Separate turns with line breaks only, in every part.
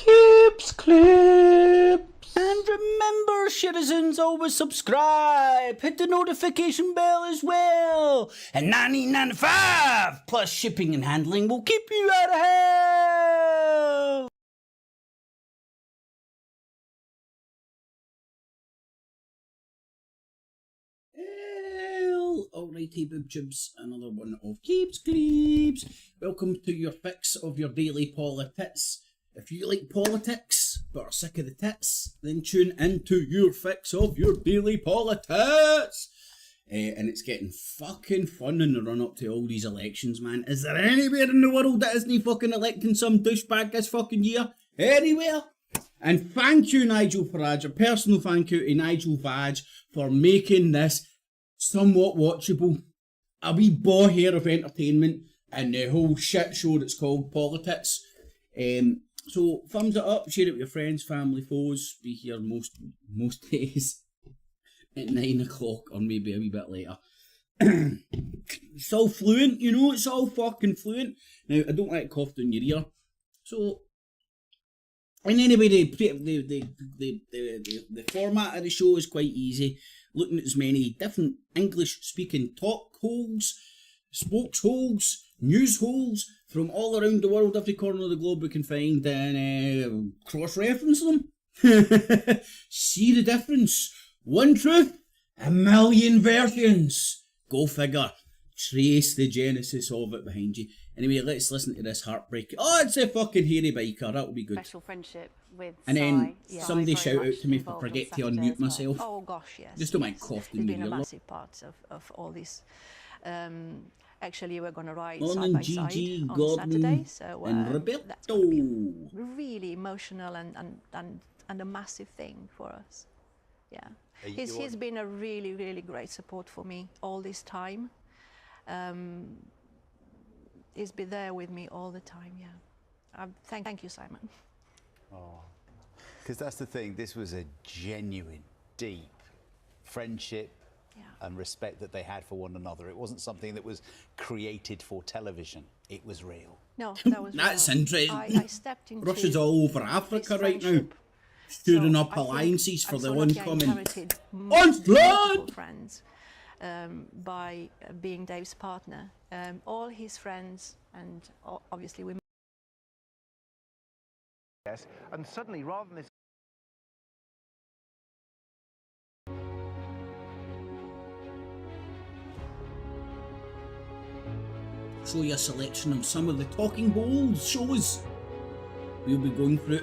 Clips, clips.
And remember, citizens, always subscribe. Hit the notification bell as well. And $19.95 plus shipping and handling will keep you out of hell. Alrighty, boob jibs, another one of Keeps Clips. Welcome to your fix of your daily PoliTITS. If you like politics but are sick of the tits, then tune into your fix of your daily PoliTITS. And it's getting fucking fun in the run up to all these elections, man. Is there anywhere in the world that isn't fucking electing some douchebag this fucking year? Anywhere? And thank you, Nigel Farage, a personal thank you to Nigel Farage for making this somewhat watchable. A wee ball here of entertainment and the whole shit show that's called PoliTITS. So thumbs it up, share it with your friends, family, foes. Be here most days at 9 o'clock or maybe a wee bit later. It's all fluent, you know, it's all fucking fluent. Now, I don't like cough down your ear. So, and anyway, the format of the show is quite easy. Looking at as many different English-speaking talk holes, spokes holes, news holes from all around the world, every corner of the globe we can find, and cross-reference them. See the difference. One truth, a million versions. Go figure. Trace the genesis of it behind you. Anyway, let's listen to this heartbreak. Oh, it's a fucking hairy biker. That'll be good.
Special friendship with
and then
yeah.
somebody shout out to me for forget to unmute myself.
Oh gosh, yes.
Just don't mind coughing.
It's been a massive part of all this. Actually, we're going to ride
on
side by
Gigi,
side on
Gordon,
Saturday, so
and Roberto.
that's going to be really emotional and a massive thing for us. Yeah, he's been a really great support for me all this time. He's been there with me all the time. Yeah, thank you, Simon.
Oh, because that's the thing. This was a genuine, deep friendship. Yeah. And respect that they had for one another. It wasn't something that was created for television. It was real.
No, that was
That's
real.
interesting.
I stepped into
Russia's all over Africa right now, stirring up alliances for the oncoming onslaught.
Friends, by being Dave's partner, all his friends, and obviously we.
Yes, and suddenly, rather than this.
Show you a selection of some of the Talking Bowls shows we'll be going through.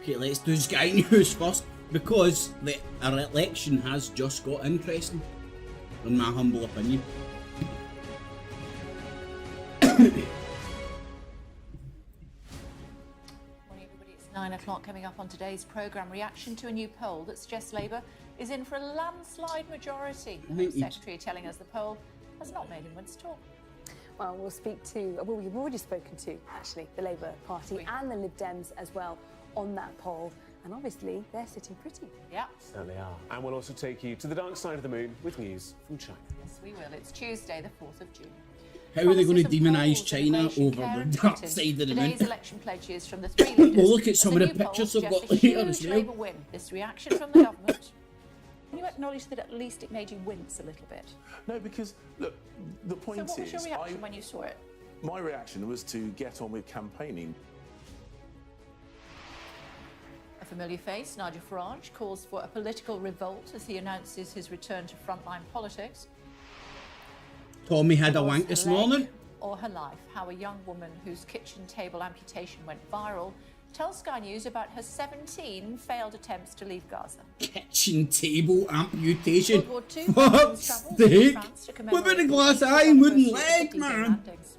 Okay, let's do Sky News first, because our election has just got interesting, in my humble opinion.
Morning everybody, it's 9 o'clock. Coming up on today's programme, reaction to a new poll that suggests Labour is in for a landslide majority. The Home Secretary telling us the poll has not made him wince at all.
Well, we'll speak to, well, we've already spoken to, actually, the Labour Party and the Lib Dems as well on that poll. And obviously, they're sitting pretty.
Yeah.
Certainly are. And we'll also take you to the dark side of the moon with news from China.
Yes, we will. It's Tuesday, the 4th of June.
How are they going to
Promises of
demonise
polls,
China
immigration,
over
care
the
and
dark
Putin.
side of the
Today's
moon?
election pledges from the three leaders.
Well, look at
as
some
the
of the
new poll
pictures I've got
suggests a
here as
huge
well.
Labour win. This reaction from the government.
Can you acknowledge that at least it made you wince a little bit?
No, because look, the point
So what was
is,
your reaction when you saw it?
my reaction was to get on with campaigning.
A familiar face, Nigel Farage, calls for a political revolt as he announces his return to frontline politics.
Tommy had a
Was
wank
her
this
leg
morning.
Or her life, how a young woman whose kitchen table amputation went viral tells Sky News about her 17 failed attempts to leave Gaza.
Kitchen table amputation.
World War II
Fuck's
veterans travelled to
sake.
France to
What about
commemorate
the
the
glass
50th
eye and wooden
anniversary of the
leg,
D-Day
man?
landings.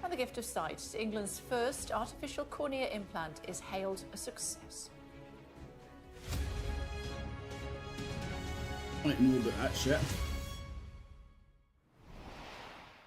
And the gift of sight, England's first artificial cornea implant is hailed a success.
I don't know about that shit.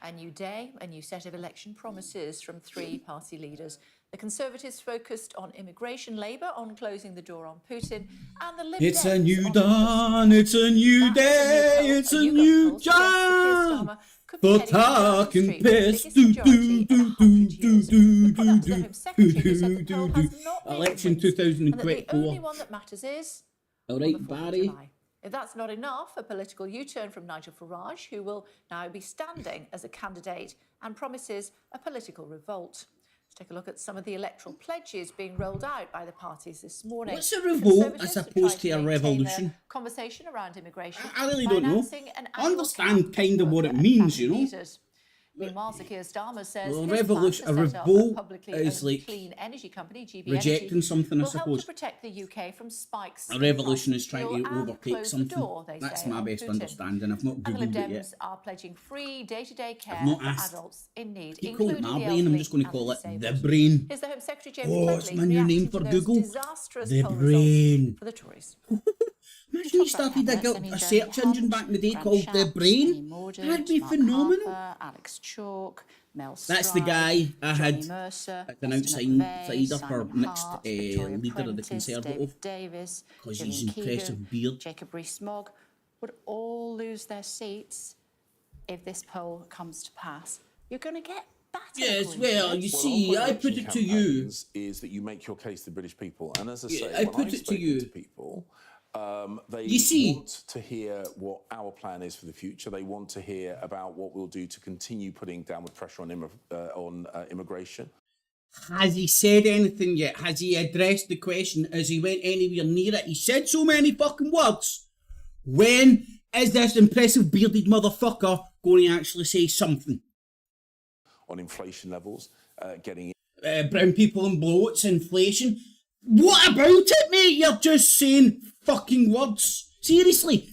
A new day, a new set of election promises from three party leaders. The Conservatives focused on immigration, Labour on closing the door on Putin, and the Lib
It's a
Dems
new
on
dawn, it's a new
That
day,
is
it's a
YouGov
new
poll suggests that Keir
dawn.
Starmer could be
For
heading down Downing
talking
Street,
piss,
the
do
biggest
do
majority in
do
100
do
years.
do
The product
do
of the Home Secretary who said the poll has not made
Election
wins, and that the
2024.
only one that matters is
All
on
right,
the 4th of
Barry.
July. If that's not enough, a political U-turn from Nigel Farage, who will now be standing as a candidate and promises a political revolt. Let's take a look at some of the electoral pledges being rolled out by the parties this morning.
What's a
The
revolt
Conservatives
as
have
opposed
tried
to a
maintain their
revolution?
Conversation around immigration.
I really
by
don't know.
announcing an
I
annual
understand
cap
kind of
on
what it
worker and
means,
family
you know.
visas. Meanwhile, Sir Keir Starmer says
Well,
his
revolution-
plan
a
to set up
revolt
a publicly
is
owned
like
clean energy company, GB
rejecting
Energy,
something, I
will help
suppose.
to protect the UK from spikes.
A
in
revolution
price
is
of
trying
fuel
to
and
overtake
close the
something.
door, they
That's
say,
my
on
best
Putin.
understanding. I've not
And the
googled
Lib
it yet.
Dems are pledging free day-to-day care
I've not
for
asked.
adults in need,
You call it
including
my
the
brain, I'm
elderly
just going to
and
call it
disabled.
the brain.
Here's the Home Secretary James
Oh,
Cleverly
it's my new name
reacting
for
to those
Google.
disastrous
The
poll
brain.
results for the Tories.
Imagine you started a search engine back in the day called The Brain. That'd be phenomenal.
Alex Chalk, Mel
That's the guy I had
Mercer,
as an outsider for next leader of the Conservative.
Davis,
Because he's impressive beard.
Jacob Rees-Mogg would all lose their seats if this poll comes to pass. You're going to get batter.
Yes, well, you see, I put it to you.
Is that you make your case to the British people, and as I
Yeah,
say,
I
when
put
I've
it to
spoken
you.
to people, they
You see-
want to hear what our plan is for the future. They want to hear about what we'll do to continue putting downward pressure on immigration.
Has he said anything yet? Has he addressed the question as he went anywhere near it? He said so many fucking words. When is this impressive bearded motherfucker going to actually say something?
On inflation levels, getting
Brown people and bloats, inflation. What about it, mate? You're just saying fucking words. Seriously,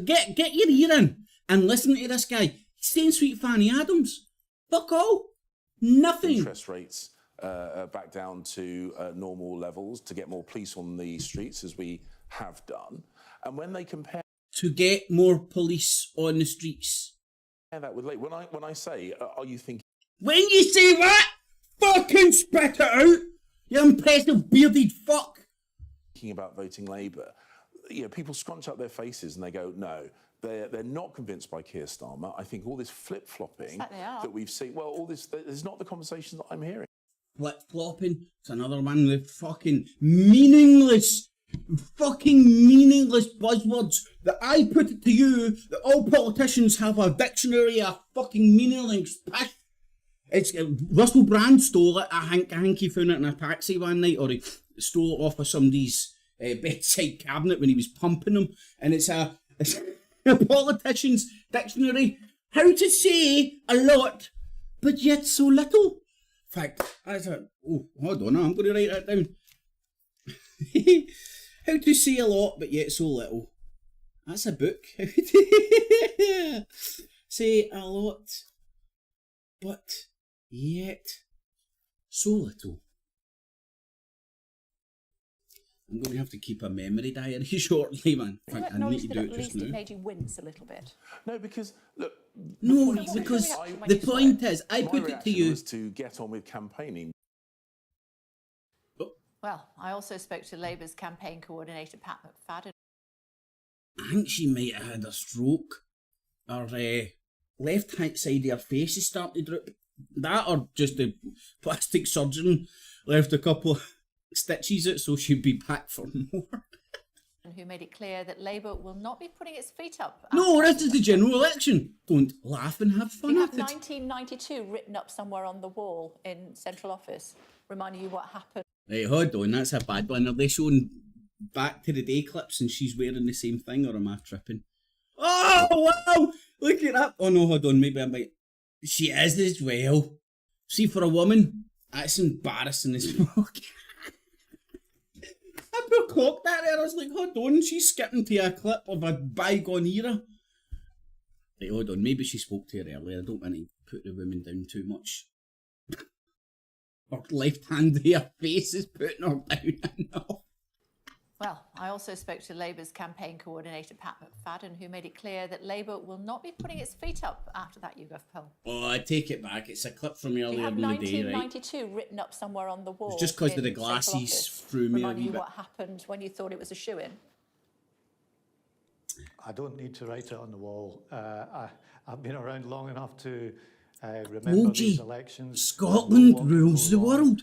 get your ear in and listen to this guy. He's saying Sweet Fanny Adams. Fuck all. Nothing.
interest rates back down to normal levels, to get more police on the streets as we have done. And when they compare
To get more police on the streets.
that with when I say, are you thinking
When you say what? Fucking spit it out. You impressive bearded fuck.
about voting Labour? You know, people scrunch up their faces and they go, no. They're not convinced by Keir Starmer. I think all this flip-flopping that we've seen, well, all this is not the conversation that I'm hearing.
Flip-flopping. It's another one of the fucking meaningless buzzwords that I put it to you that all politicians have a dictionary of fucking meaningless pish. It's Russell Brand stole it. I think he found it in a taxi one night, or he stole it off of somebody's bedside cabinet when he was pumping them. And it's a politician's dictionary. How to say a lot, but yet so little. In fact, oh, hold on, I'm going to write that down. How to say a lot, but yet so little. That's a book. Say a lot, but yet so little. I'm going to have to keep a memory diary shortly, man. In fact, I need to do it
at
just
least it
now.
made you wince a little bit.
No, because look.
No,
the point
because
is,
the point is, I
my
put it to
reaction
you.
was to get on with campaigning.
Well, I also spoke to Labour's campaign coordinator, Pat McFadden.
I think she might have had a stroke, or left hand side of her face is starting to droop. That or just the plastic surgeon left a couple of stitches out so she'd be back for more.
Who made it clear that Labour will not be putting its feet up.
No, this is the general election. Don't laugh and have fun
You
at
have
it.
1992 written up somewhere on the wall in Central Office, reminding you what happened.
Right, hold on, that's a bad one. Are they showing back to the day clips and she's wearing the same thing, or am I tripping? Oh, wow! Look at that. Oh no, hold on, maybe I might... She is as well. See, for a woman, that's embarrassing as fuck. I put clocked at her, I was like, hold on, she's skipping to a clip of a bygone era. Right, hold on, maybe she spoke to her earlier. I don't want to put the women down too much. Her left hand to her face is putting her down enough.
Well, I also spoke to Labour's campaign coordinator, Pat McFadden, who made it clear that Labour will not be putting its feet up after that YouGov poll.
Oh, I take it back. It's a clip from earlier
You have
in the day, right?
1992 written up somewhere on the wall.
It's just because of the
in Central
glasses
Office,
threw me a
reminding
wee
you
bit.
what happened when you thought it was a shoo-in.
I don't need to write it on the wall. I've been around long enough to remember these elections.
Scotland rules the world.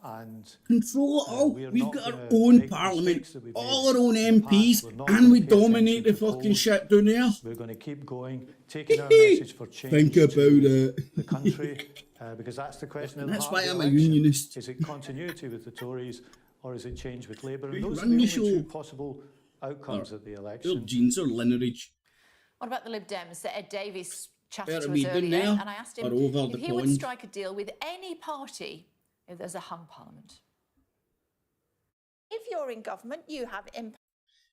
And
control it all. We've got our
gonna
own parliament, all our own MPs, and we dominate the fucking shit down there.
We're going to keep going, taking our message for change.
Think about it.
The country, because that's the question. In
That's
the
why
heart of
I'm
the
a
election.
unionist.
Is it continuity with the Tories, or is it change with Labour? And
Who
those are
run
the
the
only
show?
two possible outcomes of the
Their
election.
jeans are lineage.
What about the Lib Dems? Ed Davies chatted
Better
to
be
us
down
earlier,
there
and I asked him
or over
if
the
he would
pond.
strike a deal with any party if there's a hung parliament.
If you're in government, you have impact.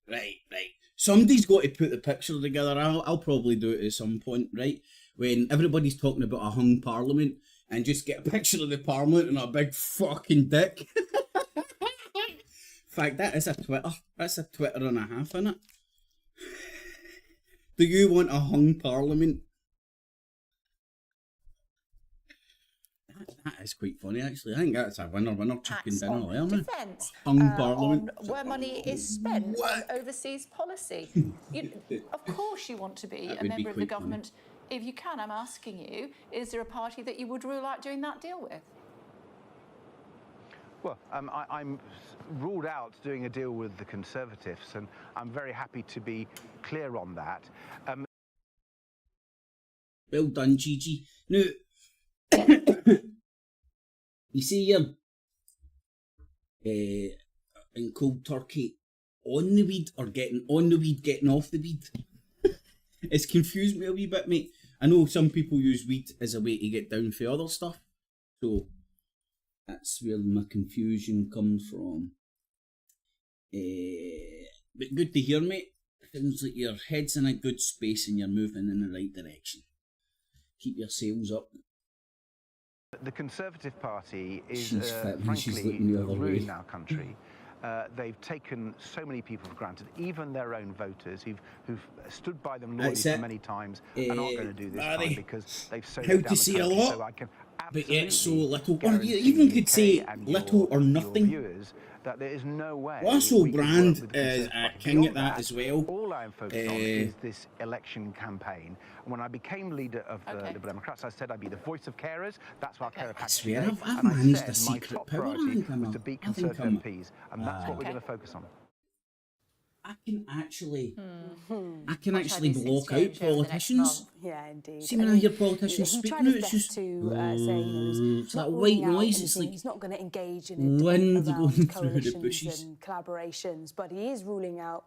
Right. Somebody's got to put the picture together. I'll probably do it at some point, right? When everybody's talking about a hung parliament, and just get a picture of the parliament and a big fucking dick. In fact, that is a Twitter. That's a Twitter and a half, innit? Do you want a hung parliament? That is quite funny, actually. I think that's a winner chicken dinner there, man.
Defence
Hung parliament.
on where money is spent on overseas policy. Of course you want to be
That
a
would be
member of the
quite
government. If you can, I'm asking you, is there a party that you would rule out doing that deal with?
Well, I'm ruled out doing a deal with the Conservatives, and I'm very happy to be clear on that.
Well done, Gigi. Now, you see you're in cold turkey on the weed or getting on the weed, getting off the weed. It's confused me a wee bit, mate. I know some people use weed as a way to get down for other stuff, so that's where my confusion comes from. But good to hear, mate. Sounds like your head's in a good space and you're moving in the right direction. Keep your sails up.
The Conservative Party is,
She's fat when she's
frankly,
looking the other way.
ruining our country. They've taken so many people for granted, even their own voters who've stood by them loyally for many times are not going to do this time because they've so
How to say a lot,
so I can
but yet so
absolutely
little. Or you
guarantee
even could
UK
say
and
little or
your
nothing.
viewers that there is no way
Russell
we can work
Brand
with the
is
Conservative
a
Party.
king at
Beyond
that as well.
All I'm focused on is this election campaign. When I became leader of the Liberal Democrats, I said I'd be the voice of carers. That's what care package
swear,
today.
I've
And I
managed
said
a
my
secret
top
power. I
priority
think I'm
was
a-
to beat
I think
Conservative
I'm-
MPs, and that's what we're going to focus on.
I can actually
Try this
block out
exchange over the next
politicians.
month. Yeah, indeed.
See, when I hear politicians
he
speak
tried
now,
his
it's
best
just
to say, you know,
it's
not
that
ruling
white
out
noise. It's
anything.
like
He's not going to engage in a
wind
debate
going
around
through the
coalitions
bushes.
and collaborations, but he is ruling out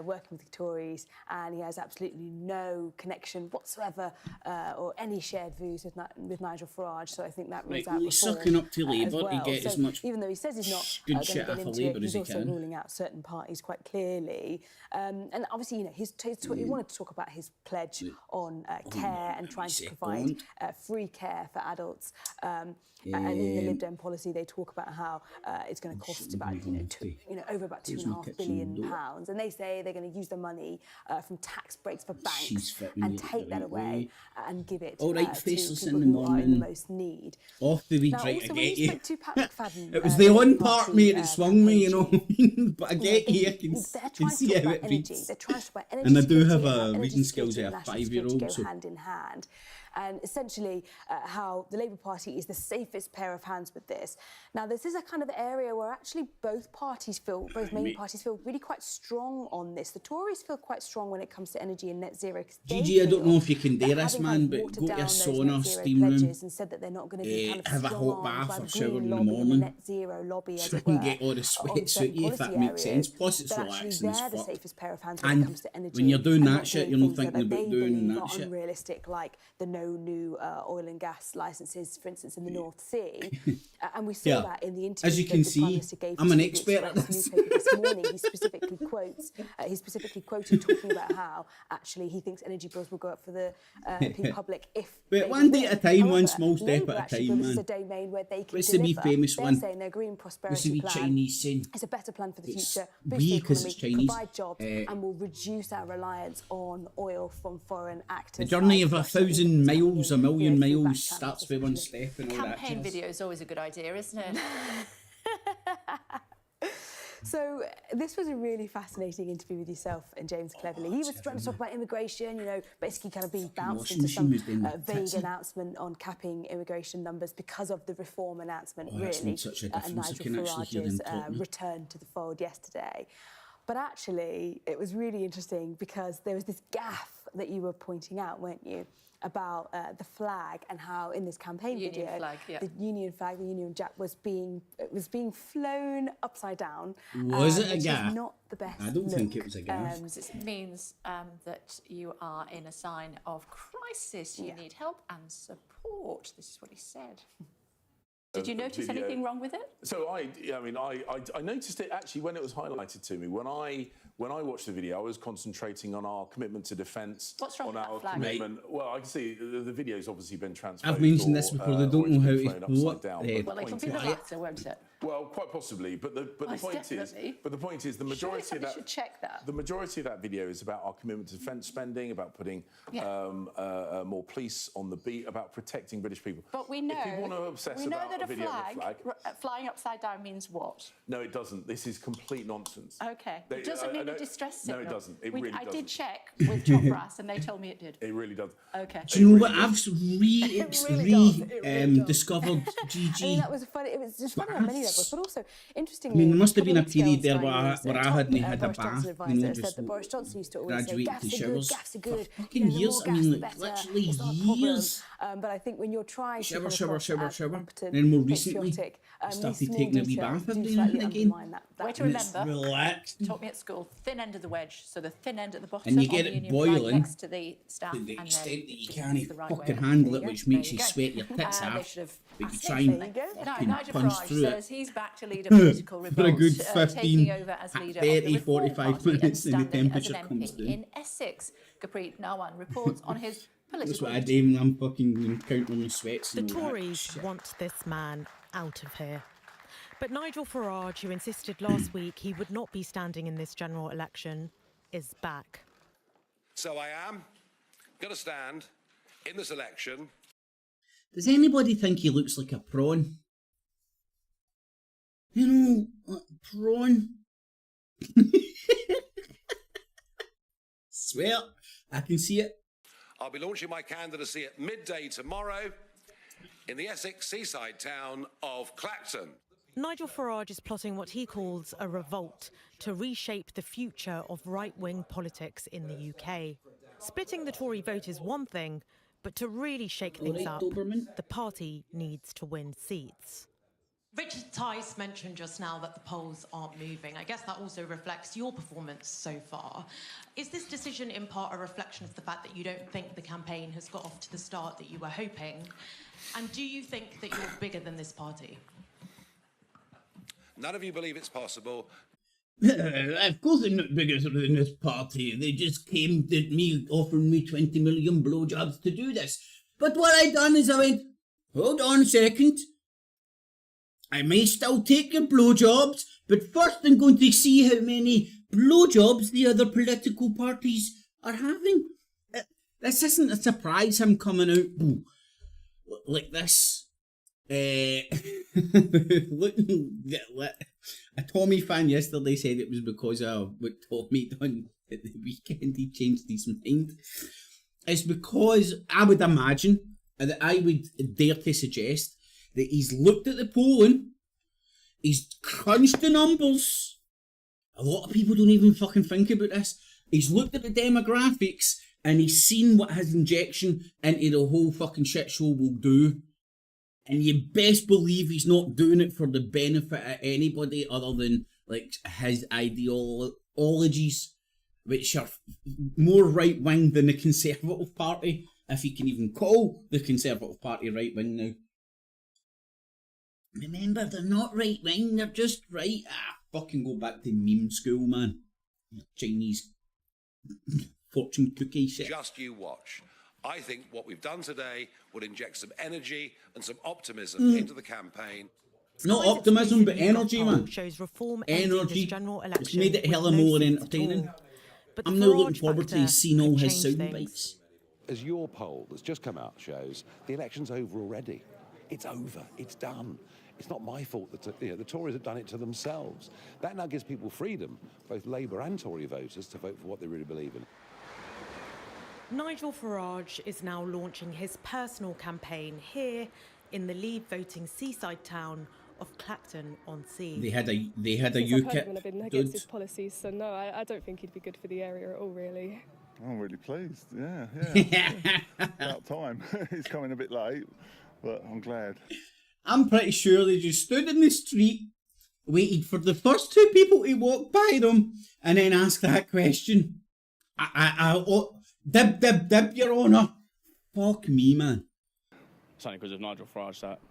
working with the Tories, and he has absolutely no connection whatsoever or any shared views with Nigel Farage. So I think that rules out
he's
reform,
sucking up to
as
Labour to
well.
get
So
as much
even though he says he's not
good
going to
shit
get
off of
into
Labour
it,
as
he's
he
also
can.
ruling out certain parties quite clearly. And obviously, you know, he wanted to talk about his pledge on care and trying to provide free care for adults. And in the Lib Dem policy, they talk about how it's going to cost about over about £2.5 billion, and they say say they're going to use the money from tax breaks for banks and take that away and give it to people who are in the most need.
Off the weed,
Now,
right,
also,
I
when
get
you
you.
spoke to Pat McFadden,
It was the one
Party,
part, mate, that swung me, you know what I mean? But I get you, I
they're
can
trying
see
to talk
how
about
it
energy.
reads.
They're trying to talk about energy
And I do
security
have
and how
a
energy
reading skills
security
of a
and national security
5-year-old,
go
so...
hand in hand. And essentially how the Labour Party is the safest pair of hands with this. Now, this is a kind of area where actually both main parties feel really quite strong on this. The Tories feel quite strong when it comes to energy and net zero.
Gigi, I don't know if you can do this, man, but go to a sauna, steam room,
and said that they're not going to be kind of
have a hot bath or shower in the morning,
net zero lobby, as
so
it
you
were,
can get all the sweats out you, if that makes sense. Plus, it's relaxing as
they're the
fuck.
safest pair of hands when it comes to energy.
When you're doing
and
that shit, you're not thinking about doing that shit.
Unrealistic, like the no new oil and gas licenses, for instance, in the North Sea. And we saw that in the interview
as you can see, I'm an expert at this.
This morning, he specifically quoted talking about how actually he thinks energy bills will go up for the public if.
But one day at a time, one small step at a time,
this is
man.
a domain where they can
What's the wee
deliver.
famous
They're
one?
saying their green
What's
prosperity
the wee
plan
Chinese saying?
is a better plan for the
It's
future, boost
wee
the
'cause it's
economy,
Chinese.
provide jobs, and will reduce our reliance on oil from foreign actors.
The journey
like
of
Russia,
1,000 miles, a million
through back
miles,
channels,
starts with one step and all that
Campaign
jazz.
video is always a good idea, isn't it?
So this was a really fascinating interview with yourself and James Cleverly. He was trying to talk about immigration, you know, basically kind of being bounced into some vague announcement on capping immigration numbers because of the reform announcement, really, and Nigel Farage's return to the fold yesterday. But actually, it was really interesting because there was this gaffe that you were pointing out, weren't you, about the flag and how in this campaign video, the Union flag, the Union Jack was being flown upside down.
Was it a gaffe?
Not the best.
I don't think it was a gaffe.
It means that you are in a sign of crisis. You need help and support. This is what he said. Did you notice anything wrong with it?
So I noticed it actually when it was highlighted to me. When I watched the video, I was concentrating on our commitment to defence.
What's wrong
on
with
our
that flag?
commitment. Well, I can see the video's obviously been transposed.
I've mentioned this before. They don't know how to
what.
Well, it'll be the latter, won't it?
Well, quite possibly, but the point is the majority of that.
Should check that.
The majority of that video is about our commitment to defence spending, about putting more police on the beat, about protecting British people.
But we know,
if people want to obsess about
that
a video of a flag,
flying upside down means what?
No, it doesn't. This is complete nonsense.
Okay. It doesn't mean a distress signal.
No, it doesn't. It really doesn't.
I did check with Top Brass and they told me it did.
It really does.
Okay.
Do you know what? I've discovered GG.
I mean, that was funny. It was just funny on many levels, but also interestingly.
I mean, there must have been a period there where I hadn't had a
Boris
bath.
Johnson advisor
You know,
said
just
that Boris Johnson used to always say,
graduate to showers.
gaffs are good.
For fucking years. I mean, like, literally years.
But I think when you're trying to
shower. Then more recently, I started taking a wee bath every now and again.
Way to remember.
Relaxed.
Taught me at school, thin end of the wedge, so the thin end at the bottom.
And you get it boiling
next to the staff,
to the
and
extent
then
that you can't
the right
fucking
way.
handle it, which makes you sweat your tits
They
off.
should have
But you try and
Nigel
punch
Farage
through
says
it.
he's back to lead a political revolt,
For a good 15,
taking over as leader of the
30,
Reform
45
Party
minutes
and
and the
standing as
temperature
an
comes
MP
down.
in Essex. Capri Nawan reports on his
That's
political.
what I do when I'm fucking counting my sweats.
The Tories want this man out of here. But Nigel Farage, who insisted last week he would not be standing in this general election, is back.
So I am going to stand in this election.
Does anybody think he looks like a prawn? You know, like a prawn. Swear, I can see it.
I'll be launching my candidacy at midday tomorrow in the Essex seaside town of Clacton.
Nigel Farage is plotting what he calls a revolt to reshape the future of right-wing politics in the UK. Splitting the Tory vote is one thing, but to really shake things up, the party needs to win seats.
Richard Tice mentioned just now that the polls aren't moving. I guess that also reflects your performance so far. Is this decision in part a reflection of the fact that you don't think the campaign has got off to the start that you were hoping? And do you think that you're bigger than this party?
None of you believe it's possible.
Of course I'm not bigger than this party. They just came to me, offering me 20 million blowjobs to do this. But what I done is I went, hold on a second. I may still take your blowjobs, but first I'm going to see how many blowjobs the other political parties are having. This isn't a surprise, him coming out like this. A Tommy fan yesterday said it was because of what Tommy done at the weekend. He changed his mind. It's because I would imagine, that I would dare to suggest, that he's looked at the polling, he's crunched the numbers. A lot of people don't even fucking think about this. He's looked at the demographics and he's seen what his injection into the whole fucking shit show will do. And you best believe he's not doing it for the benefit of anybody other than like his ideologies, which are more right-wing than the Conservative Party, if you can even call the Conservative Party right-wing now. Remember, they're not right-wing, they're just right. Fucking go back to meme school, man. Chinese fortune cookie shit.
Just you watch. I think what we've done today will inject some energy and some optimism into the campaign.
Not optimism, but energy, man.
Shows reform
energy.
General election
it's made it hella more entertaining. I'm now looking forward to seeing all his sound bites.
As your poll that's just come out shows, the election's over already. It's over. It's done. It's not my fault that the Tories have done it to themselves. That now gives people freedom, both Labour and Tory voters, to vote for what they really believe in.
Nigel Farage is now launching his personal campaign here in the Leave voting seaside town of Clacton-on-Sea.
They had a
UKIP. I've been against his policies, so no, I don't think he'd be good for the area at all, really.
I'm really pleased. Yeah. About time. He's coming a bit late, but I'm glad.
I'm pretty sure they just stood in the street, waited for the first two people to walk by them, and then asked that question. Dib, Your Honour. Fuck me, man.
It's only because of Nigel Farage that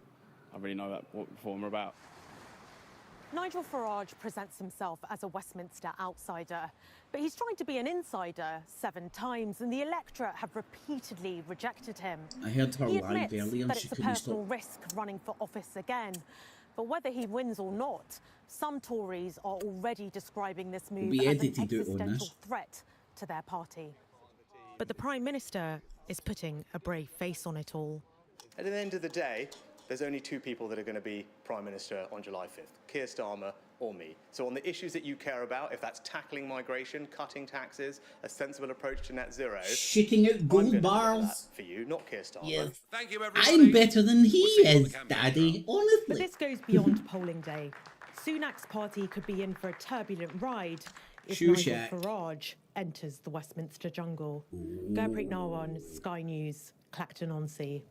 I really know that what reform are about.
Nigel Farage presents himself as a Westminster outsider, but he's tried to be an insider 7 times, and the electorate have repeatedly rejected him.
I heard her
he
live
admits
earlier.
that
She
it's a
couldn't
personal
stop.
risk running for office again. But whether he wins or not, some Tories are already describing this move as an existential threat to their party. But the Prime Minister is putting a brave face on it all.
At the end of the day, there's only 2 people that are going to be Prime Minister on July 5th, Keir Starmer or me. So on the issues that you care about, if that's tackling migration, cutting taxes, a sensible approach to net zero...
Shitting out gold bars.
For you, not Keir Starmer.
Yes.
Thank you, everybody.
I'm better than he is, Daddy, honestly.
But this goes beyond polling day. Sunak's party could be in for a turbulent ride if Nigel Farage enters the Westminster jungle. Gurpreet Narwan, Sky News, Clacton-on-Sea.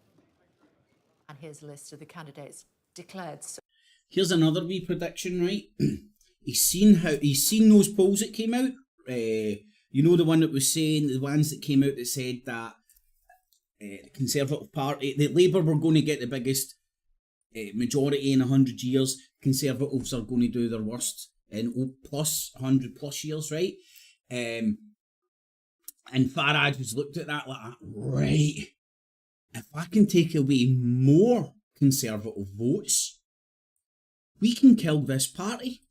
And here's a list of the candidates declared.
Here's another wee prediction, right? he's seen those polls that came out. You know the one that was saying, the ones that came out that said that the Conservative Party, the Labour were going to get the biggest majority in 100 years. Conservatives are going to do their worst in 100 plus years, right? And Farage was looked at that like, right, if I can take away more Conservative votes, we can kill this party.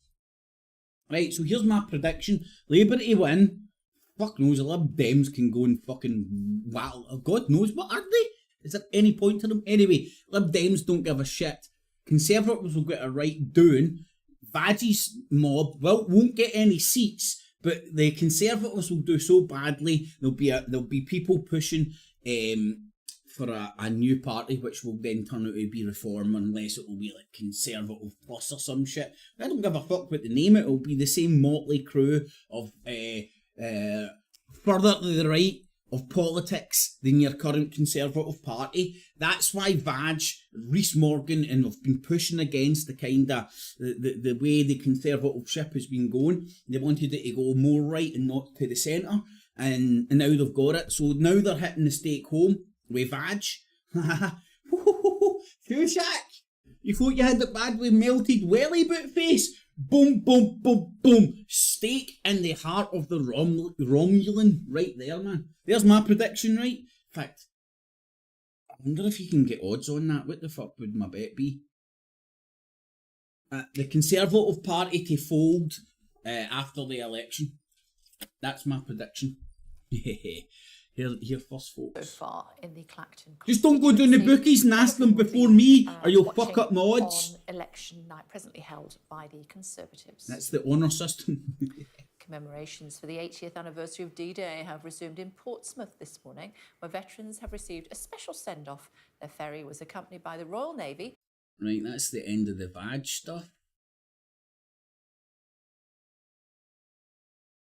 Right, so here's my prediction. Labour to win. Fuck knows, the Lib Dems can go and fucking, wow, God knows, what are they? Is there any point to them? Anyway, Lib Dems don't give a shit. Conservatives will get a right doing. Vadge's mob won't get any seats, but the Conservatives will do so badly. There'll be people pushing for a new party, which will then turn out to be Reform, unless it will be like Conservative Plus or some shit. I don't give a fuck what the name it will be. The same motley crew of further to the right of politics than your current Conservative Party. That's why Vag, Rhys Morgan, and have been pushing against the kind of the way the Conservative ship has been going. They wanted it to go more right and not to the centre, and now they've got it. So now they're hitting the stake home with Vag. Shaq, you thought you had the badly melted welly boot face? Boom, boom, boom, boom. Stake in the heart of the Romulan. Right there, man. There's my prediction, right? In fact, I wonder if you can get odds on that. What the fuck would my bet be? The Conservative Party to fold after the election. That's my prediction. Here first, folks.
So far in the Clacton
Just don't go down the bookies and ask them before me, or you'll fuck up my odds.
On election night, presently held by the Conservatives.
That's the honour system.
Commemorations for the 80th anniversary of D-Day have resumed in Portsmouth this morning, where veterans have received a special send-off. Their ferry was accompanied by the Royal Navy.
Right, that's the end of the Vag stuff.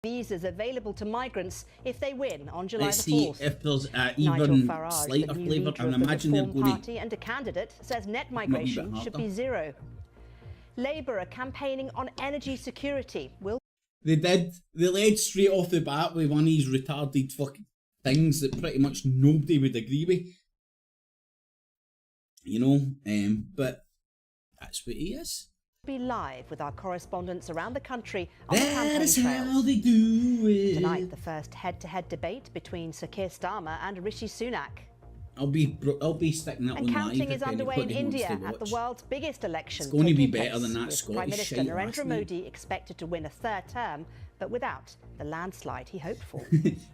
Visas available to migrants if they win on July
Let's
the 4th.
see if there's
Nigel
even
Farage,
slighter
the new
flavour.
leader
I
of the
imagine they're
Reform
going
Party and a candidate, says net
Might be a
migration
bit
should
harder.
be zero. Labour are campaigning on energy security.
They led straight off the bat with one of these retarded fucking things that pretty much nobody would agree with. You know, but that's what he is.
Be live with our correspondents around the country on the
That
campaign
is
trails.
how they do it.
Tonight, the first head-to-head debate between Sir Keir Starmer and Rishi Sunak.
I'll be sticking that
And
on
counting
live
is
if
underway in
anybody wants
India
to
at the
watch.
world's biggest election.
It's going to be
taking
better
place,
than that
with
Scottish
Prime Minister
shite last
Narendra
night.
Modi expected to win a third term, but without the landslide he hoped for.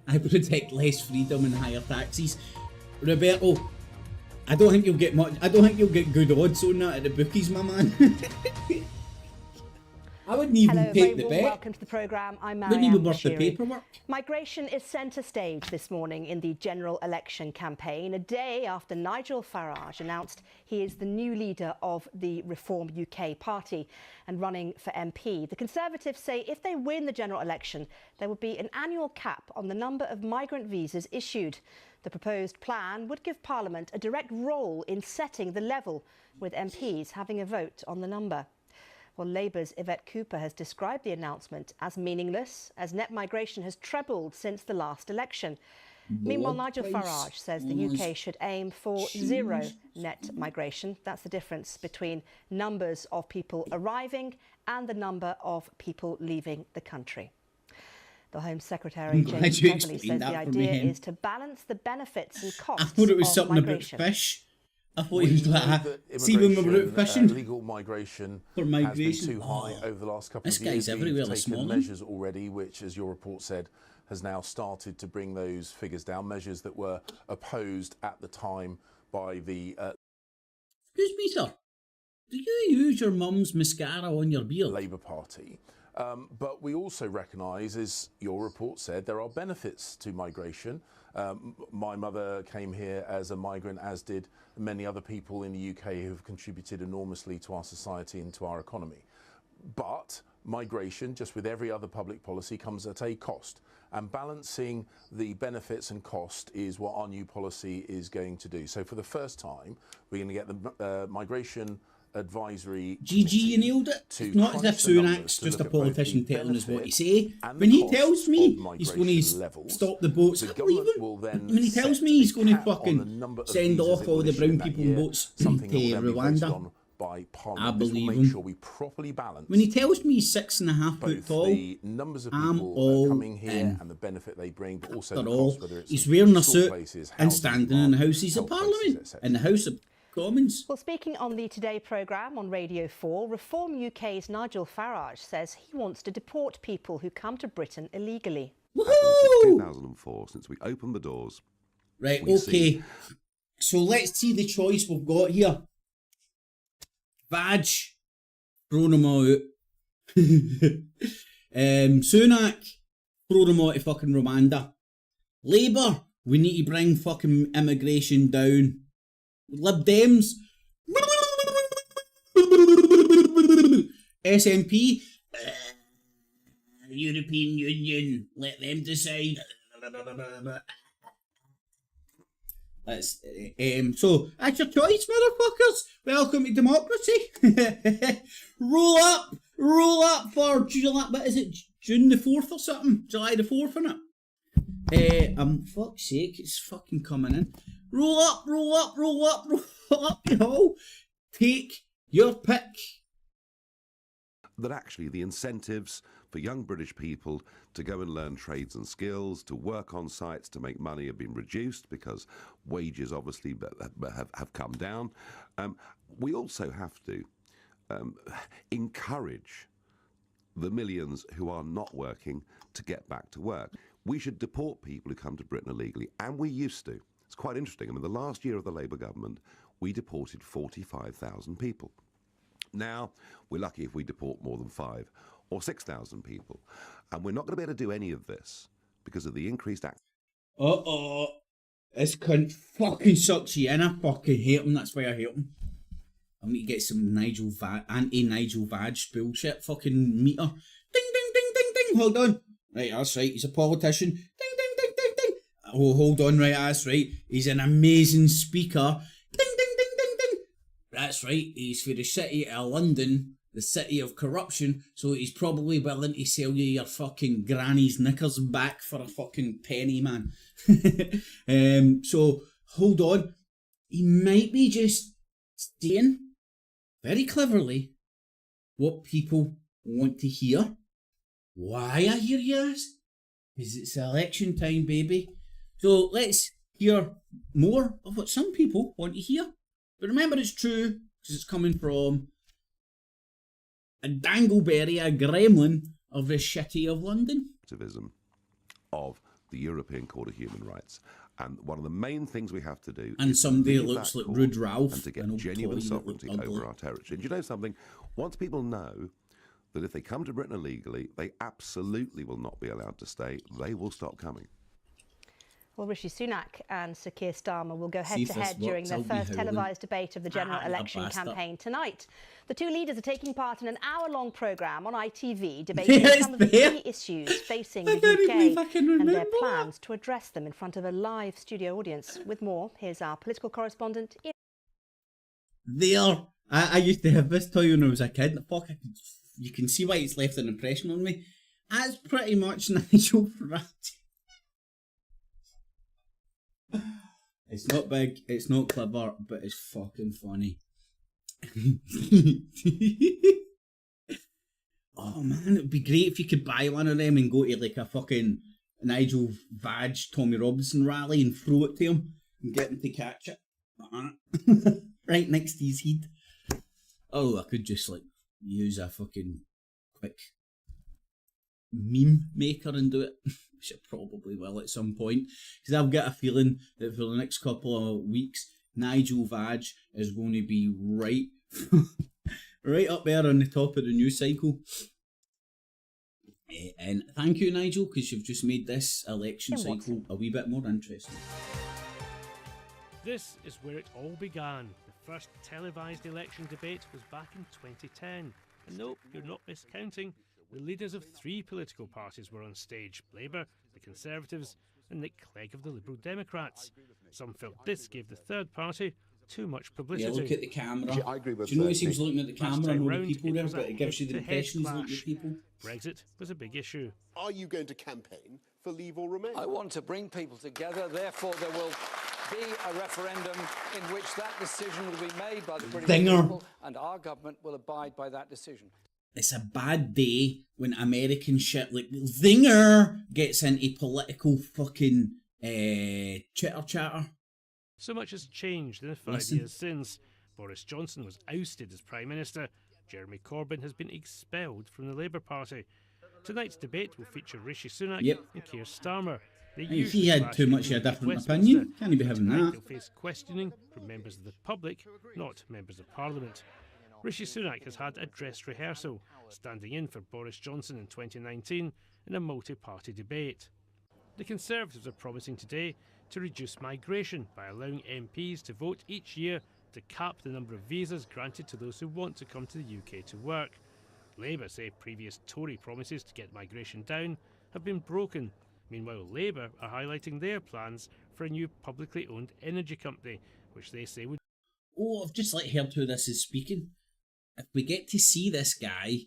I protect less freedom and higher taxes. Roberto, I don't think you'll get much. I don't think you'll get good odds on that at the bookies, my man. I wouldn't even
Hello,
take
very
the
warm
bet.
welcome to the programme. I'm
Wouldn't
Marianne
even worth the
Bashiri.
paperwork.
Migration is centre stage this morning in the general election campaign, a day after Nigel Farage announced he is the new leader of the Reform UK party and running for MP. The Conservatives say if they win the general election, there will be an annual cap on the number of migrant visas issued. The proposed plan would give Parliament a direct role in setting the level, with MPs having a vote on the number. Well, Labour's Yvette Cooper has described the announcement as meaningless, as net migration has trebled since the last election. Meanwhile, Nigel Farage says the UK should aim for zero net migration. That's the difference between numbers of people arriving and the number of people leaving the country. The Home Secretary, James Cleverly, says the idea is to balance the benefits and costs
I thought it was
of
something
migration.
about fish. I thought it was like, see when we were out fishing.
Legal migration
For
has
migration.
been too high over the last couple
This
of years.
guy's everywhere
We've
this
taken
morning.
measures already, which, as your report said, has now started to bring those figures down. Measures that were opposed at the time by the
Excuse me, sir. Do you use your mum's mascara on your beard?
Labour Party. But we also recognise, as your report said, there are benefits to migration. My mother came here as a migrant, as did many other people in the UK who have contributed enormously to our society and to our economy. But migration, just with every other public policy, comes at a cost. And balancing the benefits and cost is what our new policy is going to do. So for the first time, we're going to get the migration advisory
GG, you nailed it. It's not as if Sunak's just a politician telling us what to say. When he tells me he's going to stop the boats, I believe him. When he tells me he's going to fucking send off all the brown people in boats to Rwanda, I believe him.
Sure we properly balance
when he tells me he's 6.5 foot tall,
the numbers of
I'm
people
all
coming here
in.
and the benefit they bring, but also
After
the
all,
cost, whether it's
he's wearing a
school
suit
places,
and
housing
standing in the
demand,
Houses of
health places,
Parliament,
etc.
in the House of Commons.
Well, speaking on the Today programme on Radio 4, Reform UK's Nigel Farage says he wants to deport people who come to Britain illegally.
Since 2004, since we opened the doors.
Right,
we
okay.
see-
So let's see the choice we've got here. Vag, thrown him out. Sunak, throw him out to fucking Rwanda. Labour, we need to bring fucking immigration down. Lib Dems, SNP, European Union, let them decide. That's so that's your choice, motherfuckers. Welcome to democracy. roll up for July. What is it? June the 4th or something? July the 4th, innit? Fuck's sake, it's fucking coming in. Roll up, you know. Take your pick.
That actually the incentives for young British people to go and learn trades and skills, to work on sites, to make money have been reduced because wages obviously have come down. We also have to encourage the millions who are not working to get back to work. We should deport people who come to Britain illegally, and we used to. It's quite interesting. I mean, the last year of the Labour government, we deported 45,000 people. Now, we're lucky if we deport more than 5 or 6,000 people. And we're not going to be able to do any of this because of the increased act.
This cunt fucking sucks you in. I fucking hate him. That's why I hate him. I need to get some anti-Nigel Farage bullshit fucking meter. Ding, ding, ding, ding, ding. Hold on. Right, that's right. He's a politician. Ding, ding, ding, ding, ding. Oh, hold on. Right, that's right. He's an amazing speaker. Ding, ding, ding, ding, ding. That's right. He's for the city of London, the city of corruption. So he's probably willing to sell you your fucking granny's knickers back for a fucking penny, man. So, hold on. He might be just saying, very cleverly, what people want to hear. Why, I hear you ask? Because it's election time, baby. So let's hear more of what some people want to hear. But remember, it's true, because it's coming from a dangleberry, a gremlin of the city of London.
Activism of the European Court of Human Rights. And one of the main things we have to do is
somebody looks like Rude Ralph
and to get genuine sovereignty over our territory. And you know something? Once people know that if they come to Britain illegally, they absolutely will not be allowed to stay, they will stop coming.
Well, Rishi Sunak and Sir Keir Starmer will go head-to-head during their first televised debate of the general election campaign tonight. The two leaders are taking part in an hour-long programme on ITV debating some of the key issues facing the UK and their plans to address them in front of a live studio audience. With more, here's our political correspondent,
There, I used to have this toy when I was a kid. You can see why it's left an impression on me. That's pretty much Nigel Farage. It's not big, it's not clever, but it's fucking funny. Oh man, it'd be great if you could buy one of them and go to like a fucking Nigel Farage, Tommy Robinson rally and throw it to him and get him to catch it. Right next to his head. Oh, I could just like use a fucking quick meme maker and do it. Which I probably will at some point, because I've got a feeling that for the next couple of weeks Nigel Farage is going to be right right up there on the top of the news cycle. And thank you, Nigel, because you've just made this election cycle a wee bit more interesting.
This is where it all began. The first televised election debate was back in 2010. And no, you're not miscounting. The leaders of 3 political parties were on stage: Labour, the Conservatives, and Nick Clegg of the Liberal Democrats. Some felt this gave the third party too much publicity.
Yeah, look at the camera. I agree with Do you know he seems looking at the camera and all the people there, but it gives you the impression he's looking at people.
Brexit was a big issue.
Are you going to campaign for Leave or Remain?
I want to bring people together, therefore there will be a referendum in which that decision will be made by the British people, and our government will abide by that decision.
It's a bad day when American shit like Zinger gets into political fucking chitter.
So much has changed in the 5 years since. Boris Johnson was ousted as Prime Minister. Jeremy Corbyn has been expelled from the Labour Party. Tonight's debate will feature Rishi Sunak and Keir Starmer.
If he had too much of a different opinion, can't he be having that?
They'll face questioning from members of the public, not members of Parliament. Rishi Sunak has had a dress rehearsal, standing in for Boris Johnson in 2019 in a multi-party debate. The Conservatives are promising today to reduce migration by allowing MPs to vote each year to cap the number of visas granted to those who want to come to the UK to work. Labour say previous Tory promises to get migration down have been broken. Meanwhile, Labour are highlighting their plans for a new publicly owned energy company, which they say would...
Oh, I've just heard who this is speaking. If we get to see this guy,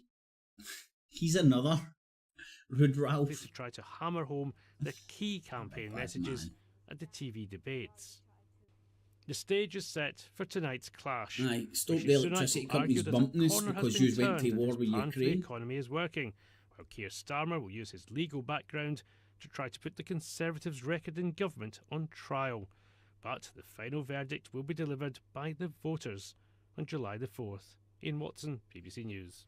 he's another Rude Ralph.
To try to hammer home the key campaign messages at the TV debates. The stage is set for tonight's clash.
Aye, stop the electricity companies bumping us because you went to war with Ukraine.
The economy is working, while Keir Starmer will use his legal background to try to put the Conservatives' record in government on trial. But the final verdict will be delivered by the voters on July the 4th. Ian Watson, BBC News.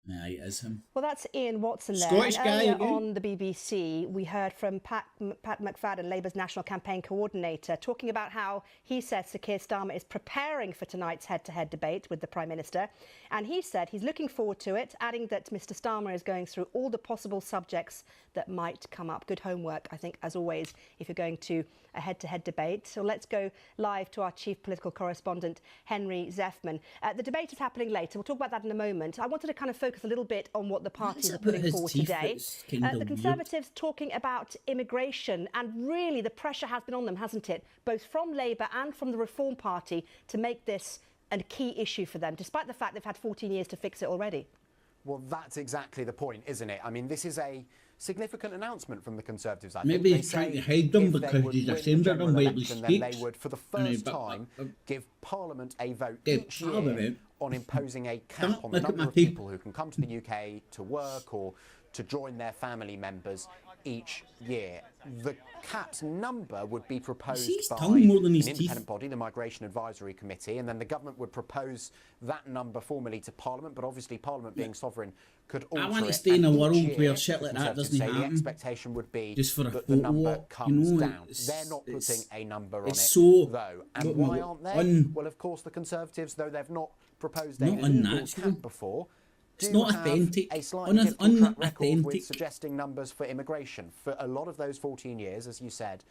Yeah, it is him.
Well, that's Ian Watson there.
Scottish guy
earlier
again.
on the BBC, we heard from Pat McFadden, Labour's National Campaign Coordinator, talking about how he says Sir Keir Starmer is preparing for tonight's head-to-head debate with the Prime Minister. And he said he's looking forward to it, adding that Mr Starmer is going through all the possible subjects that might come up. Good homework, I think, as always, if you're going to a head-to-head debate. So let's go live to our chief political correspondent, Henry Zeffman. The debate is happening later. We'll talk about that in a moment. I wanted to kind of focus a little bit on what the parties are putting forward today. The Conservatives talking about immigration, and really the pressure has been on them, hasn't it? Both from Labour and from the Reform Party to make this a key issue for them, despite the fact they've had 14 years to fix it already.
Well, that's exactly the point, isn't it? I mean, this is a significant announcement from the Conservatives. I think
Maybe he's trying to hide them because he's a senator and widely speaks.
Then they would, for the first time, give Parliament a vote each year on imposing a cap on the number of people who can come to the UK to work or to join their family members each year. The cap's number would be proposed by an independent body, the Migration Advisory Committee, and then the government would propose that number formally to Parliament, but obviously Parliament being sovereign could alter it.
I want to stay in a world where shit like that doesn't happen.
The expectation would be
just for
that the number comes down. They're not putting a number on it, though. And why aren't they? Well, of course, the Conservatives, though they've not proposed a legal cap before,
it's not authentic.
A slightly different track record with suggesting numbers for immigration. For a lot of those 14 years, as you said,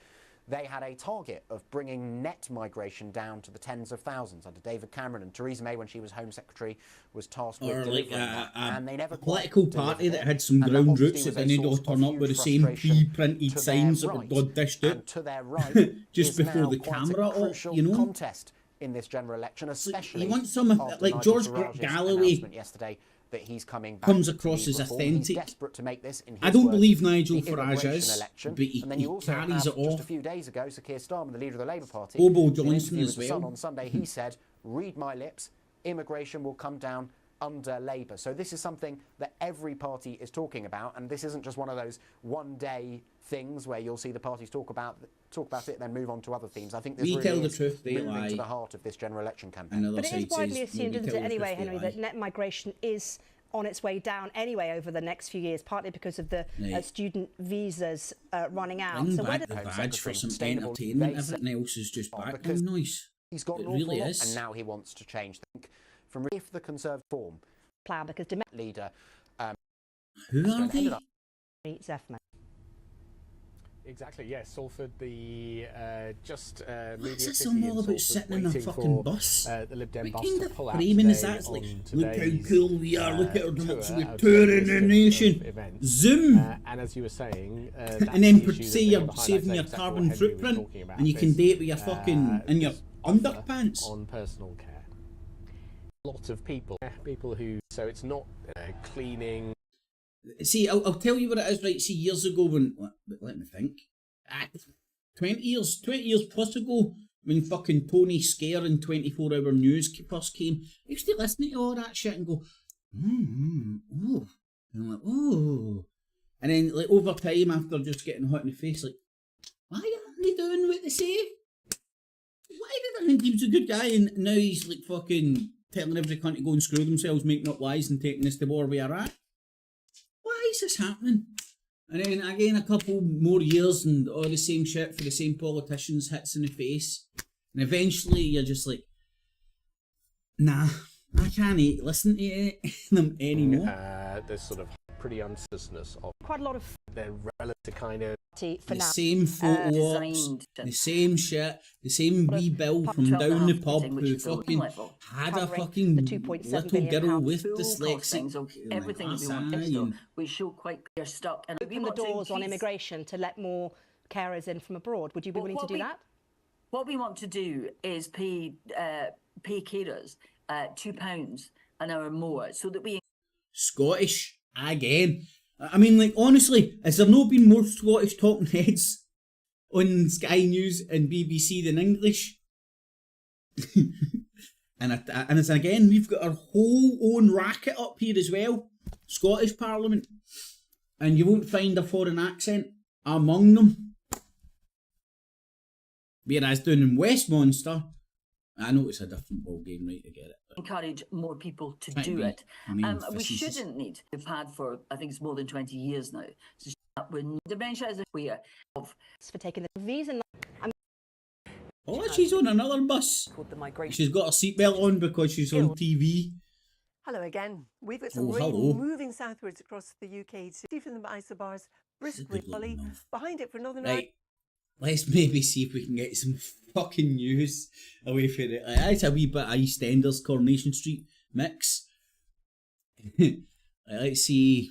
they had a target of bringing net migration down to the tens of thousands under David Cameron, and Theresa May, when she was Home Secretary, was tasked with delivering that. And they never
political party that had some ground roots that they need to turn up with the same pre-printed signs that were God dished out
to their right
just before the camera off, you know.
Contest in this general election, especially
you want some like George Galloway
yesterday. That he's coming back
comes across as authentic.
He's desperate to make this, in his
I don't
words,
believe Nigel Farage is,
election.
but he carries it off.
Just a few days ago, Sir Keir Starmer, the leader of the Labour Party,
Bobo Johnson as well.
Sun on Sunday, he said, "Read my lips. Immigration will come down under Labour." So this is something that every party is talking about, and this isn't just one of those one-day things where you'll see the parties talk about it, then move on to other themes. I think this really is moving to the heart of this general election campaign.
But it is widely assumed, isn't it, anyway, Henry, that net migration is on its way down anyway over the next few years, partly because of the student visas running out.
So whether the badge for some entertainment, everything else is just background noise.
He's got an awful lot, and now he wants to change. From if the Conservative form
plan, because
leader,
who are they?
Zeffman.
Exactly, yes. Salford, the just
what's this all about sitting in a fucking bus?
The Lib Dem
what
bus
kind
to
of
pull out
framing is that? It's like, look how cool we are, look at our we're touring the nation. Zoom!
And as you were saying...
and then say you're saving your carbon footprint, and you can date with your fucking, in your underpants.
On personal care. A lot of people who... So it's not cleaning...
See, I'll tell you what it is, right? See, years ago when... Let me think. 20 years plus ago, when fucking Tony Scare and 24-hour news first came, I used to listen to all that shit and go, oh. And I'm like, oh. And then, like, over time, after just getting hot in the face, like, why aren't they doing what they say? Why did I think he was a good guy and now he's, like, fucking telling every cunt to go and screw themselves, making up lies and taking us to war we are at? Why is this happening? And then again a couple more years and all the same shit for the same politicians hits in the face. And eventually you're just like, nah, I can't listen to them anymore.
There's sort of pretty unsuspicious of
quite a lot of
their relative kind of
the same photo ops, the same shit, the same wee bill from down the pub who fucking had a fucking little girl with dyslexic.
Everything that we want is done. We show quite clear stuck. And
open the doors on immigration to let more carers in from abroad. Would you be willing to do that?
What we want to do is pay carers £2 an hour more, so that we
Scottish again. I mean, like, honestly, has there not been more Scottish talking heads on Sky News and BBC than English? and it's again, we've got our whole own racket up here as well. Scottish Parliament. And you won't find a foreign accent among them. Whereas down in Westminster, I know it's a different ball game, right? I get it.
Encourage more people to do it. We shouldn't need. We've had for, I think it's more than 20 years now. So when dementia is aware of.
For taking the visa.
Oh, she's on another bus. She's got her seatbelt on because she's on TV.
Hello again. We've got some rain moving southwards across the UK. See from the isobars, briskly Polly. Behind it for Northern Ireland.
Let's maybe see if we can get some fucking news away from it. It's a wee bit of EastEnders Coronation Street mix. Let's see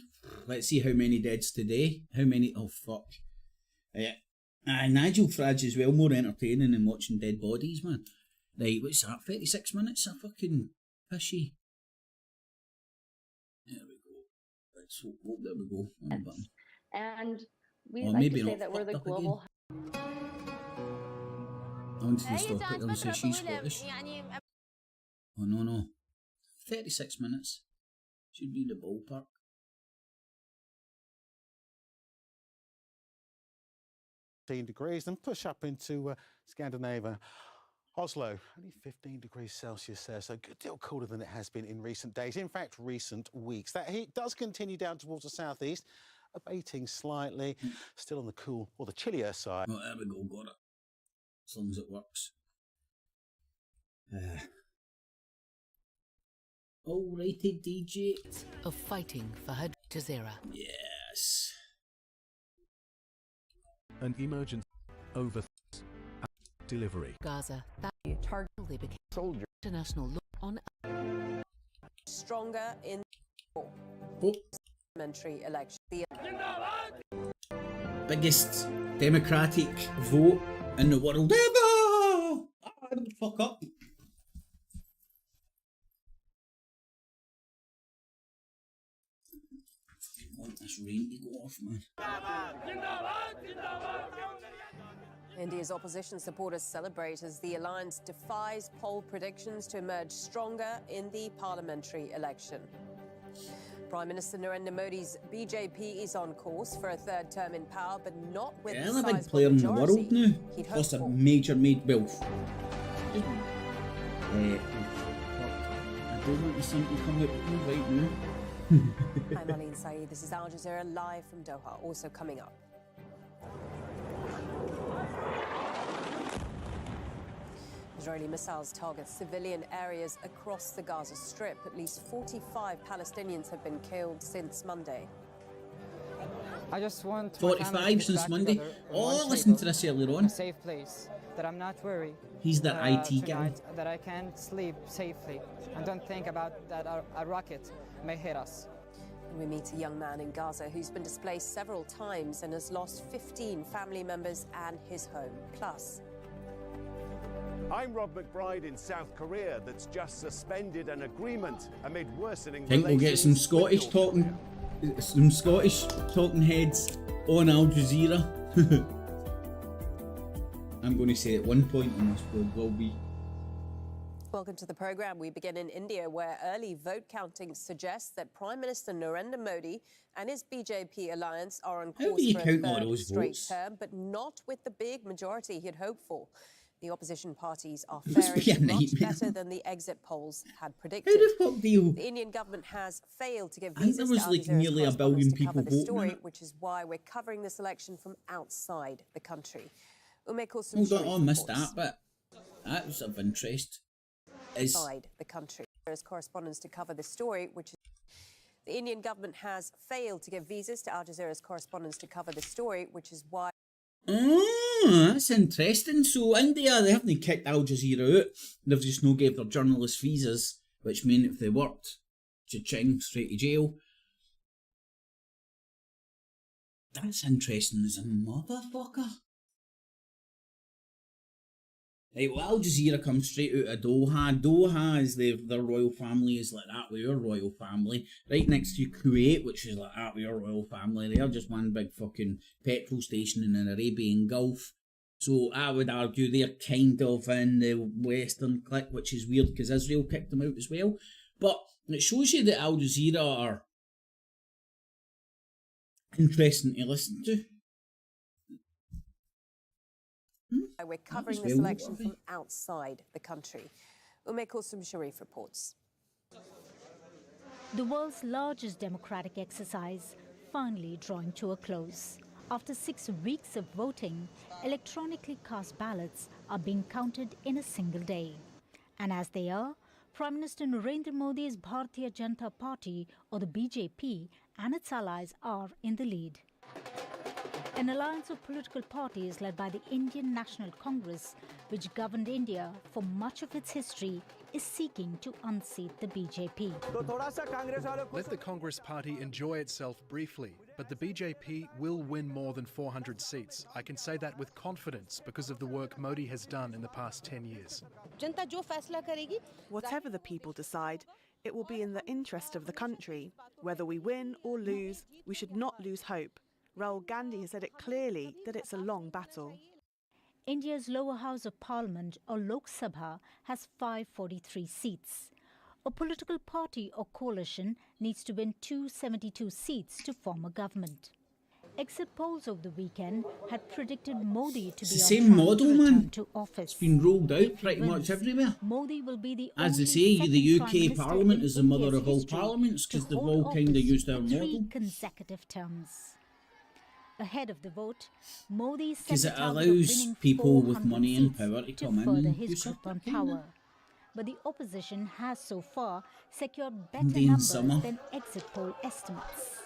how many deads today. How many? Oh fuck. Nigel Farage as well, more entertaining than watching dead bodies, man. Right, what's that? 36 minutes? A fucking fishy. There we go. Let's hope. There we go. On the button.
And we like to say that we're the global.
I wanted to stop it and say she's Scottish. Oh no. 36 minutes. Should be in the ballpark.
Degrees and push up into Scandinavia. Oslo, only 15 degrees Celsius there, so a good deal cooler than it has been in recent days. In fact, recent weeks. That heat does continue down towards the southeast, abating slightly, still on the cool or the chillier side.
Oh, there we go, got it. As long as it works. All-rated DJ.
Of fighting for her Jazeera.
Yes.
An emergency over delivery.
Gaza, that target became soldier. International law on
stronger in parliamentary election.
Biggest Democratic vote in the world ever. Don't fuck up. I want this rain to go off, man.
India's opposition supporters celebrate as the alliance defies poll predictions to emerge stronger in the parliamentary election. Prime Minister Narendra Modi's BJP is on course for a third term in power, but not with the
a big
sizable
player in the
majority
world now.
he'd
Plus
hoped
a
for.
major made wealth. I don't want the sun to come out with me right now.
I'm Aline Saeed. This is Al Jazeera live from Doha. Also coming up. Israeli missiles target civilian areas across the Gaza Strip. At least 45 Palestinians have been killed since Monday.
I just want
45 since Monday. Oh, listen to this earlier on.
A safe place that I'm not worried.
He's the IT guy.
That I can sleep safely and don't think about that a rocket may hit us.
We meet a young man in Gaza who's been displaced several times and has lost 15 family members and his home. Plus,
I'm Rob McBride in South Korea that's just suspended an agreement amid worsening
I think we'll get some Scottish talking heads on Al Jazeera. I'm going to say at one point in this will be.
welcome to the program. We begin in India, where early vote counting suggests that Prime Minister Narendra Modi and his BJP alliance are on course for a third straight term, but not with the big majority he had hoped for. The opposition parties are faring much better than the exit polls had predicted. The Indian government has failed to give visas to Al Jazeera's correspondents to cover the story, which is why we're covering this election from outside the country.
Hold on, I missed that bit. That was of interest.
Outside the country. There's correspondents to cover the story, which is the Indian government has failed to give visas to Al Jazeera's correspondents to cover the story, which is why.
That's interesting. So India, they haven't kicked Al Jazeera out. They've just no gave their journalists visas, which mean if they worked, cha-ching, straight to jail. That's interesting as a motherfucker. Right, well, Al Jazeera comes straight out of Doha. Doha is their royal family is like that with our royal family. Right next to Kuwait, which is like that with our royal family. They're just one big fucking petrol station in an Arabian Gulf. So I would argue they're kind of in the Western clique, which is weird because Israel kicked them out as well. But it shows you that Al Jazeera are interesting to listen to.
We're covering this election from outside the country. Ume Kulsum Sharif reports.
The world's largest democratic exercise finally drawing to a close. After 6 weeks of voting, electronically cast ballots are being counted in a single day. And as they are, Prime Minister Narendra Modi's Bharatiya Janata Party, or the BJP, and its allies are in the lead. An alliance of political parties led by the Indian National Congress, which governed India for much of its history, is seeking to unseat the BJP.
Let the Congress party enjoy itself briefly, but the BJP will win more than 400 seats. I can say that with confidence because of the work Modi has done in the past 10 years.
Whatever the people decide, it will be in the interest of the country. Whether we win or lose, we should not lose hope. Rahul Gandhi has said it clearly that it's a long battle.
India's lower house of parliament, or Lok Sabha, has 543 seats. A political party or coalition needs to win 272 seats to form a government. Exit polls over the weekend had predicted Modi to be
the same model, man.
To office.
It's been rolled out pretty much everywhere.
Modi will be the
As they say, the UK Parliament is the mother of all parliaments because they've all kind of used our model.
3 consecutive terms. Ahead of the vote, Modi
because it allows people with money and power to come in and do something.
Power. But the opposition has so far secured better numbers than exit poll estimates.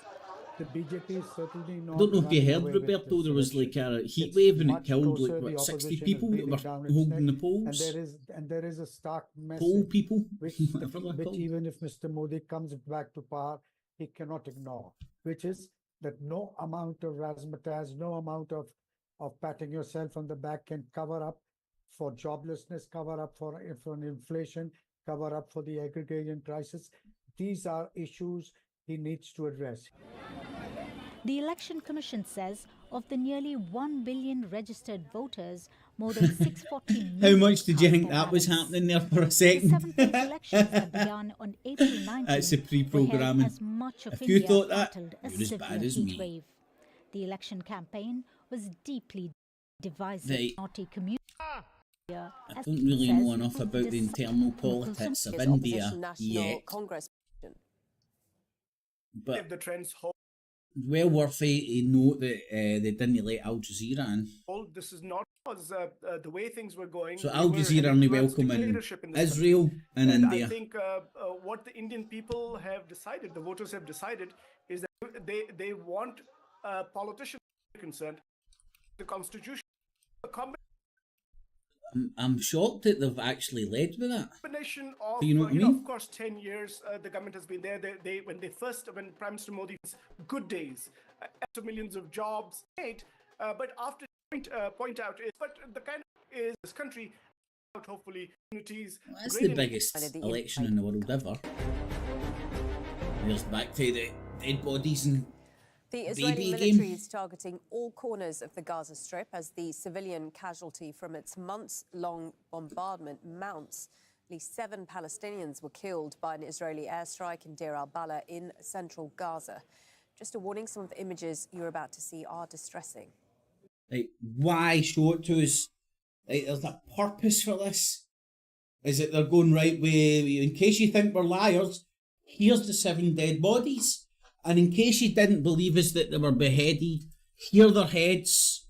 The BJP is certainly not.
I don't know if you heard, Roberto, there was like a heat wave and it killed like what, 60 people that were holding the polls.
And there is a stark message.
Poll people,
which even if Mr. Modi comes back to power, he cannot ignore, which is that no amount of razzmatazz, no amount of patting yourself on the back can cover up for joblessness, cover up for inflation, cover up for the agrarian crisis. These are issues he needs to address.
The Election Commission says of the nearly 1 billion registered voters, more than 640 million.
How much did you think that was happening there for a second?
The 7th elections that began on April 19th.
That's a pre-programming.
If
you thought that, you're as bad as me.
Wave. The election campaign was deeply divisive. Naughty community.
I don't really know enough about the internal politics of India yet. But
if the trends hold,
well worth a note that they didn't let Al Jazeera in.
This is not because the way things were going.
So Al Jazeera only welcome in Israel and India.
I think what the Indian people have decided, the voters have decided, is that they want politicians concerned. The constitution,
I'm shocked that they've actually led with that.
Combination of,
you know what I mean?
Of course, 10 years the government has been there. When Prime Minister Modi's good days, after millions of jobs, but after point out is, but the kind of is this country, hopefully, communities.
Well, that's the biggest election in the world ever. There's back to the dead bodies and.
The Israeli military is targeting all corners of the Gaza Strip as the civilian casualty from its months-long bombardment mounts. At least 7 Palestinians were killed by an Israeli airstrike in Deir al-Balah in central Gaza. Just a warning, some of the images you're about to see are distressing.
Like, why show it to us? Like, there's a purpose for this. Is it they're going right way? In case you think we're liars, here's the 7 dead bodies. And in case you didn't believe us that they were beheaded, here are their heads.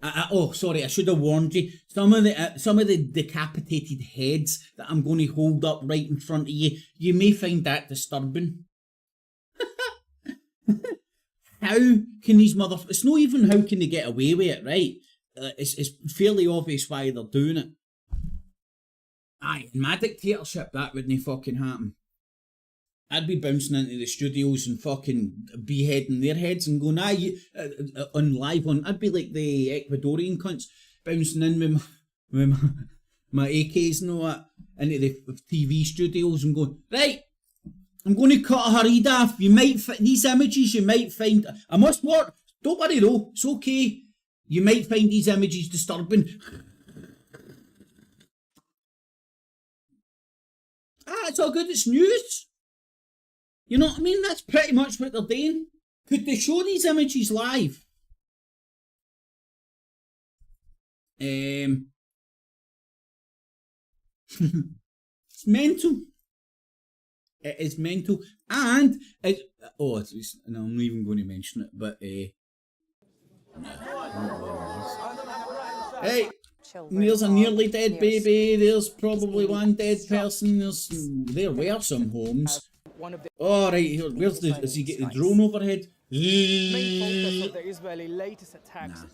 Oh, sorry, I should have warned you. Some of the decapitated heads that I'm going to hold up right in front of you, you may find that disturbing. How can these motherfuckers... It's not even how can they get away with it, right? It's fairly obvious why they're doing it. Aye, in my dictatorship, that wouldn't fucking happen. I'd be bouncing into the studios and fucking beheading their heads and going, on live on. I'd be like the Ecuadorian cunts bouncing in with my AKs and all that into the TV studios and going, right, I'm going to cut her head off. You might these images you might find. I must work. Don't worry though, it's okay. You might find these images disturbing. It's all good. It's news. You know what I mean? That's pretty much what they're doing. Could they show these images live? It's mental. It is mental, and it. Oh, it's, no, I'm not even going to mention it. But hey, there's a nearly dead baby. There's probably one dead person. There were some homes. Oh right, here. Where's the? Does he get the drone overhead?
The main focus of the Israeli latest attacks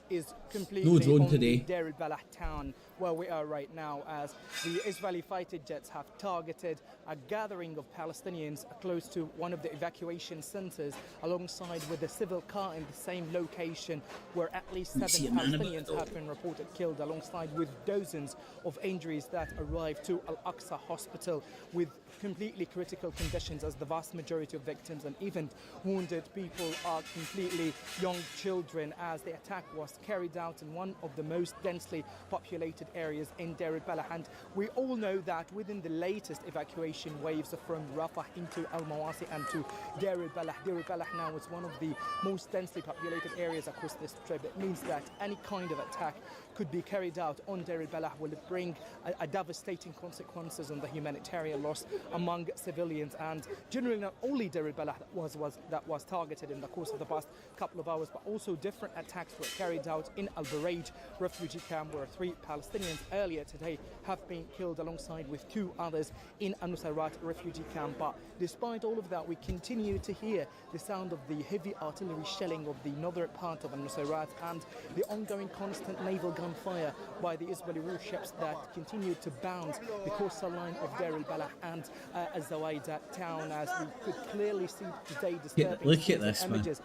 is completely
no drone
on
today.
the Deir al-Balah town where we are right now, as the Israeli fighter jets have targeted a gathering of Palestinians close to one of the evacuation centers, alongside with a civil car in the same location, where at least 7 Palestinians have been reported killed, alongside with dozens of injuries that arrived to Al-Aqsa hospital with completely critical conditions, as the vast majority of victims and even wounded people are completely young children, as the attack was carried out in one of the most densely populated areas in Deir al-Balah. And we all know that within the latest evacuation waves from Rafah into Al-Mawasi and to Deir al-Balah now is one of the most densely populated areas across this strip. It means that any kind of attack could be carried out on Deir al-Balah will bring a devastating consequences on the humanitarian loss among civilians, and generally not only Deir al-Balah that was targeted in the course of the past couple of hours, but also different attacks were carried out in Al-Baraj refugee camp, where 3 Palestinians earlier today have been killed, alongside with 2 others in Al-Nusayrat refugee camp. But despite all of that, we continue to hear the sound of the heavy artillery shelling of the northern part of Al-Nusayrat and the ongoing constant naval gunfire by the Israeli warships that continue to bound the coastal line of Deir al-Balah and Az-Zawaidah town, as we could clearly see today disturbing
look at this, man. It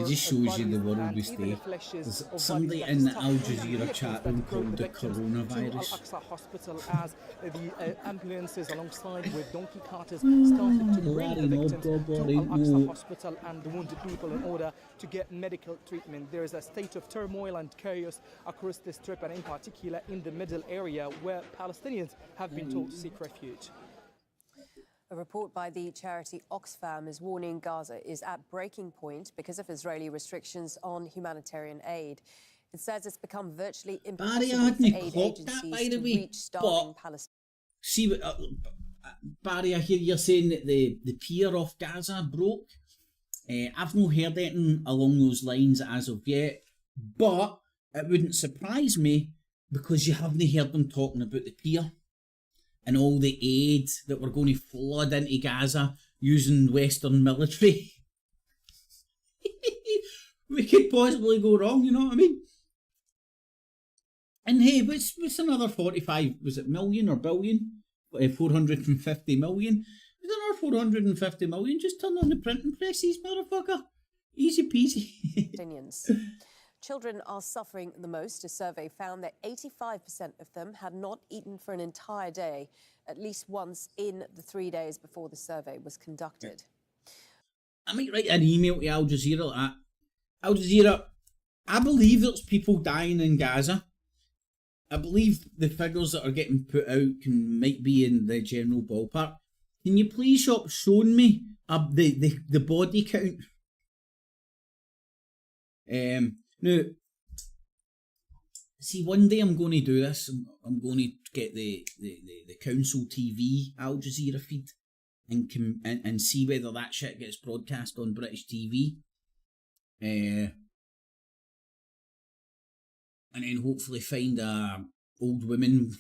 just shows you the world we stay. There's somebody in the Al Jazeera chat room called the coronavirus.
Al-Aqsa hospital, as the ambulances alongside with donkey carters started to bring the victims to Al-Aqsa hospital and the wounded people in order to get medical treatment. There is a state of turmoil and chaos across the strip, and in particular in the middle area, where Palestinians have been told to seek refuge.
A report by the charity Oxfam is warning Gaza is at breaking point because of Israeli restrictions on humanitarian aid. It says it's become virtually impossible for aid agencies to reach starving Palestinians.
See, Barry, I hear you're saying that the pier off Gaza broke. I've not heard anything along those lines as of yet, but it wouldn't surprise me, because you haven't heard them talking about the pier and all the aid that we're going to flood into Gaza using Western military. We could possibly go wrong, you know what I mean? And hey, what's another 45, was it million or billion? 450 million? What's another 450 million? Just turn on the printing presses, motherfucker. Easy peasy.
Children are suffering the most. A survey found that 85% of them had not eaten for an entire day, at least once in the 3 days before the survey was conducted.
I might write an email to Al Jazeera like that. Al Jazeera, I believe there's people dying in Gaza. I believe the figures that are getting put out might be in the general ballpark. Can you please stop showing me the body count? Now, see, one day I'm going to do this. I'm going to get the council TV Al Jazeera feed and see whether that shit gets broadcast on British TV. And then hopefully find a old woman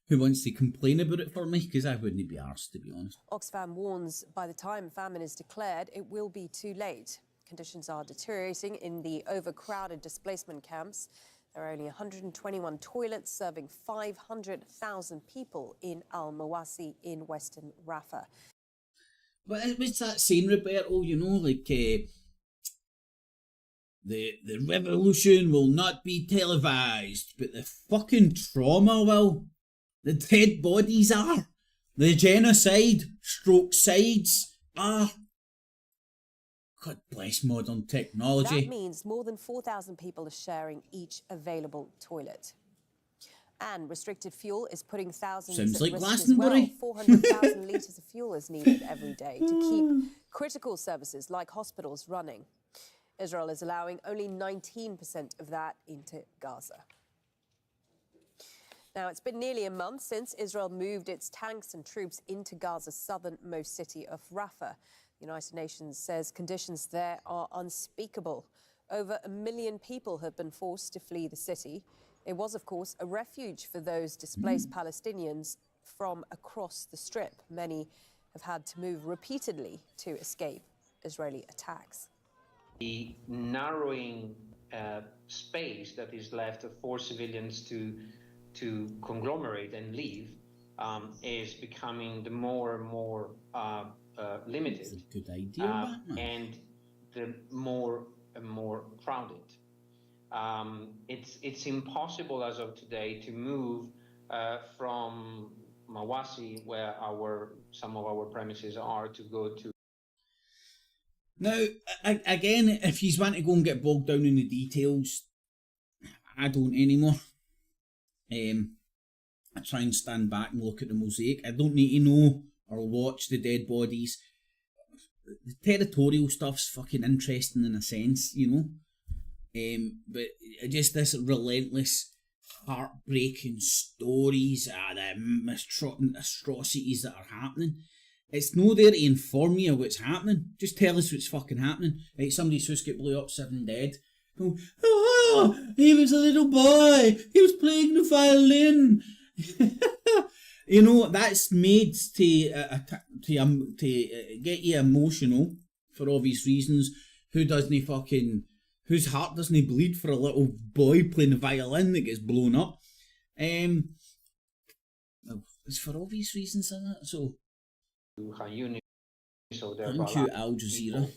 who wants to complain about it for me, because I wouldn't be arsed, to be honest.
Oxfam warns by the time famine is declared, it will be too late. Conditions are deteriorating in the overcrowded displacement camps. There are only 121 toilets serving 500,000 people in Al-Mawasi in western Rafah.
But what's that saying, Roberto? You know, like, the revolution will not be televised, but the fucking trauma will. The dead bodies are. The genocide / sides are. God bless modern technology.
That means more than 4,000 people are sharing each available toilet. And restricted fuel is putting thousands at risk as well. 400,000 litres of fuel is needed every day to keep critical services like hospitals running. Israel is allowing only 19% of that into Gaza. Now, it's been nearly a month since Israel moved its tanks and troops into Gaza's southernmost city of Rafah. The United Nations says conditions there are unspeakable. Over 1 million people have been forced to flee the city. It was, of course, a refuge for those displaced Palestinians from across the Strip. Many have had to move repeatedly to escape Israeli attacks.
The narrowing space that is left for civilians to conglomerate and leave is becoming the more and more limited.
That's a good idea,
and the more and more crowded. It's impossible as of today to move from Mawasi, where some of our premises are, to go to.
Now, again, if you want to go and get bogged down in the details, I don't anymore. I try and stand back and look at the mosaic. I don't need to know or watch the dead bodies. The territorial stuff's fucking interesting in a sense, you know. But just this relentless, heartbreaking stories of the atrocities that are happening. It's no there to inform you of what's happening. Just tell us what's fucking happening. Right, somebody's house get blew up, 7 dead. Go, oh, he was a little boy. He was playing the violin. You know, that's made to get you emotional for obvious reasons. Whose heart doesn't bleed for a little boy playing the violin that gets blown up? It's for obvious reasons, isn't it? So. Thank you, Al Jazeera.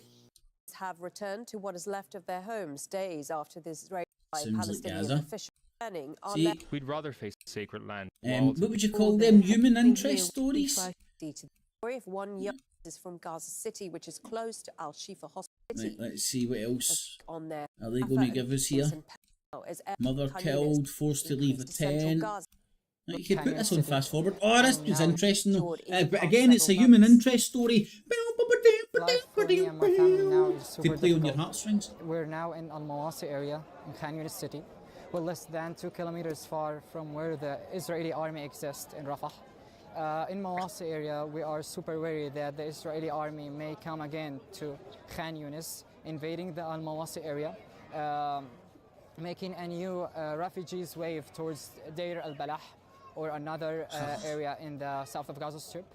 Have returned to what is left of their homes days after this Israeli-Palestinian official planning on their...
We'd rather face sacred land.
What would you call them? Human interest stories?
The story of one young is from Gaza City, which is close to Al-Shifa Hospital.
Right, let's see what else
are
they going to give us here. Mother killed, forced to leave a tent. Right, you could put this on fast forward. Oh, this was interesting though. But again, it's a human interest story. To play on your heartstrings.
We're now in Al-Mawasi area in Khan Yunis city. We're less than 2 kilometers far from where the Israeli army exists in Rafah. In Mawasi area, we are super worried that the Israeli army may come again to Khan Yunis, invading the Al-Mawasi area, making a new refugees wave towards Deir al-Balah, or another area in the south of Gaza Strip.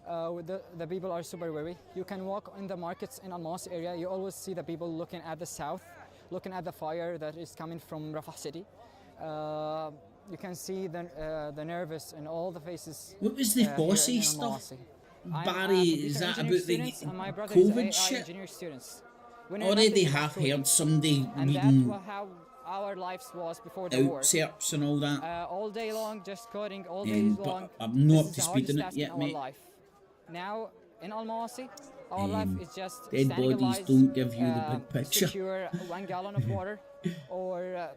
The people are super worried. You can walk in the markets in Al-Mawasi area, you always see the people looking at the south, looking at the fire that is coming from Rafah city. You can see the nervous in all the faces.
What was the bossy stuff? Barry, is that about the COVID shit? Already have heard somebody reading
our lives was before the war.
Excerpts and all that.
All day long, just coding all day long.
I'm not up to speed on it yet, mate.
Now, in Al-Mawasi, our life is just
dead bodies don't give you the big picture.
Secure 1 gallon of water, or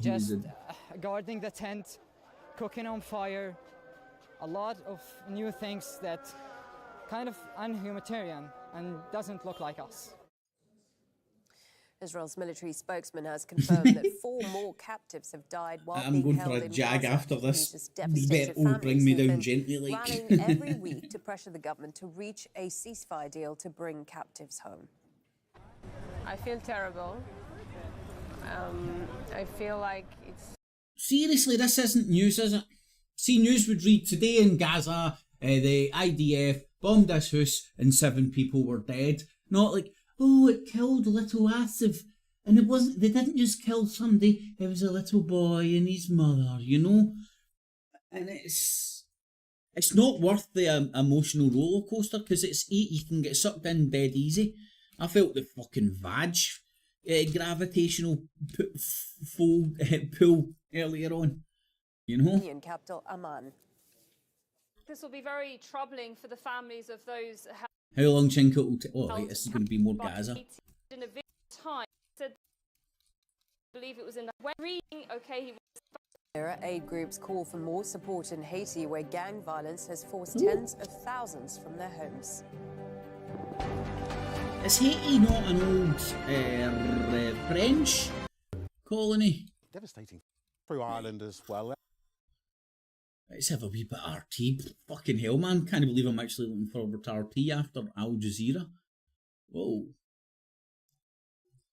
just guarding the tent, cooking on fire. A lot of new things that kind of unhumanitarian and doesn't look like us.
Israel's military spokesman has confirmed that 4 more captives have died while being held in Gaza.
I'm going for a jag after this. You bet all bring me down gently, like.
Rallying every week to pressure the government to reach a ceasefire deal to bring captives home.
I feel terrible. I feel like it's...
Seriously, this isn't news, is it? See, news would read, today in Gaza, the IDF bombed this house and 7 people were dead. Not like, oh, it killed little Asif. And it wasn't, they didn't just kill somebody, it was a little boy and his mother, you know? And it's not worth the emotional roller coaster, because you can get sucked in dead easy. I felt the fucking vag gravitational pull earlier on, you know?
Capital Amman.
This will be very troubling for the families of those.
How long do you think it will take? Oh, right, this is going to be more Gaza.
In a time, said, I believe it was in the reading. Okay,
Aid groups call for more support in Haiti, where gang violence has forced tens of thousands from their homes.
Is Haiti not an old French colony?
Devastating through Ireland as well.
Let's have a wee bit of RT. Fucking hell, man. Can't believe I'm actually looking forward to RT after Al Jazeera. Whoa.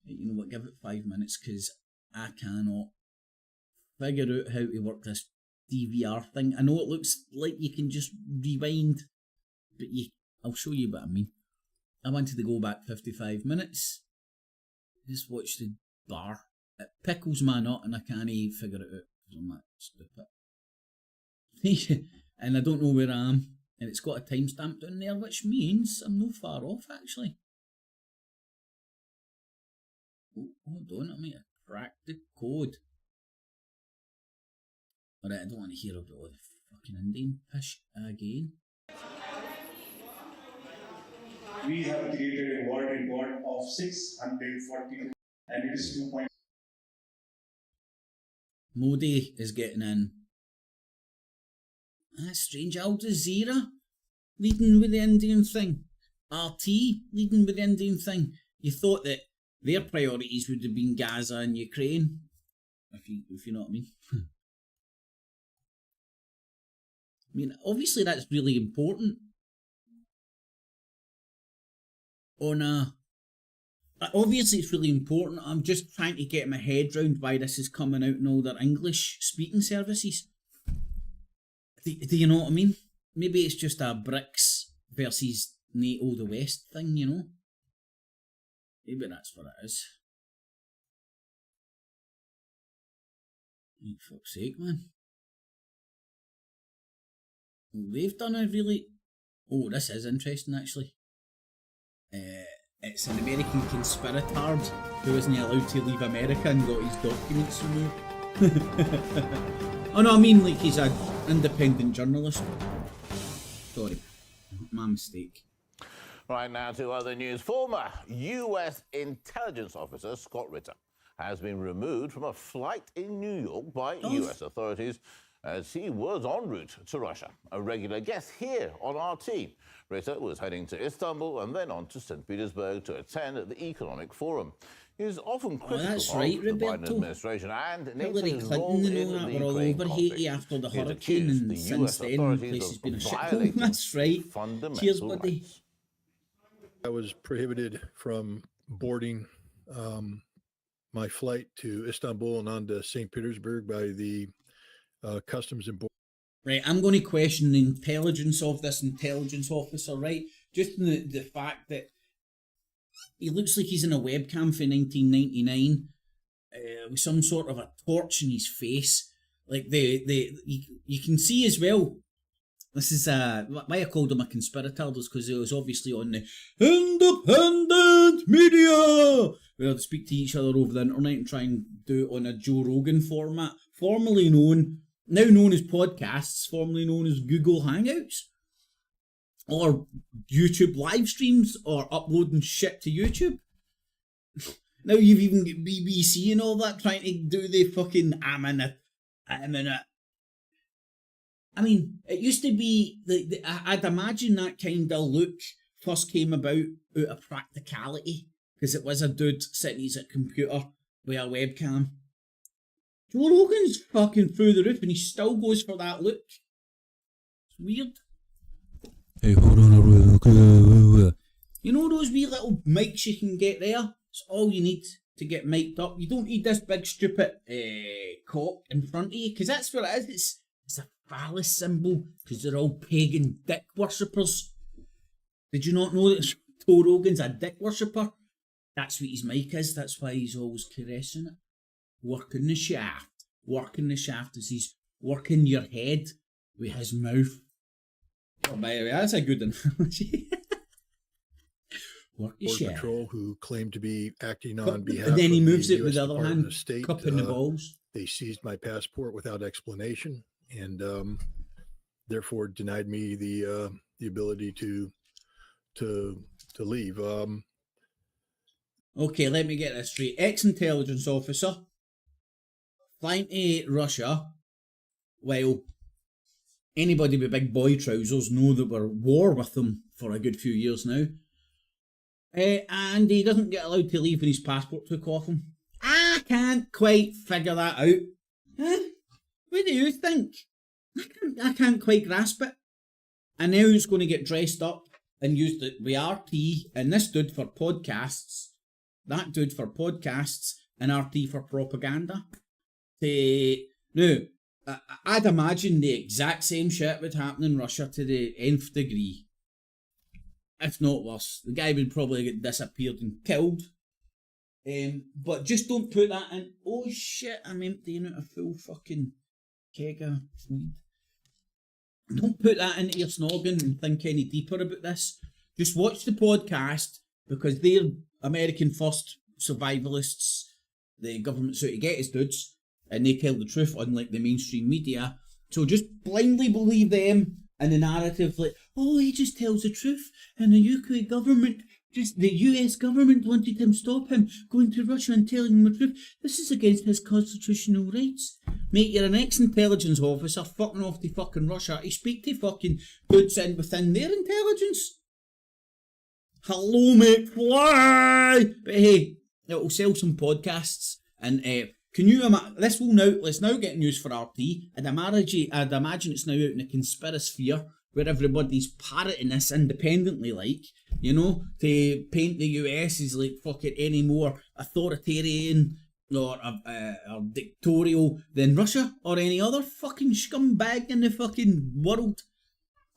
You know what, give it 5 minutes, because I cannot figure out how to work this DVR thing. I know it looks like you can just rewind, but I'll show you what I mean. I wanted to go back 55 minutes. Just watch the bar. It pickles my nut and I can't figure it out because I'm that stupid. And I don't know where I am. And it's got a timestamp down there, which means I'm no far off actually. Oh, hold on, I might have cracked the code. Alright, I don't want to hear about all the fucking Indian pish again.
We have created a world record of 642 and it is 2.
Modi is getting in. That's strange. Al Jazeera leading with the Indian thing. RT leading with the Indian thing. You thought that their priorities would have been Gaza and Ukraine, if you know what I mean. I mean, obviously that's really important. Obviously it's really important. I'm just trying to get my head round why this is coming out in all their English speaking services. Do you know what I mean? Maybe it's just a BRICS versus NATO the West thing, you know? Maybe that's what it is. For fuck's sake, man. Well, they've done a really... Oh, this is interesting, actually. It's an American conspiratard who isn't allowed to leave America and got his documents removed. Oh no, I mean like he's an independent journalist. Sorry, my mistake.
Right now to other news. Former US intelligence officer Scott Ritter has been removed from a flight in New York by US authorities as he was en route to Russia. A regular guest here on RT. Ritter was heading to Istanbul and then on to St. Petersburg to attend the Economic Forum. He is often critical of the Biden administration and
Hillary Clinton and all that were all over Haiti after the hurricane, and since then the place has been a shithole. That's right. Cheers, buddy.
I was prohibited from boarding my flight to Istanbul and on to St. Petersburg by the Customs and Border.
Right, I'm going to question the intelligence of this intelligence officer, right? Just the fact that he looks like he's in a webcam for 1999 with some sort of a torch in his face. Like, you can see as well, this is why I called him a conspirator, is because he was obviously on the independent media, where they speak to each other over the internet and try and do it on a Joe Rogan format, now known as podcasts, formerly known as Google Hangouts, or YouTube live streams, or uploading shit to YouTube. Now you've even got BBC and all that trying to do the fucking I'm in it. I mean, it used to be, I'd imagine that kind of look first came about out of practicality, because it was a dude sitting at a computer with a webcam. Joe Rogan's fucking through the roof and he still goes for that look. It's weird.
Hey, hold on a real quick.
You know those wee little mics you can get there? It's all you need to get mic'd up. You don't need this big stupid cock in front of you, because that's what it is. It's a phallus symbol, because they're all pagan dick worshippers. Did you not know that Joe Rogan's a dick worshipper? That's what his mic is. That's why he's always caressing it. Working the shaft. Working the shaft as he's working your head with his mouth. Oh, by the way, that's a good analogy. Work your shaft.
Patrol who claim to be acting on behalf
and then he moves
of
it with the other hand, cupping the balls.
They seized my passport without explanation and therefore denied me the ability to leave.
Okay, let me get this straight. Ex-intelligence officer flying to Russia while anybody with big boy trousers know that we're at war with them for a good few years now. And he doesn't get allowed to leave when his passport took off him. I can't quite figure that out. Huh? What do you think? I can't quite grasp it. And now it's going to get dressed up and used with RT, and this dude for podcasts, that dude for podcasts, and RT for propaganda. Now, I'd imagine the exact same shit would happen in Russia to the nth degree. If not worse. The guy would probably get disappeared and killed. But just don't put that in. Oh shit, I'm emptying out a full fucking keg of weed. Don't put that into your snogging and think any deeper about this. Just watch the podcast, because they're American first survivalists. The government's out to get us dudes, and they tell the truth, unlike the mainstream media. So just blindly believe them and the narrative like, oh, he just tells the truth, and the UK government, the US government wanted him to stop him going to Russia and telling him the truth. This is against his constitutional rights. Mate, you're an ex-intelligence officer fucking off to fucking Russia to speak to fucking dudes in within their intelligence. Hello, mate, fly! But hey, it'll sell some podcasts, and can you imagine, let's now get news for RT. I'd imagine it's now out in the conspirasphere, where everybody's parroting this independently, like, you know, to paint the US as like fucking any more authoritarian or dictatorial than Russia or any other fucking scumbag in the fucking world.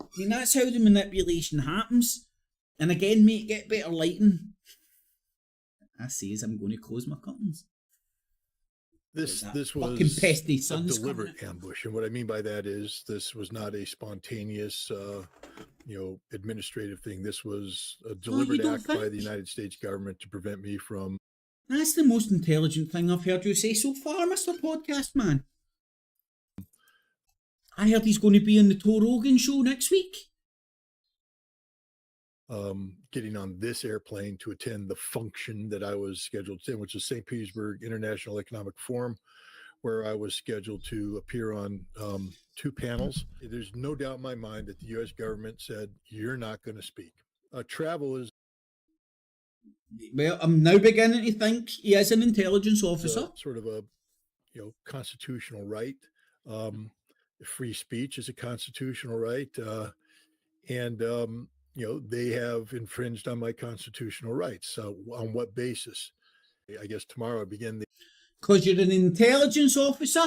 I mean, that's how the manipulation happens. And again, mate, get better lighting. I say as I'm going to close my curtains.
This was
fucking pesty
a deliberate ambush, and what I mean by that is this was not a spontaneous, administrative thing. This was a deliberate act by the United States government to prevent me from.
That's the most intelligent thing I've heard you say so far, Mr. Podcast Man. I heard he's going to be on the Joe Rogan show next week.
Getting on this airplane to attend the function that I was scheduled to attend, which is St. Petersburg International Economic Forum, where I was scheduled to appear on 2 panels. There's no doubt in my mind that the U.S. government said, you're not going to speak. Travel is...
Well, I'm now beginning to think he is an intelligence officer.
Sort of a, constitutional right. Free speech is a constitutional right. They have infringed on my constitutional rights. So on what basis? I guess tomorrow I begin the...
Because you're an intelligence officer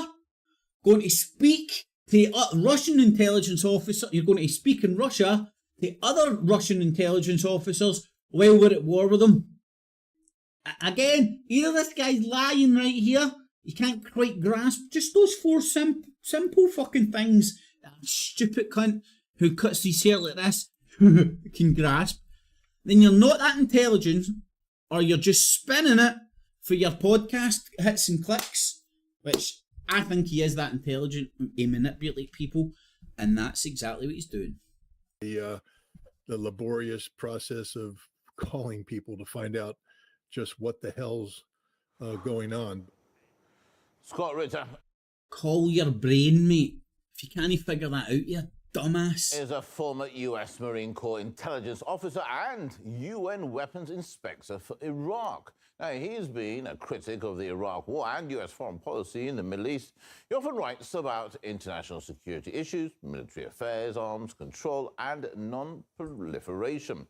going to speak to Russian intelligence officer. You're going to speak in Russia to other Russian intelligence officers while we're at war with them. Again, either this guy's lying right here, you can't quite grasp just those 4 simple fucking things that a stupid cunt who cuts his hair like this can grasp. Then you're not that intelligent, or you're just spinning it for your podcast hits and clicks, which I think he is that intelligent. He manipulates people, and that's exactly what he's doing.
The laborious process of calling people to find out just what the hell's going on.
Scott Ritter.
Call your brain, mate. If you can't figure that out, you dumbass.
Is a former US Marine Corps intelligence officer and UN weapons inspector for Iraq. Now, he's been a critic of the Iraq war and US foreign policy in the Middle East. He often writes about international security issues, military affairs, arms control, and non-proliferation.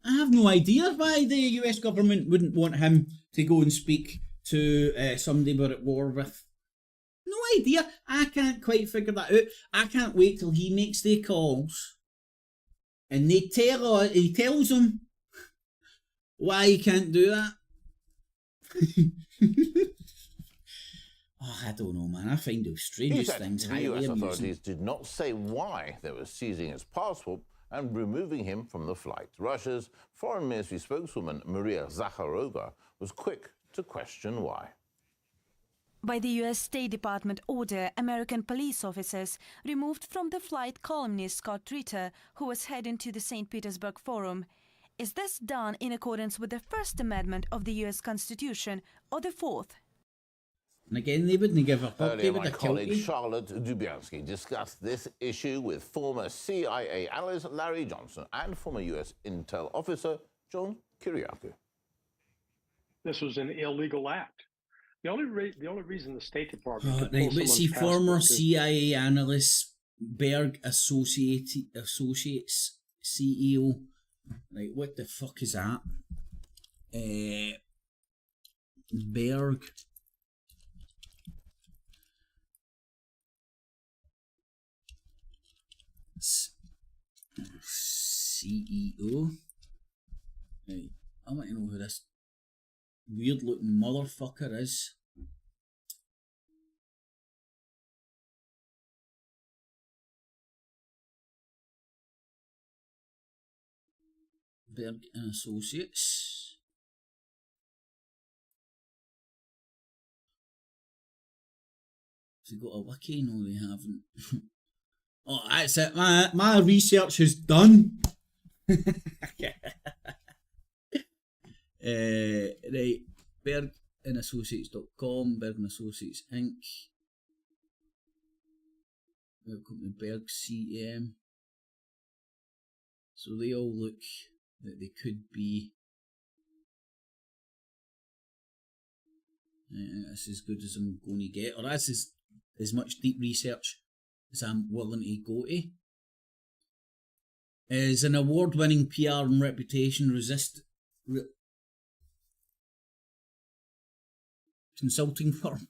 I have no idea why the US government wouldn't want him to go and speak to somebody we're at war with. No idea. I can't quite figure that out. I can't wait till he makes the calls and he tells them why he can't do that. I don't know, man. I find the strangest things highly
the US
amusing.
authorities did not say why they were seizing his passport and removing him from the flight. Russia's Foreign Ministry spokeswoman Maria Zakharova was quick to question why.
By the U.S. State Department order, American police officers removed from the flight columnist Scott Ritter, who was heading to the St. Petersburg Forum. Is this done in accordance with the First Amendment of the U.S. Constitution or the Fourth?
And again, they wouldn't give a fuck.
Earlier, my colleague Charlotte Dubiansky discussed this issue with former CIA analyst Larry Johnson and former U.S. intel officer John Kiriakou.
This was an illegal act. The only reason the State Department can pull
Right, let's see.
someone's
Former
passport is-
CIA analyst Berg Associates CEO. Right, what the fuck is that? Berg. CEO. Right, I want to know who this weird looking motherfucker is. Berg and Associates. Have they got a wiki? No, they haven't. Oh, that's it. My research is done. Right, bergandassociates.com, Berg and Associates Inc. Welcome to Berg CM. So they all look that they could be. That's as good as I'm going to get, or that's as much deep research as I'm willing to go to. Is an award-winning PR and reputation consulting firm.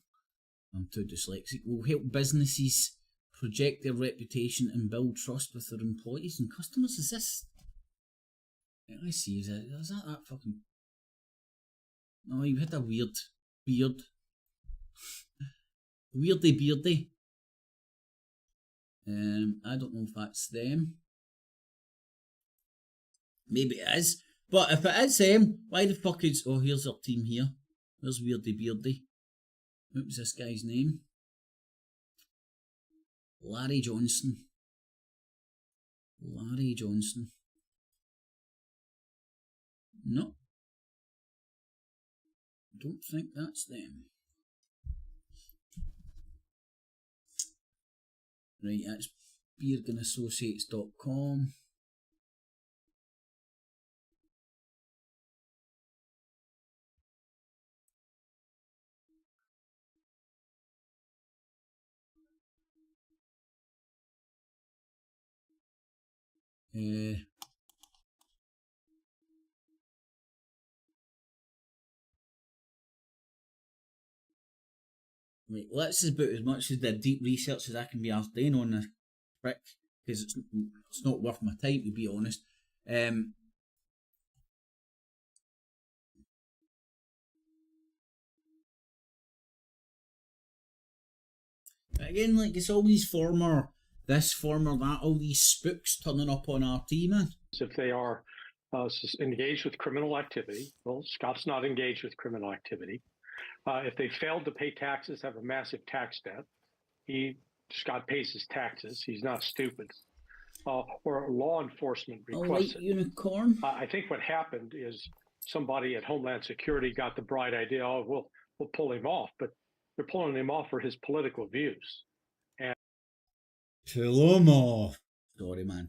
I'm too dyslexic. Will help businesses project their reputation and build trust with their employees and customers. Is this? I see. Is that fucking? No, you had a weird beard. Weirdy beardy. I don't know if that's them. Maybe it is. But if it is them, why the fuck is... Oh, here's our team here. There's Weirdy Beardy. What was this guy's name? Larry Johnson. Larry Johnson. No. Don't think that's them. Right, that's bergandassociates.com. Right, well, that's about as much as the deep research as I can be asked doing on this prick, because it's not worth my time, to be honest. Again, like, it's all these former this, former that, all these spooks turning up on RT, man.
If they are engaged with criminal activity, well, Scott's not engaged with criminal activity. If they failed to pay taxes, have a massive tax debt, Scott pays his taxes. He's not stupid. Or law enforcement requests it.
Unicorn.
I think what happened is somebody at Homeland Security got the bright idea, oh, we'll pull him off, but they're pulling him off for his political views. And
pull him off. Sorry, man.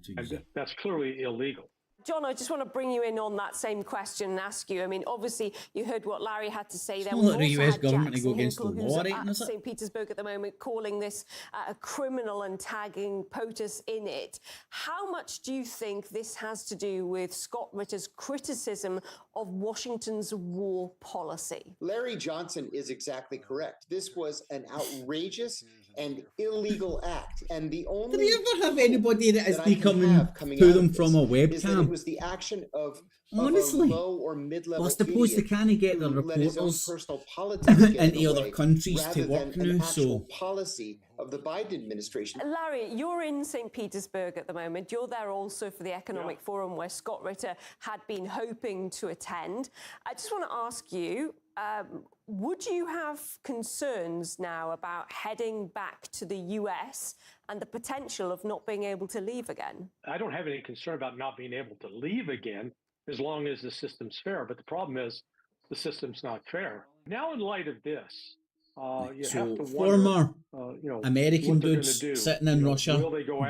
That's clearly illegal.
John, I just want to bring you in on that same question and ask you. I mean, obviously, you heard what Larry had to say there.
It's not the US government to go against the law, right?
At St. Petersburg at the moment, calling this a criminal and tagging POTUS in it. How much do you think this has to do with Scott Ritter's criticism of Washington's war policy?
Larry Johnson is exactly correct. This was an outrageous and illegal act. And the only...
Did you ever have anybody that is coming to them from a webcam?
It was the action of
honestly,
a low or mid-level
well, I suppose they can't get their reporters into other countries to work now, so
policy of the Biden administration.
Larry, you're in St. Petersburg at the moment. You're there also for the Economic Forum where Scott Ritter had been hoping to attend. I just want to ask you, would you have concerns now about heading back to the US and the potential of not being able to leave again?
I don't have any concern about not being able to leave again as long as the system's fair. But the problem is the system's not fair. Now, in light of this, you have to wonder,
American dudes sitting in Russia,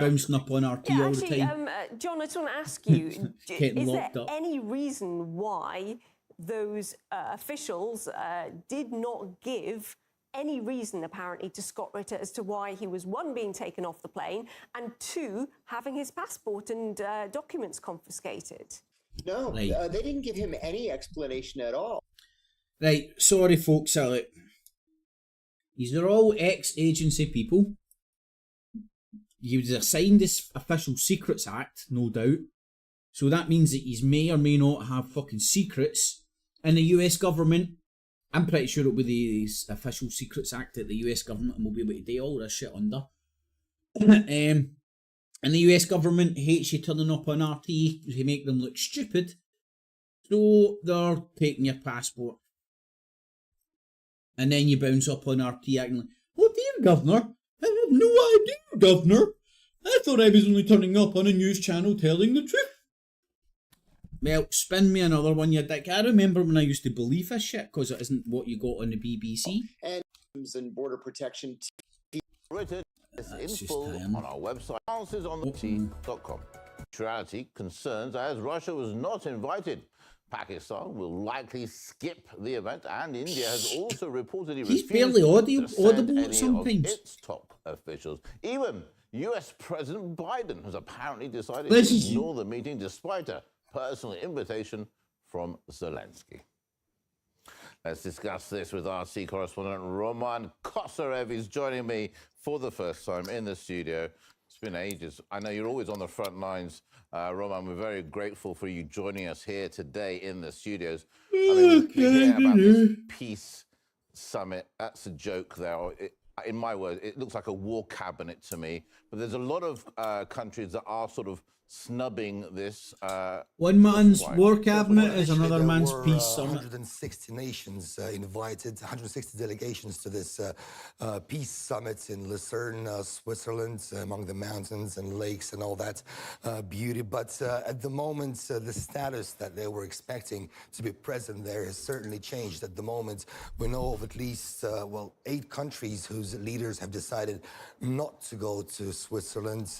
bouncing up on RT all the time.
John, I just want to ask you, is there any reason why
those officials did not give any reason, apparently, to Scott Ritter as to why he was, one, being taken off the plane, and two, having his passport and documents confiscated.
No,
Right.
they didn't give him any explanation at all.
Right, sorry folks, these are all ex-agency people. He was assigned this Official Secrets Act, no doubt. So that means that he may or may not have fucking secrets in the US government. I'm pretty sure it'll be the Official Secrets Act that the US government will be able to do all this shit under. And the US government hates you turning up on RT to make them look stupid. So they're taking your passport. And then you bounce up on RT acting like, oh dear, Governor, I have no idea, Governor. I thought I was only turning up on a news channel telling the truth. Well, spin me another one, you dick. I remember when I used to believe this shit, because it isn't what you got on the BBC.
And border protection.
Written in full on our website, answersontheT.com. Neutrality concerns as Russia was not invited. Pakistan will likely skip the event, and India has also reportedly
He's
refused
barely
to send
audible
any
sometimes.
of its top officials. Even US President Biden has apparently decided
Listen.
to ignore the meeting despite a personal invitation from Zelensky. Let's discuss this with RC correspondent Roman Kosarev. He's joining me for the first time in the studio. It's been ages. I know you're always on the front lines, Roman. We're very grateful for you joining us here today in the studios. I mean, we hear about this peace summit. That's a joke there. In my words, it looks like a war cabinet to me. But there's a lot of countries that are sort of snubbing this.
One man's war cabinet is another man's peace summit.
160 nations invited, 160 delegations to this peace summit in Lucerne, Switzerland, among the mountains and lakes and all that beauty. But at the moment, the status that they were expecting to be present there has certainly changed. At the moment, we know of at least, 8 countries whose leaders have decided not to go to Switzerland.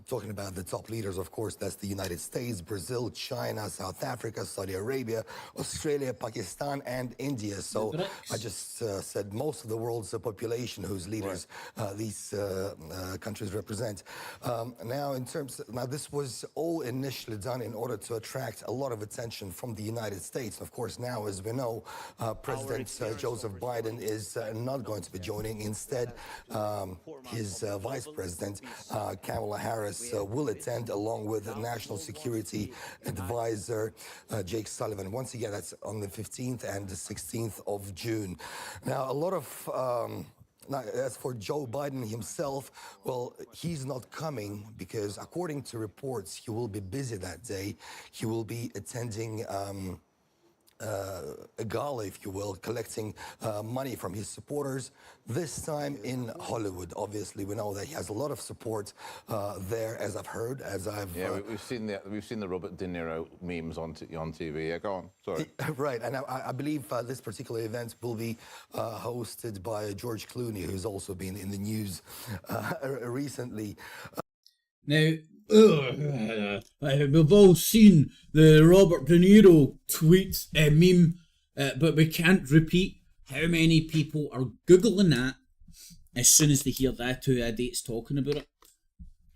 Talking about the top leaders, of course, that's the United States, Brazil, China, South Africa, Saudi Arabia, Australia, Pakistan, and India. So I just said most of the world's population whose leaders these countries represent. Now, this was all initially done in order to attract a lot of attention from the United States. Of course, now, as we know, President Joseph Biden is not going to be joining. Instead, his vice president, Kamala Harris, will attend along with National Security Advisor Jake Sullivan. Once again, that's on the 15th and the 16th of June. Now, a lot of... Now, as for Joe Biden himself, well, he's not coming because, according to reports, he will be busy that day. He will be attending a gala, if you will, collecting money from his supporters, this time in Hollywood. Obviously, we know that he has a lot of support there, as I've heard, as I've...
Yeah, we've seen the Robert De Niro memes on TV. Yeah, go on, sorry.
Right, and I believe this particular event will be hosted by George Clooney, who's also been in the news recently.
Now, we've all seen the Robert De Niro tweet meme, but we can't repeat how many people are Googling that as soon as they hear that 2 idiots talking about it.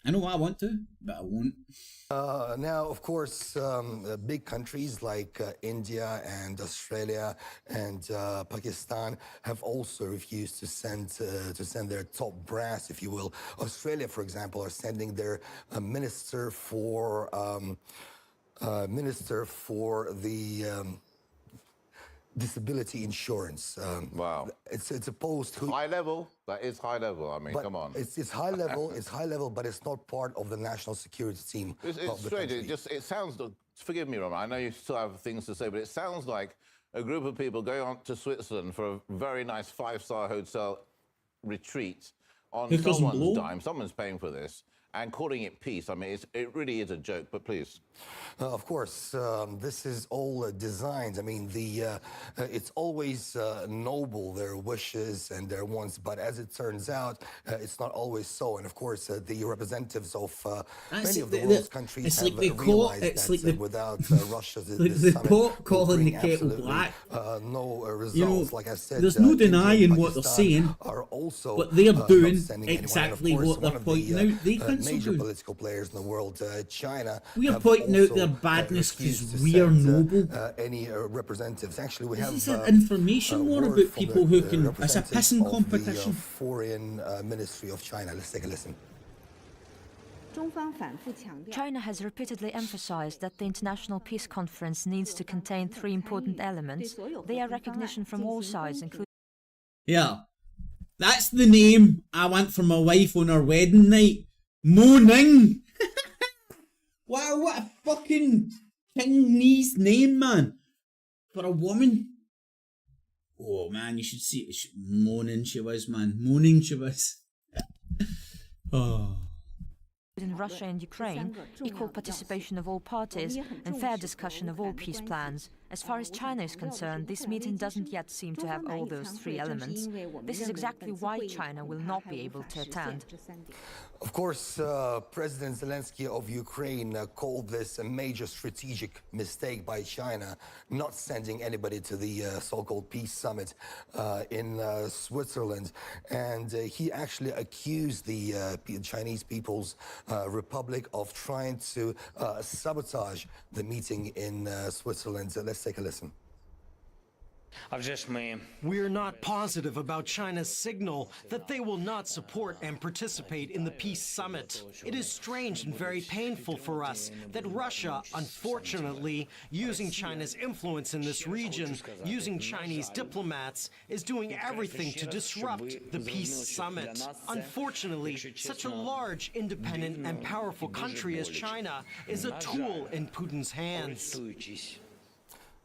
I know I want to, but I won't.
Now, of course, big countries like India and Australia and Pakistan have also refused to send their top brass, if you will. Australia, for example, are sending their minister for the disability insurance.
Wow.
It's a post who...
High level? That is high level, I mean, come on.
It's high level, it's high level, but it's not part of the national security team.
It's strange, it sounds, forgive me, Roman, I know you still have things to say, but it sounds like a group of people going on to Switzerland for a very nice 5-star hotel retreat on someone's dime, someone's paying for this, and calling it peace. I mean, it really is a joke, but please.
Of course, this is all designed. I mean, it's always noble, their wishes and their wants, but as it turns out, it's not always so. And of course, the representatives of many of the world's countries have realized that without Russia's
the pot calling the kettle black.
No results.
You know,
like I said,
there's no denying what they're saying,
also,
but they're doing exactly what they're pointing out. They
major political players in the world, China.
We are pointing out their badness because we are noble.
Any representatives? Actually, we have
this is an information war about people who can. It's a pissing competition.
The Foreign Ministry of China. Let's take a listen.
China has repeatedly emphasized that the International Peace Conference needs to contain three important elements. They are recognition from all sides, including...
Yeah, that's the name I want for my wife on our wedding night. Moaning. Wow, what a fucking Chinese name, man. For a woman. Oh, man, you should see it. Moaning she was, man. Moaning she was. Oh.
In Russia and Ukraine, equal participation of all parties and fair discussion of all peace plans. As far as China is concerned, this meeting doesn't yet seem to have all those three elements. This is exactly why China will not be able to attend.
Of course, President Zelensky of Ukraine called this a major strategic mistake by China, not sending anybody to the so-called peace summit in Switzerland. And he actually accused the Chinese People's Republic of trying to sabotage the meeting in Switzerland. Let's take a listen.
We're not positive about China's signal that they will not support and participate in the peace summit. It is strange and very painful for us that Russia, unfortunately, using China's influence in this region, using Chinese diplomats, is doing everything to disrupt the peace summit. Unfortunately, such a large, independent and powerful country as China is a tool in Putin's hands.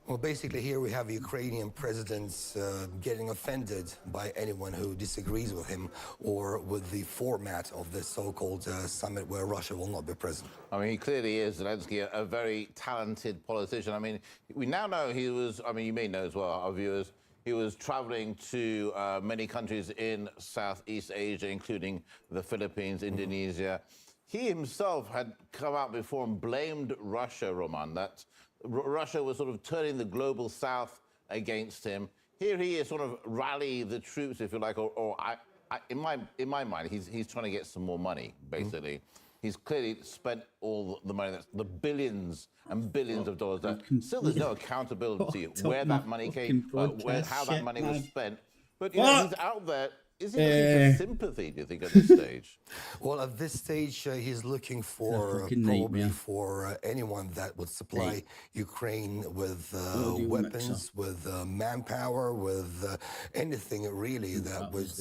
Well, basically here we have Ukrainian presidents getting offended by anyone who disagrees with him or with the format of this so-called summit where Russia will not be present.
I mean, he clearly is, Zelensky, a very talented politician. I mean, we now know he was, I mean, you may know as well, our viewers, he was traveling to many countries in Southeast Asia, including the Philippines, Indonesia. He himself had come out before and blamed Russia, Roman, that Russia was sort of turning the global south against him. Here he is sort of rallying the troops, if you like, or in my mind, he's trying to get some more money, basically. He's clearly spent all the money, that's the billions and billions of dollars. Still, there's no accountability where that money came, how that money was spent. But you know, he's out there. Is he looking for sympathy, do you think, at this stage?
Well, at this stage, he's looking for probably for anyone that would supply Ukraine with weapons, with manpower, with anything really that would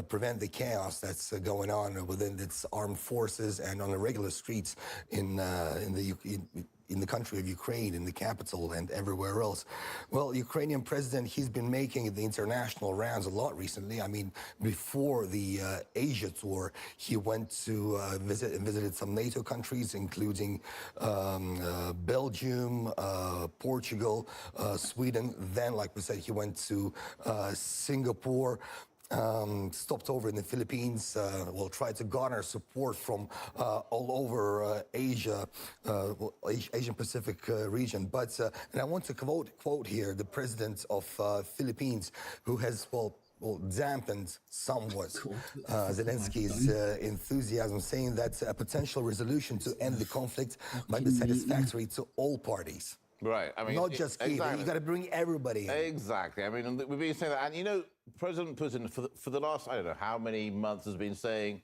prevent the chaos that's going on within its armed forces and on the regular streets in the country of Ukraine, in the capital and everywhere else. Well, Ukrainian president, he's been making the international rounds a lot recently. I mean, before the Asia tour, he went to visited some NATO countries, including Belgium, Portugal, Sweden. Then, like we said, he went to Singapore. Stopped over in the Philippines, tried to garner support from all over Asia, Asian Pacific region. But, and I want to quote here the president of Philippines, who has, dampened somewhat Zelensky's enthusiasm, saying that a potential resolution to end the conflict might be satisfactory to all parties.
Right. I mean,
not just Kyiv.
Exactly.
You got to bring everybody in.
Exactly. I mean, we've been saying that, and you know, President Putin for the last I don't know how many months has been saying,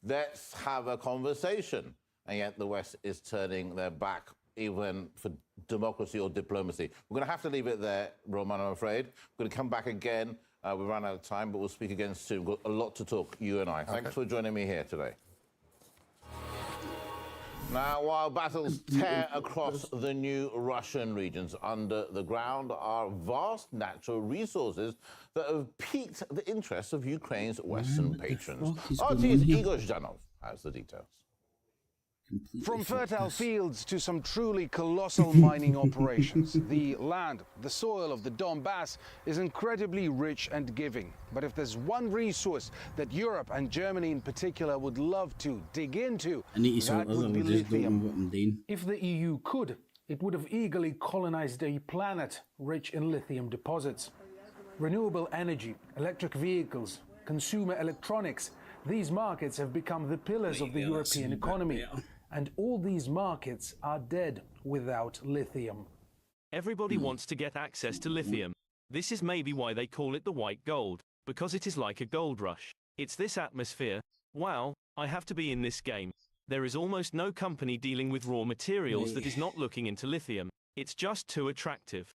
let's have a conversation, and yet the West is turning their back even for democracy or diplomacy. We're going to have to leave it there, Roman, I'm afraid. We're going to come back again. We ran out of time, but we'll speak again soon. We've got a lot to talk, you and I. Thanks for joining me here today. Now, while battles tear across the new Russian regions, under the ground are vast natural resources that have piqued the interest of Ukraine's Western patrons. RT's Igor Zhanov has the details.
From fertile fields to some truly colossal mining operations, the land, the soil of the Donbass is incredibly rich and giving. But if there's one resource that Europe and Germany in particular would love to dig into, that would be lithium. If the EU could, it would have eagerly colonized a planet rich in lithium deposits. Renewable energy, electric vehicles, consumer electronics, these markets have become the pillars of the European economy. And all these markets are dead without lithium.
Everybody wants to get access to lithium. This is maybe why they call it the white gold, because it is like a gold rush. It's this atmosphere. Wow, I have to be in this game. There is almost no company dealing with raw materials that is not looking into lithium. It's just too attractive.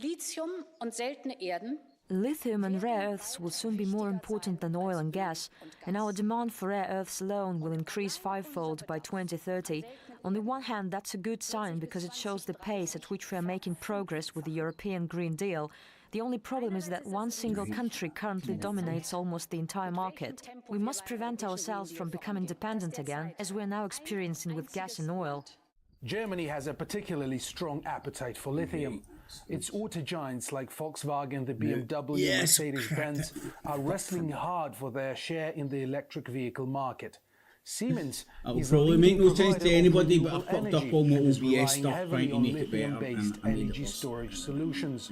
Lithium und seltene Erden.
Lithium and rare earths will soon be more important than oil and gas, and our demand for rare earths alone will increase fivefold by 2030. On the one hand, that's a good sign because it shows the pace at which we are making progress with the European Green Deal. The only problem is that one single country currently dominates almost the entire market. We must prevent ourselves from becoming dependent again, as we are now experiencing with gas and oil.
Germany has a particularly strong appetite for lithium. Its auto giants like Volkswagen, the BMW, and Mercedes-Benz are wrestling hard for their share in the electric vehicle market. Siemens is
probably make no sense to anybody, but I've fucked up all my
and is
OBS
relying
stuff
heavily
trying to
on
make it better,
lithium-based
and I made
energy
it
storage solutions.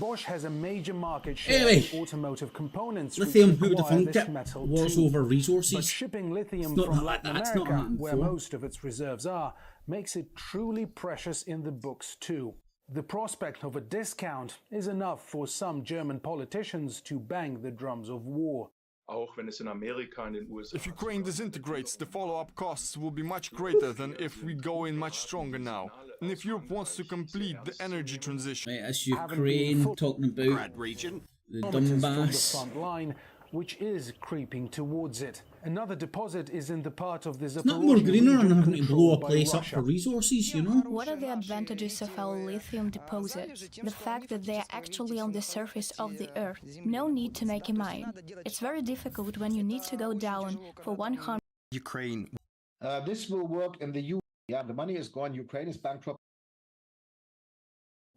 Bosch has a major market share
Anyway,
in automotive components.
lithium,
which
who would have
require
thought
this
it?
metal
Wars
too.
over resources.
But shipping lithium
It's not
from
like
Latin
that. It's not
America,
happened
where
before.
most of its reserves are, makes it truly precious in the books too. The prospect of a discount is enough for some German politicians to bang the drums of war.
If Ukraine disintegrates, the follow-up costs will be much greater than if we go in much stronger now. And if Europe wants to complete the energy transition...
Right, that's Ukraine talking about the Donbass.
From the front line, which is creeping towards it. Another deposit is in the part of the
It's not more greener and having to blow a place up
Russia.
for resources, you know?
What are the advantages of our lithium deposits? The fact that they are actually on the surface of the earth. No need to make a mine. It's very difficult when you need to go down for 100.
Ukraine.
This will work in the U. Yeah, the money is gone. Ukraine is bankrupt.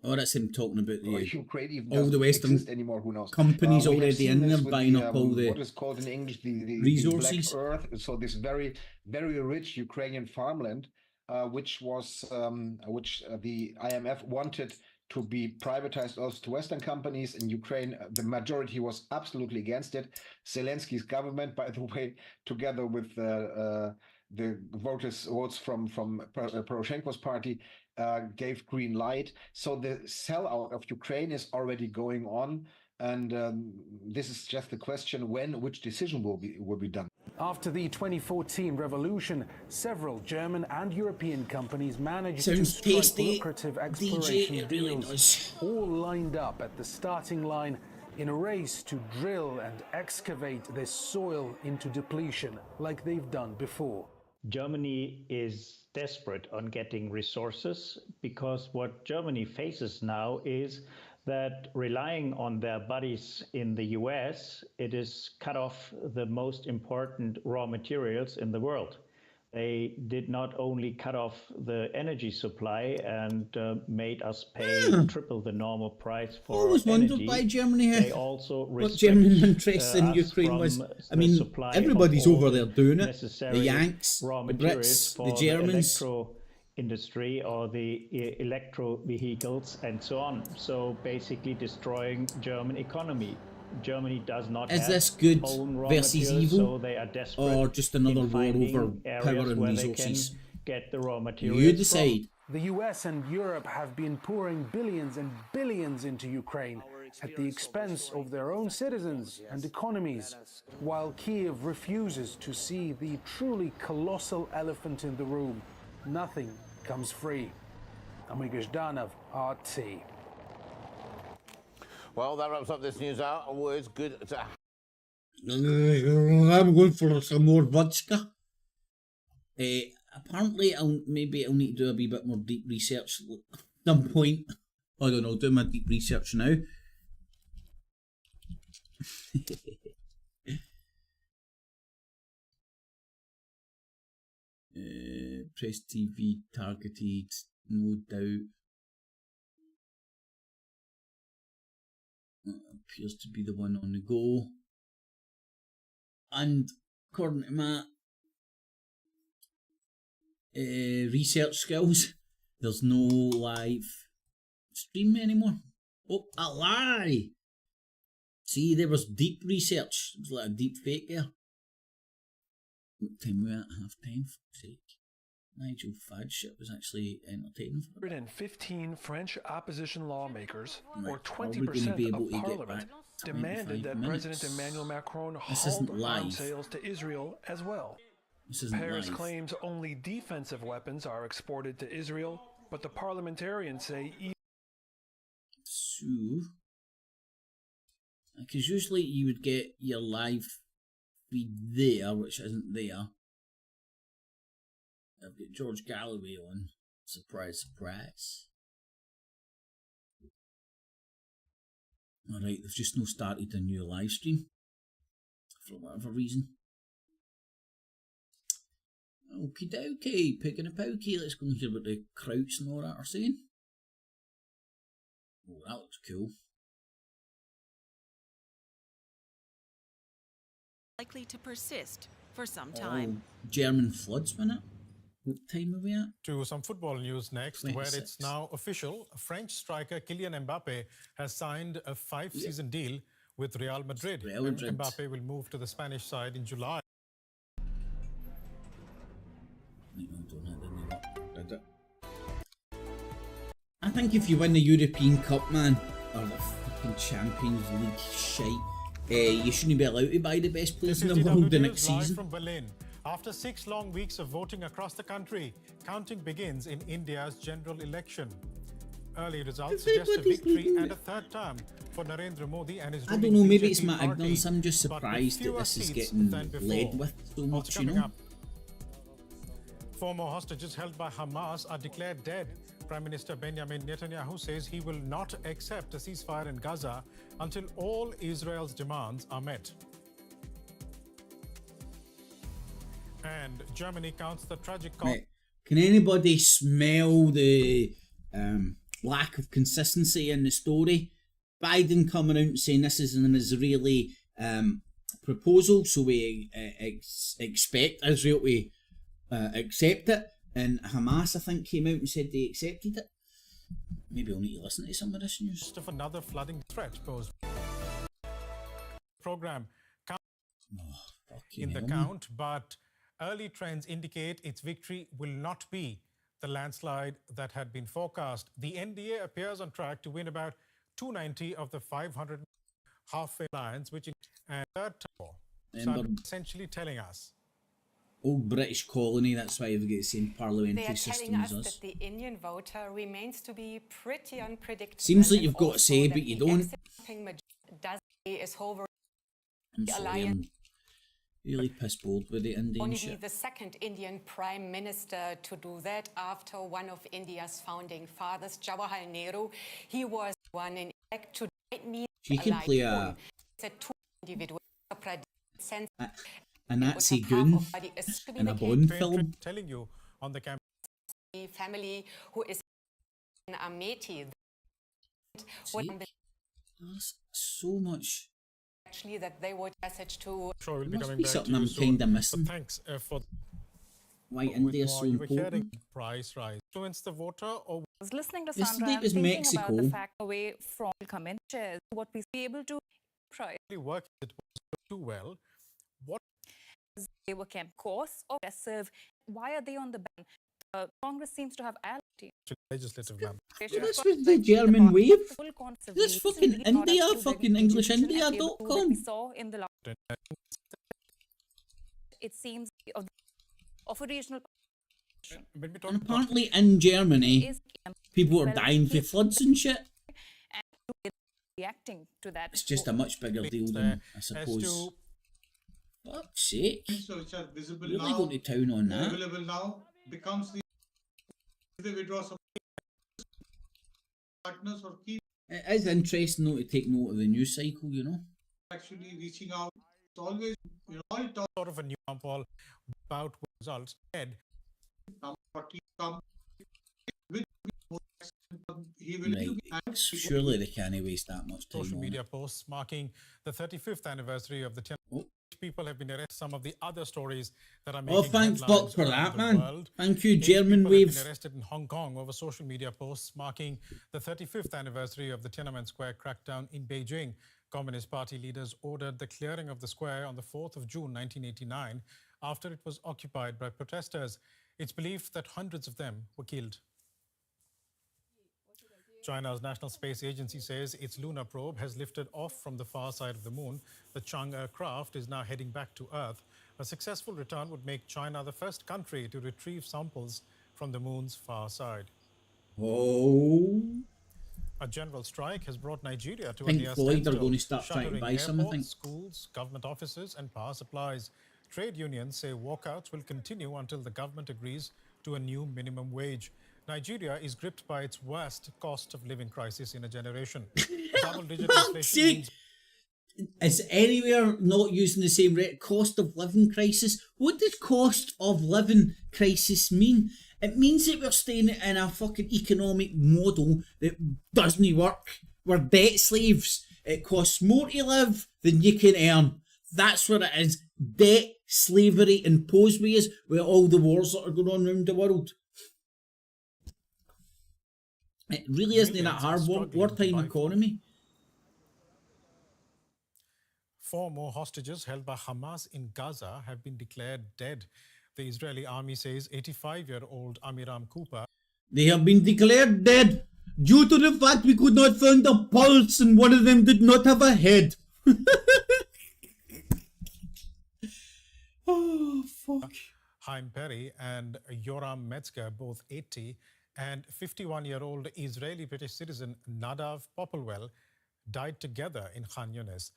Oh, that's him talking about
Ukraine even
all the
doesn't
Western
exist anymore. Who knows?
companies
We have
already
seen
in there
this with
buying up all the
what is called in English the
resources.
Black Earth. So this very rich Ukrainian farmland, which the IMF wanted to be privatized also to Western companies. In Ukraine, the majority was absolutely against it. Zelensky's government, by the way, together with the votes from Poroshenko's party, gave green light. So the sellout of Ukraine is already going on, and this is just the question which decision will be done.
After the 2014 revolution, several German and European companies managed to
Sounds
strike
tasty,
lucrative
DJ,
exploration
it really
deals,
does.
all lined up at the starting line in a race to drill and excavate this soil into depletion like they've done before.
Germany is desperate on getting resources because what Germany faces now is that relying on their buddies in the US, it is cut off the most important raw materials in the world. They did not only cut off the energy supply and made us pay triple the normal price for
I always wondered
energy.
why Germany
They also
what German
restrict,
interest in
us
Ukraine was.
from
I
the
mean,
supply of
everybody's
all
over there doing it.
necessary
The Yanks,
raw
the
materials
Brits,
for
the Germans.
electro industry or the electro vehicles and so on. So basically destroying German economy. Germany does not
Is
have
this good
own raw
versus
materials,
evil,
so they are desperate
or just another
in
war
finding
over power
areas
and
where
resources?
they can get the raw materials
You decide.
The US and Europe have been pouring billions and billions into Ukraine at the expense of their own citizens and economies, while Kiev refuses to see the truly colossal elephant in the room. Nothing comes free. Amiga Zhdanov, RT.
Well, that wraps up this news hour. Always good to...
I'm going for some more vodka. Apparently, I'll need to do a wee bit more deep research at some point. I don't know, do my deep research now. Press TV targeted, no doubt. That appears to be the one on the go. And according to my research skills, there's no live stream anymore. Oh, a lie! See, there was deep research. It was like a deep fake there. What time were we at? Half time, for sake. Nigel Farage shit was actually entertaining.
115 French opposition lawmakers, or
Right, are we going to
20%
be able
of
to get
parliament,
back
demanded that
25
President
minutes?
Emmanuel Macron
This
halt
isn't live.
arms sales to Israel as well.
This isn't
Paris
live.
claims only defensive weapons are exported to Israel, but the parliamentarians say
So, because usually you would get your live feed there, which isn't there. I've got George Galloway on. Surprise, surprise. Alright, they've just no started a new live stream. For whatever reason. Okie dokie, picking a pokey. Let's go and hear what the Krauts and all that are saying. Oh, that looks cool.
Likely to persist for some time.
Oh, German floods, wasn't it? What time are we at?
To some football news next, where
26.
it's now official. French striker Kylian Mbappe has signed a 5-season deal with Real Madrid.
Real Madrid.
Mbappe will move to the Spanish side in July.
I think if you win the European Cup, man, or the fucking Champions League shite, you shouldn't be allowed to buy the best players in the world the next
Live
season.
from Berlin. After 6 long weeks of voting across the country, counting begins in India's general election. Early results suggest a victory and a third term for Narendra Modi and his
I don't
ruling
know, maybe it's
BJP
my
party,
ignorance. I'm just
but with
surprised that
fewer
this is
seats
getting
than before.
led with so much, you
Coming
know.
up, former hostages held by Hamas are declared dead. Prime Minister Benjamin Netanyahu says he will not accept a ceasefire in Gaza until all Israel's demands are met. And Germany counts the tragic cost.
Right. Can anybody smell the lack of consistency in the story? Biden coming out and saying this is an Israeli proposal, so we expect Israel to accept it. And Hamas, I think, came out and said they accepted it. Maybe I'll need to listen to some of this news.
Of another flooding threat posed. Program in the count, but early trends indicate its victory will not be the landslide that had been forecast. The NDA appears on track to win about 290 of the 500 halfway lines, which is a third tour. So essentially telling us.
Old British colony, that's why they've got the same
They
parliamentary
are
system
telling
as
us
us.
that the Indian voter remains to be pretty unpredictable.
Seems like
and
you've got to
also
say,
that
but you
the
don't.
existing majority is hovering.
I'm sorry, I'm really piss bored with the Indian
Only
shit.
the second Indian prime minister to do that after one of India's founding fathers, Jawaharlal Nehru. He was one in fact to meet
She can play a Nazi goon in a Bond film.
Telling you on the campaign.
Family who is in Ameti.
That's so much.
Actually, that they would message to.
Sure, we'll be
Must
coming
be
back
something
to you
I'm
soon.
kinda missing.
But thanks for.
Why
with
India's
more,
so
you were hearing
important.
price rise. Influence the voter or
I was listening to
Yesterday
Sandra and
was
thinking
Mexico.
about the fact away from come in shares, what we be able to price
work it too well. What
they were kept course or aggressive. Why are they on the ban? Congress seems to have ality.
legislative map.
So this was the German wave. This fucking India, fucking EnglishIndia.com.
We saw in the last. It seems of a regional.
And apparently in Germany, people are dying for floods and shit.
Reacting to that.
It's just a much bigger deal than, I suppose. Fuck's sake.
Which are visible
Really
now,
going to town on that.
available now, becomes the withdraw some partners or key
It is interesting though to take note of the news cycle, you know.
actually reaching out. It's always, all talk
sort of a new example about results.
Right, surely they can't waste that much time
Social
on
media
it.
posts marking the 35th anniversary of the people have been arrested. Some of the other stories that are making
Thank fuck
headlines
for
around
that,
the
man.
world.
Thank you,
8
German
people
wave.
have been arrested in Hong Kong over social media posts marking the 35th anniversary of the Tiananmen Square crackdown in Beijing. Communist Party leaders ordered the clearing of the square on the 4th of June 1989 after it was occupied by protesters. It's believed that hundreds of them were killed. China's National Space Agency says its lunar probe has lifted off from the far side of the moon. The Chang'e craft is now heading back to Earth. A successful return would make China the first country to retrieve samples from the moon's far side.
Oh.
A general strike has brought Nigeria to
Pink
a near
Floyd are
standstill,
going to start trying to
shuttering
buy some, I think.
airports, schools, government offices and power supplies. Trade unions say walkouts will continue until the government agrees to a new minimum wage. Nigeria is gripped by its worst cost of living crisis in a generation. Double-digit inflation means...
Is anywhere not using the same rate? Cost of living crisis? What does cost of living crisis mean? It means that we're staying in a fucking economic model that doesn't work. We're debt slaves. It costs more to live than you can earn. That's what it is. Debt, slavery imposed with us with all the wars that are going on around the world. It really isn't that hard. Wartime economy.
4 more hostages held by Hamas in Gaza have been declared dead. The Israeli army says 85-year-old Amiram Cooper...
They have been declared dead due to the fact we could not find a pulse and one of them did not have a head. Oh, fuck.
Haim Perry and Yoram Metzger, both 80, and 51-year-old Israeli-British citizen Nadav Popplewell died together in Khan Yunis.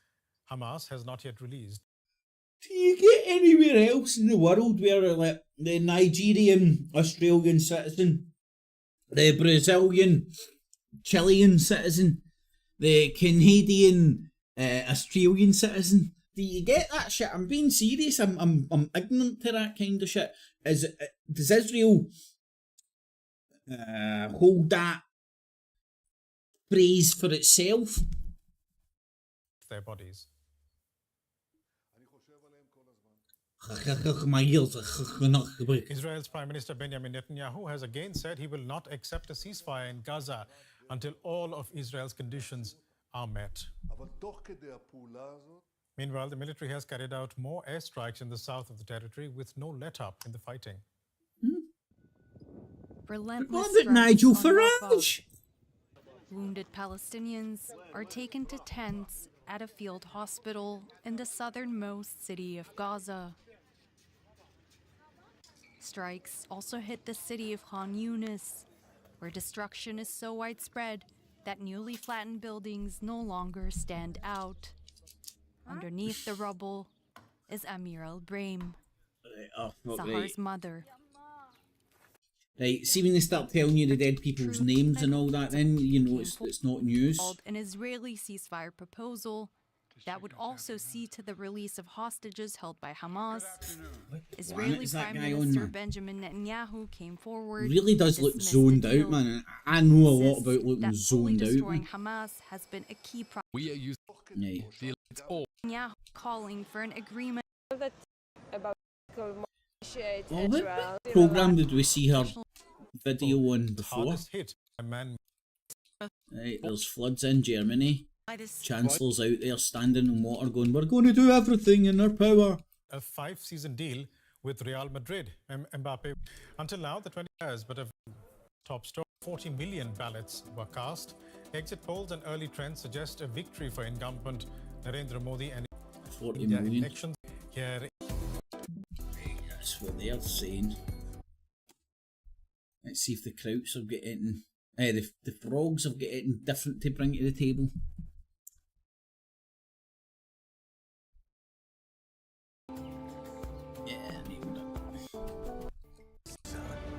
Hamas has not yet released.
Do you get anywhere else in the world where like the Nigerian Australian citizen, the Brazilian Chilean citizen, the Canadian Australian citizen, do you get that shit? I'm being serious. I'm ignorant to that kind of shit. Does Israel hold that phrase for itself?
Their bodies. Israel's Prime Minister Benjamin Netanyahu has again said he will not accept a ceasefire in Gaza until all of Israel's conditions are met. Meanwhile, the military has carried out more airstrikes in the south of the territory with no let-up in the fighting.
Relentless
What about Nigel Farage?
Wounded Palestinians are taken to tents at a field hospital in the southernmost city of Gaza. Strikes also hit the city of Khan Yunis, where destruction is so widespread that newly flattened buildings no longer stand out. Underneath the rubble is Amir al-Brahim, Sahar's mother.
Right, see when they start telling you the dead people's names and all that, then you know it's not news.
An Israeli ceasefire proposal that would also see to the release of hostages held by Hamas. Israeli Prime Minister Benjamin Netanyahu came forward.
Really does look zoned out, man. I know a lot about looking zoned out.
Destroying Hamas has been a key priority.
We are using
Netanyahu calling for an agreement.
What program did we see her video on before? Right, there's floods in Germany. Chancellor's out there standing in water going, we're going to do everything in our power.
A 5-season deal with Real Madrid. Mbappe. Until now, the 20 years, but a top story. 40 million ballots were cast. Exit polls and early trends suggest a victory for incumbent Narendra Modi and
40 million.
Elections here.
That's what they're saying. Let's see if the Krauts have got anything. The frogs have got anything different to bring to the table.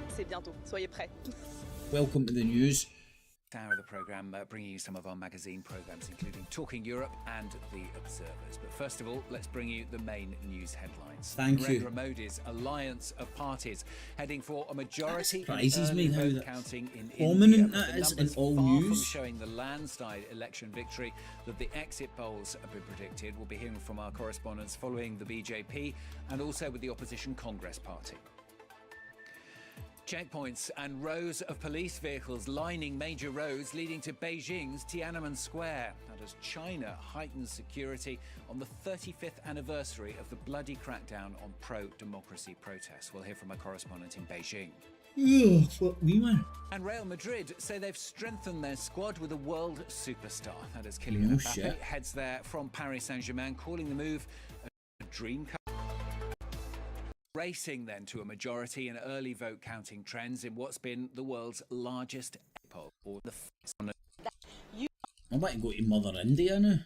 C'est bientôt, soyez prêts.
Welcome to the news.
Hour of the programme, bringing you some of our magazine programmes, including Talking Europe and The Observers. But first of all, let's bring you the main news headlines.
Thank you.
Narendra Modi's alliance of parties heading for a majority
surprises me how
vote counting in
prominent
India.
that is in
Numbers
all
far
news.
from showing the landslide election victory that the exit polls have been predicted. We'll be hearing from our correspondents following the BJP and also with the opposition Congress Party. Checkpoints and rows of police vehicles lining major roads leading to Beijing's Tiananmen Square. That as China heightens security on the 35th anniversary of the bloody crackdown on pro-democracy protests. We'll hear from a correspondent in Beijing.
Ugh, fuck me, man.
And Real Madrid say they've strengthened their squad with a world superstar. That as Kylian Mbappe
shit.
heads there from Paris Saint-Germain, calling the move a dream come. Racing then to a majority and early vote counting trends in what's been the world's largest poll. Or the
I might go to Mother India now.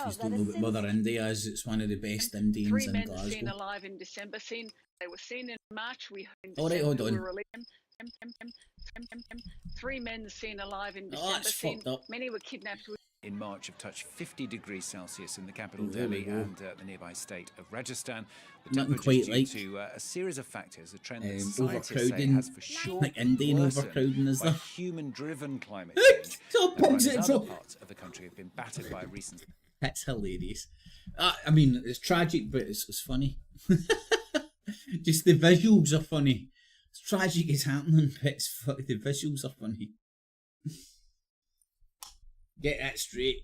Just don't know what Mother India is. It's one of the best Indians
Three
in
men
Glasgow.
seen alive in December. They were seen in March. We heard in
All right,
December
hold on.
we were released. 3 men seen alive in December.
that's fucked up.
Many were kidnapped. In March have touched 50 degrees Celsius in the capital
There we
Delhi
go.
and the nearby state of Rajasthan. The
Nothing
temperature
quite like,
due to a series of factors, a trend that scientists say
overcrowding,
has for sure
like Indian
worsened
overcrowding, is
by
there?
human-driven climate change.
Stop
and
it,
other
stop.
parts of the country have been battered by recent.
That's hilarious. I mean, it's tragic, but it's funny. Just the visuals are funny. It's tragic it's happening, but the visuals are funny. Get that straight.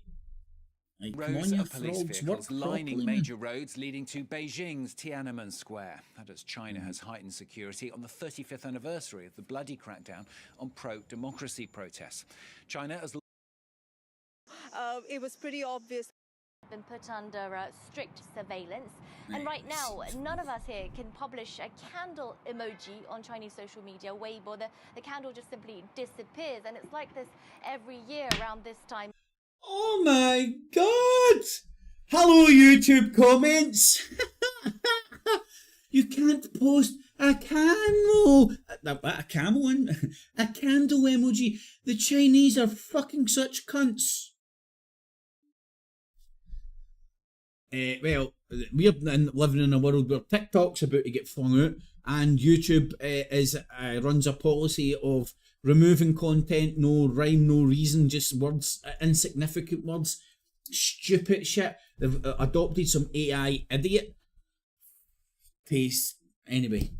Like, come on,
Rows
you
of police
frogs,
vehicles
work
lining
properly,
major roads leading to Beijing's Tiananmen Square. That as China has heightened security on the 35th anniversary of the bloody crackdown on pro-democracy protests. China has...
It was pretty obvious.
Been put under strict surveillance, and right now none of us here can publish a candle emoji on Chinese social media, Weibo. The candle just simply disappears, and it's like this every year around this time.
Oh my god! Hello, YouTube comments! You can't post a candle emoji. The Chinese are fucking such cunts. Well, we're living in a world where TikTok's about to get flung out, and YouTube runs a policy of removing content, no rhyme, no reason, just words, insignificant words, stupid shit. They've adopted some AI idiot taste. Anyway,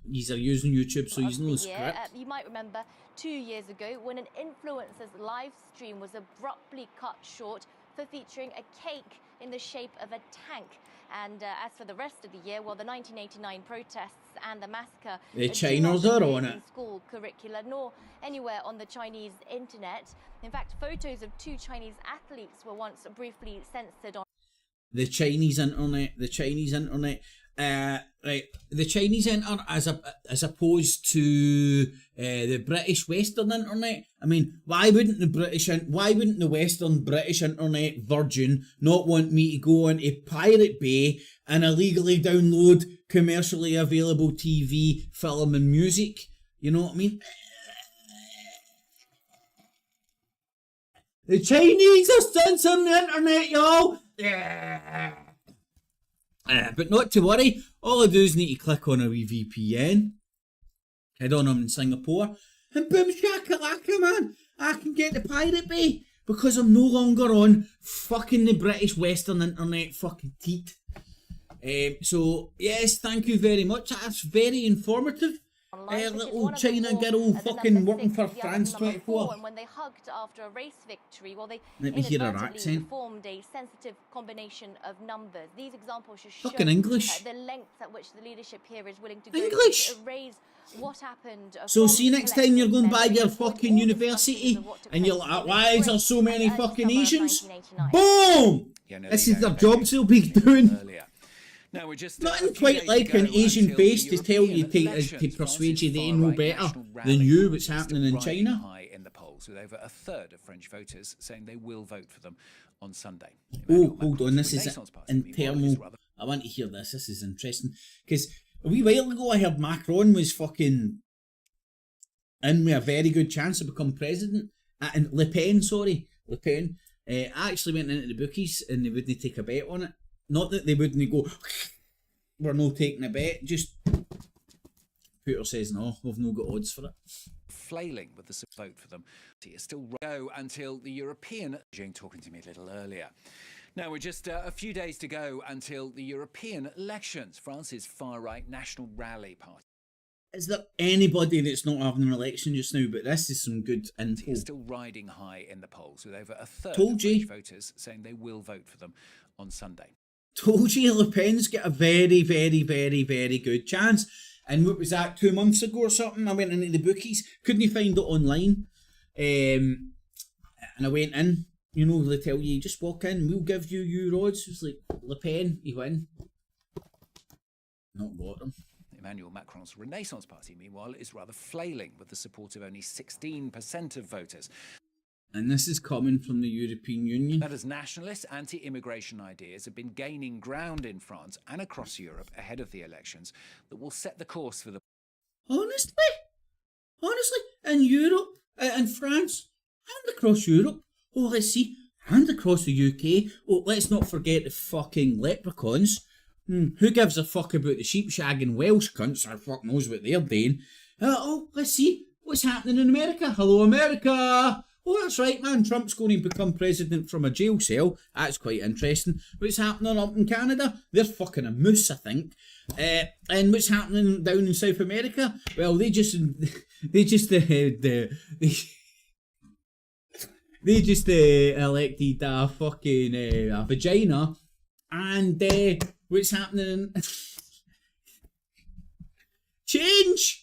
these are using YouTube, so using no script.
You might remember 2 years ago when an influencer's live stream was abruptly cut short for featuring a cake in the shape of a tank. And as for the rest of the year, well, the 1989 protests and the massacre
The Chinos are on it.
in school curricula, nor anywhere on the Chinese internet. In fact, photos of 2 Chinese athletes were once briefly censored on
The Chinese internet, right? The Chinese internet as opposed to the British Western internet. I mean, why wouldn't the Western British internet Virgin not want me to go into Pirate Bay and illegally download commercially available TV, film, and music? You know what I mean? The Chinese are censoring the internet, y'all. But not to worry, all I do is need to click on a wee VPN, head on I'm in Singapore, and boom shakalaka, man, I can get to Pirate Bay because I'm no longer on fucking the British Western internet fucking teat. So yes, thank you very much. That's very informative. Little China girl fucking working for France 24.
And when they hugged after a race victory, well, they
Let me hear her
inadvertently
accent.
formed a sensitive combination of numbers. These examples should
Fucking
show
English.
the lengths at which the leadership here is willing to go
English.
to erase what happened.
So
from
see next time you're going by
collective
your
memory.
fucking university and you're like, why is there so many fucking Asians? Boom! This is their jobs they'll be doing.
Now we're just
Nothing quite like an Asian face to tell you to persuade you they know better than you what's happening in China.
High in the polls, with over a third of French voters saying they will vote for them on Sunday.
Oh, hold on, this is internal. I want to hear this. This is interesting because A wee while ago I heard Macron was fucking in with a very good chance to become president. And Le Pen. I actually went into the bookies and they wouldn't take a bet on it. Not that they wouldn't go, we're not taking a bet, just Peter says no, we've no got odds for it.
Flailing with the vote for them. It's still go until the European... Jane talking to me a little earlier. Now, we're just a few days to go until the European elections. France's far-right National Rally Party.
Is there anybody that's not having an election just now? But this is some good info.
It's still riding high in the polls, with over a third
Told
of
you.
French voters saying they will vote for them on Sunday.
Told you Le Pen's got a very, very, very, very good chance. And what was that, 2 months ago or something? I went into the bookies, couldn't find it online. And I went in, you know, they tell you, just walk in, we'll give you your odds. It was like, Le Pen, you win. Not got them.
Emmanuel Macron's Renaissance Party, meanwhile, is rather flailing with the support of only 16% of voters.
And this is coming from the European Union.
That as nationalist anti-immigration ideas have been gaining ground in France and across Europe ahead of the elections that will set the course for the...
Honestly, in Europe, in France, and across Europe, oh, let's see, and across the UK, oh, let's not forget the fucking leprechauns. Who gives a fuck about the sheep shagging Welsh cunts, or fuck knows what they're doing. Oh, let's see, what's happening in America? Hello, America! Oh, that's right, man, Trump's going to become president from a jail cell. That's quite interesting. What's happening up in Canada? They're fucking a moose, I think. And what's happening down in South America? Well, they just elected a fucking a vagina. And what's happening? Change!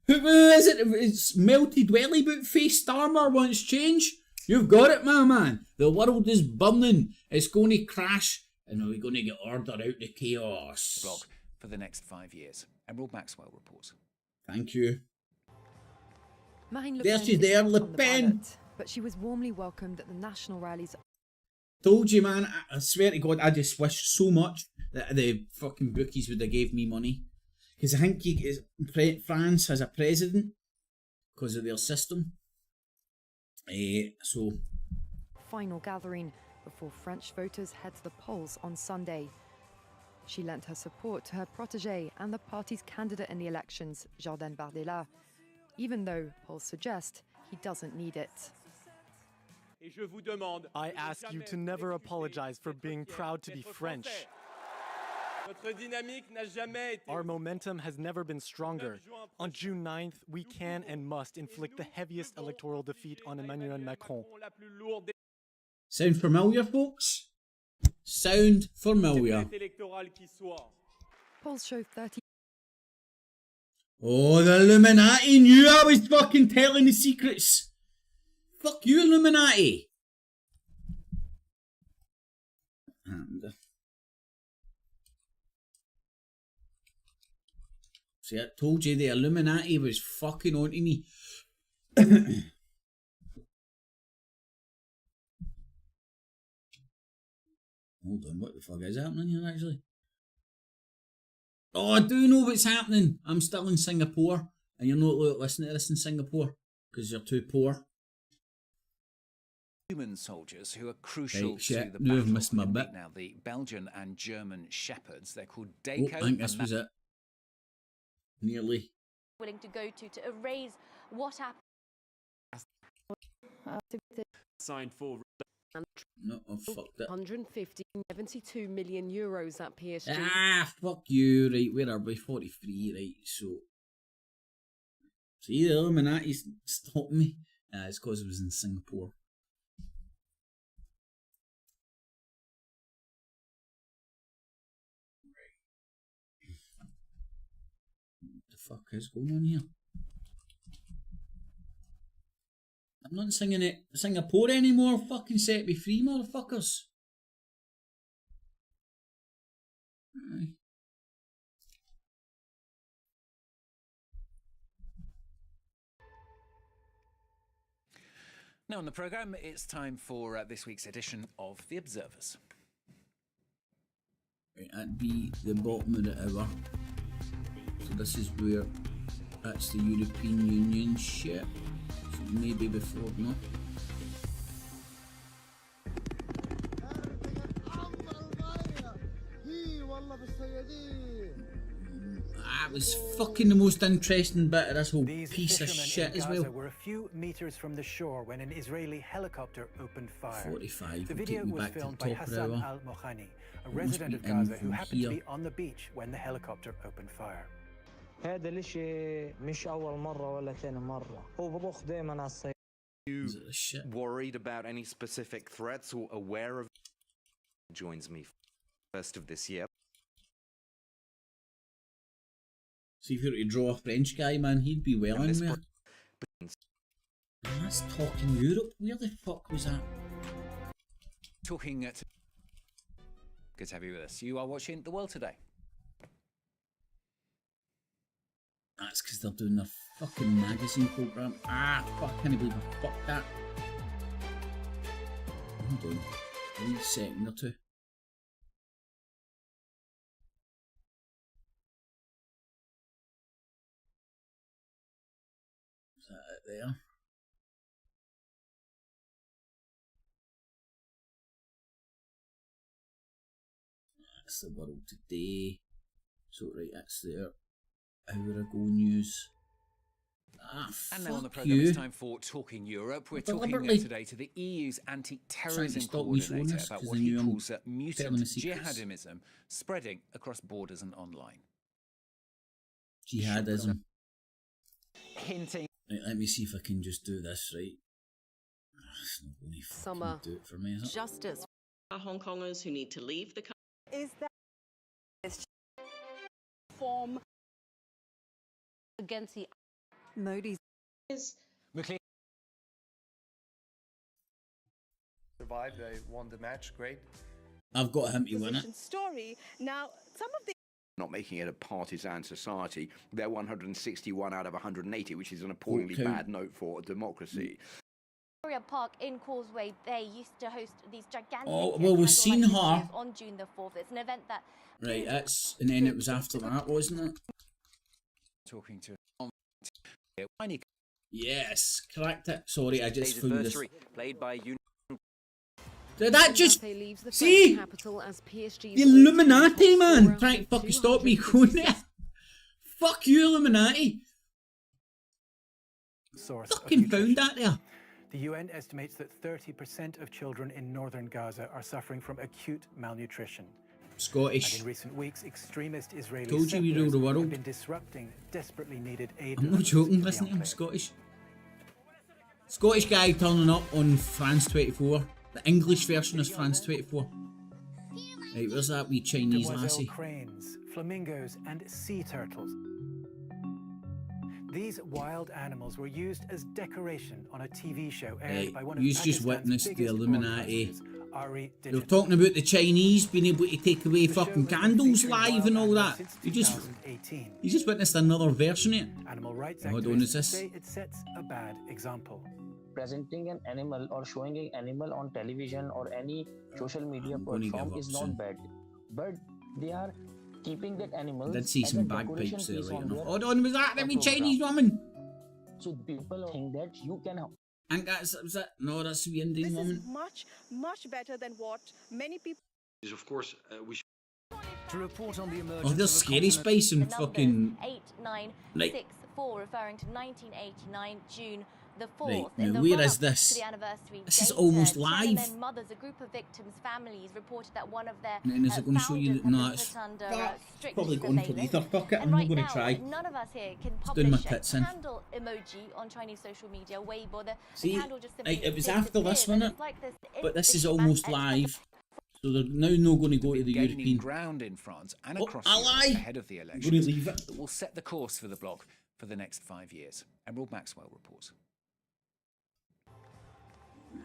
Who is it? It's melted welly boot face Starmer wants change. You've got it, my man. The world is burning. It's going to crash. And we're going to get order out the chaos.
...blog for the next 5 years. Emerald Maxwell reports.
Thank you.
Marine Le
There
Pen
she's
is
there,
not
Le
on the
Pen.
ballot, but she was warmly welcomed at the national rallies.
Told you, man. I swear to God, I just wish so much that the fucking bookies would have gave me money. Because I think France has a president because of their system. So.
Final gathering before French voters head to the polls on Sunday. She lent her support to her protégé and the party's candidate in the elections, Jordan Bardella, even though polls suggest he doesn't need it.
I ask you to never apologize for being proud to be French. Our momentum has never been stronger. On June 9th, we can and must inflict the heaviest electoral defeat on Emmanuel Macron.
Sound familiar, folks? Sound familiar.
Polls show 30.
Oh, the Illuminati knew I was fucking telling the secrets. Fuck you, Illuminati. And see, I told you the Illuminati was fucking onto me. Hold on, what the fuck is happening here actually? Oh, I do know what's happening. I'm still in Singapore, and you're not listening to this in Singapore because you're too poor.
Human soldiers who are crucial
Right,
to
shit.
the
No, I've
battle.
missed my bit.
Now, the Belgian and German shepherds, they're called
Oh,
Daco.
I think this was it. Nearly.
Willing to go to erase what happened.
Signed for.
No, I fucked it.
172 million euros at PSG.
Ah, fuck you. Right, where are we? 43, right, so. See, the Illuminati stopped me. It's because I was in Singapore. What the fuck is going on here? I'm not singing it Singapore anymore. Fucking set me free, motherfuckers. Aye.
Now on the programme, it's time for this week's edition of The Observers.
Right, that'd be the bottom of the hour. So this is where that's the European Union shit. So maybe before, no. That was fucking the most interesting bit of this whole piece of shit as well.
Were a few meters from the shore when an Israeli helicopter opened fire.
45.
The video was filmed by Hassan al-Mohani, a resident of Gaza who happened to be on the beach when the helicopter opened fire.
هذا الاشي مش أول مرة ولا ثاني مرة هو بضخ دائما على السيارة.
You worried about any specific threats or aware of? Joins me first of this year.
See if you were to draw a French guy, man, he'd be well in there. That's talking Europe. Where the fuck was that?
Talking at. Good to have you with us. You are watching The World Today.
That's because they're doing their fucking magazine programme. Ah, fuck, I can't believe I fucked that. Hold on. Wait a second or two. Is that it there? That's The World Today. So, right, that's there. Hour ago news. Ah,
and now on the
fuck
programme,
you.
it's time for Talking Europe. We're talking today to the EU's anti-terrorism
Trying to stop me
coordinator
showing
about
this,
what
'cause
he
they knew
calls
I'm
mutant
telling the secrets.
jihadism spreading across borders and online.
Jihadism.
Hinting.
Right, let me see if I can just do this right. It's not going to fucking do it for me, is it?
Justice for Hong Kongers who need to leave the country.
Is that this form against the Modi's
survived. They won the match. Great.
I've got him to win it.
story. Now, some of the
Not making it a partisan society. They're 161 out of 180, which is an appallingly
Okay.
bad note for democracy.
Victoria Park in Causeway Bay used to host these gigantic
Oh, well, we've seen
candlelight
her.
displays on June the 4th. It's an event that
Right, that's... And then it was after that, wasn't it?
Talking to.
Yes, correct it. Sorry, I just found this.
Played by
Did that just...
leaves the
See?
French capital as PSG's
The Illuminati, man! Trying to fucking stop me going there. Fuck you, Illuminati!
Source
Fucking
of
found that there.
The UN estimates that 30% of children in northern Gaza are suffering from acute malnutrition.
Scottish.
And in recent weeks, extremist Israeli
Told you we rule the
settlers
world.
have been disrupting desperately needed aid.
I'm not joking, listen to him, Scottish. Scottish guy turning up on France 24. The English version is France 24. Right, where's that wee Chinese
Demoiselle
lassie?
cranes, flamingos, and sea turtles. These wild animals were used as decoration on a TV show aired
Right,
by one of
you just
Pakistan's
witnessed the
biggest
Illuminati.
broadcasters, Ari
They
Digital.
were talking about the Chinese being able to take away fucking candles live and all that. You just witnessed another version of it.
Animal rights
Hold on, is
activists
this?
say it sets a bad example.
Presenting an animal or showing an animal on television or any social media
I'm gonna
platform
give up
is not
soon.
bad, but they are keeping that animal.
I did see
as
some
a decoration
bagpipes there,
piece
right
on
enough.
their
Hold on, was that the wee
program.
Chinese woman?
So people think that you can.
And that's, was that? No, that's the Indian
This is
woman.
much better than what many people.
Of course, we should.
To report on the emergence
Oh, there's
of a
Scary Spice and fucking...
8964, referring to 1989, June the 4th.
Right,
In
now
the
where
run-up
is this?
to the anniversary
This is
date,
almost
Tiananmen
live.
mothers, a group of victims' families, reported that one of their
And is it going to show you that?
founders
No,
had been
it's
put under
that's probably going for
surveillance.
either. Fuck it,
And
I'm not
right
going to
now,
try.
none of us here can
It's doing my
publish a
tits in.
candle emoji on Chinese social media, Weibo. The
See,
candle just simply
it was after this,
disappeared,
wasn't
and
it?
it's like this
But this is
inefficient
almost
and
live. So they're now not going to go to the
Gaining
European...
ground in France and
Oh,
across
ally!
Europe ahead of the
I'm
elections
going to leave it.
that will set the course for the bloc for the next 5 years. Emerald Maxwell reports.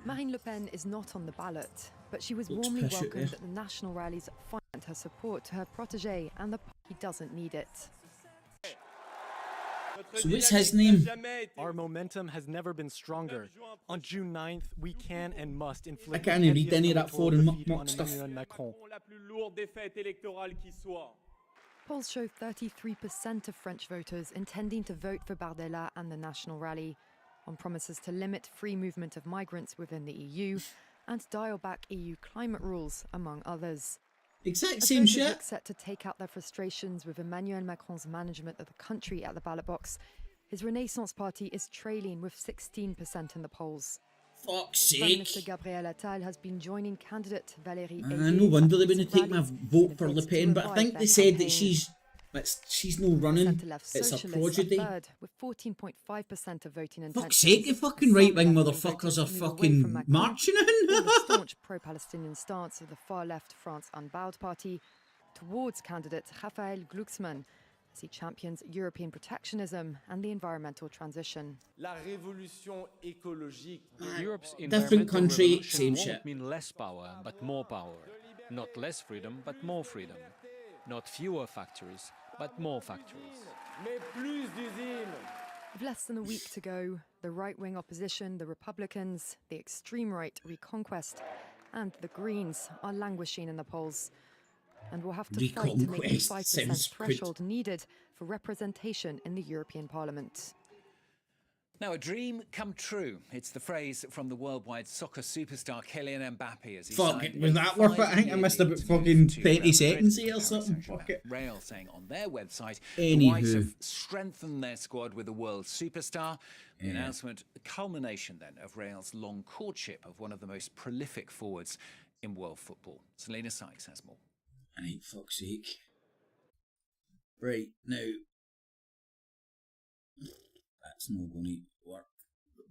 Marine Le Pen is not on the ballot, but she was
Looks
warmly
pish out
welcomed
there.
at the national rallies, find her support to her protégé, and the party doesn't need it.
So what's his name?
Our momentum has never been stronger. On June 9th, we can and must inflict
I can't
the
read
heaviest
any of that
electoral
foreign
defeat
muck
on
stuff.
Emmanuel Macron.
Polls show 33% of French voters intending to vote for Bardella and the National Rally, on promises to limit free movement of migrants within the EU and dial back EU climate rules, among others.
Exact
As
same
voters
shit.
look set to take out their frustrations with Emmanuel Macron's management of the country at the ballot box, his Renaissance Party is trailing with 16% in the polls.
Fuck's
Prime
sake.
Minister Gabriel Attal has been joining candidate Valérie
No wonder they're going to take my vote for Le Pen, but I think they said that she's no running. It's a prodigy.
Third, with 14.5% of voting intentions.
Fuck's sake, the fucking right-wing motherfuckers are fucking marching in.
The staunch pro-Palestinian stance of the far-left France Unbowed Party towards candidate Raphael Glucksmann, as he champions European protectionism and the environmental transition.
Europe's
different country,
revolution
same
won't
shit.
mean less power, but more power. Not less freedom, but more freedom. Not fewer factories, but more factories.
With less than a week to go, the right-wing opposition, the Republicans, the extreme right Reconquest, and the Greens are languishing in the polls, and will have to fight to make the 5% threshold needed for representation in the European Parliament.
Now, a dream come true. It's the phrase from the worldwide soccer superstar Kylian Mbappe as he
Fuck it,
signed
was
a
that worth it? I think I missed about fucking 20 seconds here or something. Fuck it.
Rail saying on their website, the Whites
Anywho.
have strengthened their squad with a world superstar. The announcement, a culmination then of Real's long courtship of one of the most prolific forwards in world football. Selena Sykes has more.
I ain't fuck's sake. Right, now. That's not going to work.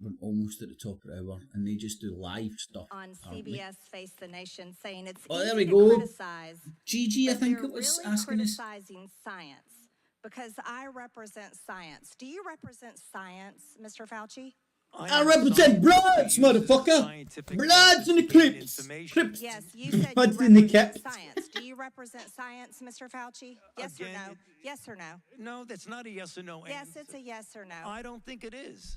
We're almost at the top of the hour, and they just do live stuff.
On CBS Face the Nation, saying it's
Oh,
easy
there we
to
go.
criticize,
Gigi, I
but
think
they're
it was
really
asking us.
criticizing science because I represent science. Do you represent science, Mr. Fauci?
I represent Bloods, motherfucker! Bloods in the clips! Clips!
Yes, you said
Bloods
you
in the
represent
clips!
science. Do you represent science, Mr. Fauci? Yes or no? Yes or no?
No, that's not a yes or no
Yes,
answer.
it's a yes or no.
I don't think it is.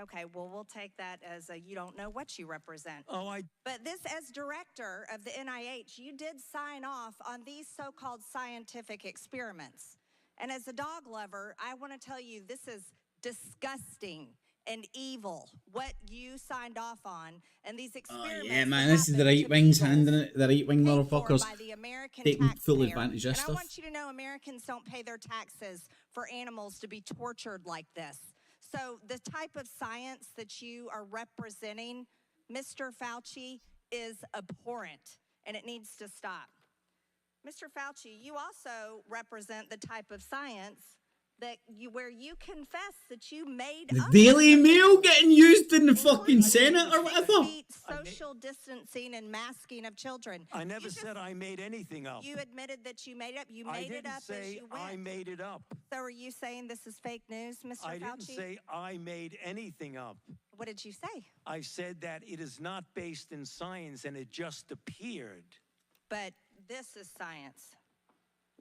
Okay, well, we'll take that as a you don't know what you represent.
Oh,
But this, as director of the NIH, you did sign off on these so-called scientific experiments. And as a dog lover, I want to tell you this is disgusting and evil, what you signed off on. And these experiments
Yeah, man, this is the right wing's handing it. The right wing motherfuckers
by the American
taking full
taxpayer.
advantage of
And I
stuff.
want you to know Americans don't pay their taxes for animals to be tortured like this. So the type of science that you are representing, Mr. Fauci, is abhorrent, and it needs to stop. Mr. Fauci, you also represent the type of science that where you confess that you made
The
up
Daily Mail getting used in the fucking Senate or whatever.
social distancing and masking of children.
I never said I made anything up.
You admitted that you made it up. You
I
made it
didn't
up as
say
you went.
I made it up.
So are you saying this is fake news, Mr. Fauci?
I didn't say I made anything up.
What did you say?
I said that it is not based in science and it just appeared.
But this is science.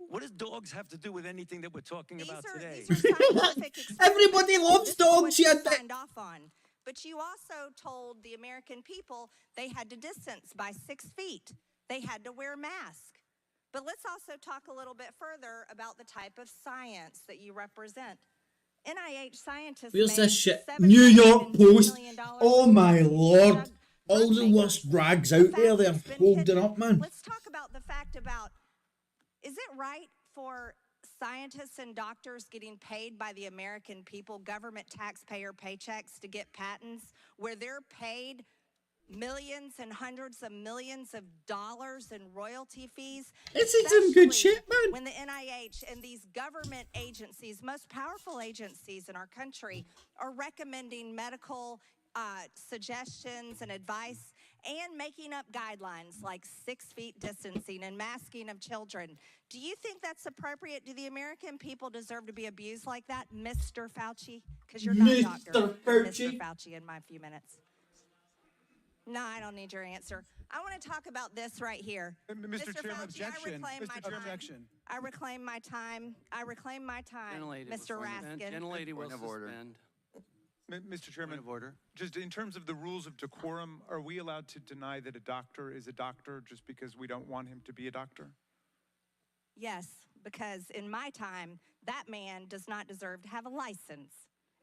What does dogs have to do with anything that we're talking about today?
Everybody loves dogs.
You
You
signed off on. But you also told the American people they had to distance by 6 feet. They had to wear masks. But let's also talk a little bit further about the type of science that you represent. NIH scientists
Where's
made
this shit?
$7
New York Post.
million
Oh my lord. All the worst rags out there, they're holding up, man.
Let's talk about the fact about, is it right for scientists and doctors getting paid by the American people, government taxpayer paychecks to get patents where they're paid millions and hundreds of millions of dollars in royalty fees?
This is some good shit, man.
When the NIH and these government agencies, most powerful agencies in our country, are recommending medical suggestions and advice and making up guidelines like 6 feet distancing and masking of children. Do you think that's appropriate? Do the American people deserve to be abused like that, Mr. Fauci? Because you're not a doctor, Mr. Fauci, in my few minutes. No, I don't need your answer. I want to talk about this right here.
Mr. Chairman,
Fauci,
objection.
I reclaim my time. I reclaim my time, Mr. Raskin.
Gentlelady will suspend. Mr. Chairman, of order. Just in terms of the rules of decorum, are we allowed to deny that a doctor is a doctor just because we don't want him to be a doctor?
Yes, because in my time, that man does not deserve to have a license.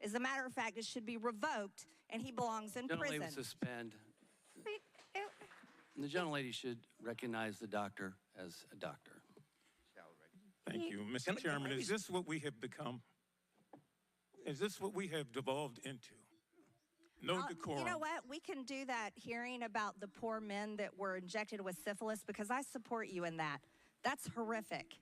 As a matter of fact, it should be revoked, and he belongs in
Gentlelady
prison.
will suspend. The gentlelady should recognize the doctor as a doctor.
Thank you. Mr. Chairman, is this what we have become? Is this what we have devolved into? No decorum.
You know what? We can do that hearing about the poor men that were injected with syphilis, because I support you in that. That's horrific.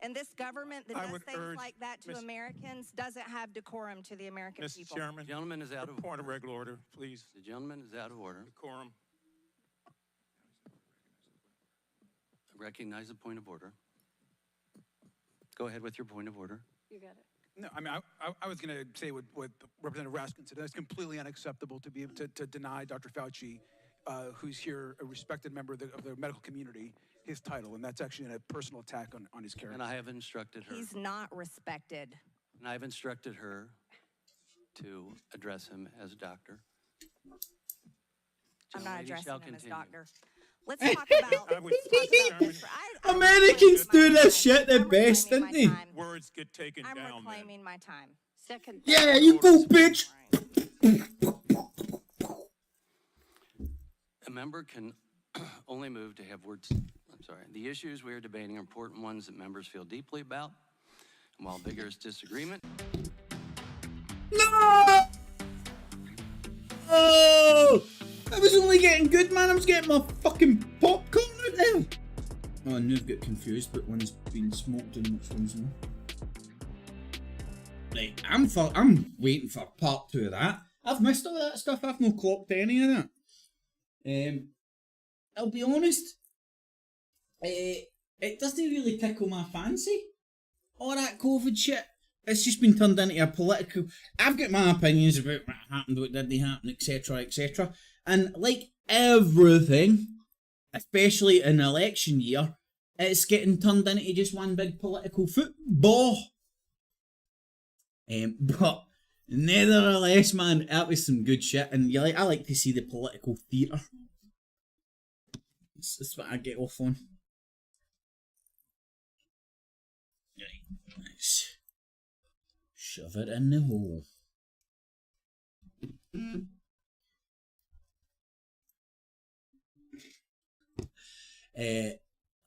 And this government that does things like that to Americans doesn't have decorum to the American people.
Mr. Chairman,
The gentleman is out of
point of regular order, please.
The gentleman is out of order.
Decorum.
Recognize the point of order. Go ahead with your point of order.
You got it.
No, I mean, I was going to say what Representative Raskin said. That's completely unacceptable to be able to deny Dr. Fauci, who's here, a respected member of the medical community, his title. And that's actually a personal attack on his character.
And I have instructed her.
He's not respected.
And I've instructed her to address him as a doctor.
I'm not addressing him
continue.
as doctor. Let's talk about.
Americans do this shit the best, don't they?
Words get taken
I'm
down.
reclaiming my time. Second.
Yeah, you go, bitch.
A member can only move to have words. I'm sorry. The issues we are debating are important ones that members feel deeply about. And while vigorous disagreement.
No! Oh! I was only getting good, man. I was getting my fucking popcorn out there. Oh, I knew I've got confused, but one's been smoked and which one's not. Right, I'm waiting for part 2 of that. I've missed all that stuff. I've not clocked any of that. I'll be honest. It doesn't really tickle my fancy. All that COVID shit. It's just been turned into a political. I've got my opinions about what happened, what didn't happen, etc., etc. And like everything, especially in election year, it's getting turned into just one big political football. But nevertheless, man, that was some good shit, and I like to see the political theatre. That's what I get off on. Right, nice. Shove it in the hole.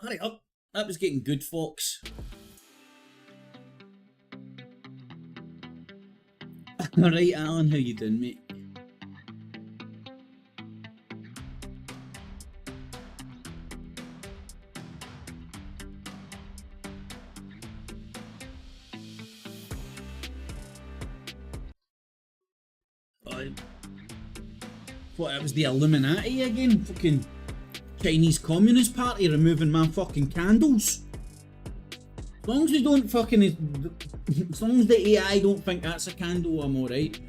Hurry up. That was getting good, folks. Alright, Alan, how you doing, mate? What, that was the Illuminati again? Fucking Chinese Communist Party removing my fucking candles. As long as they don't fucking... As long as the AI don't think that's a candle, I'm alright.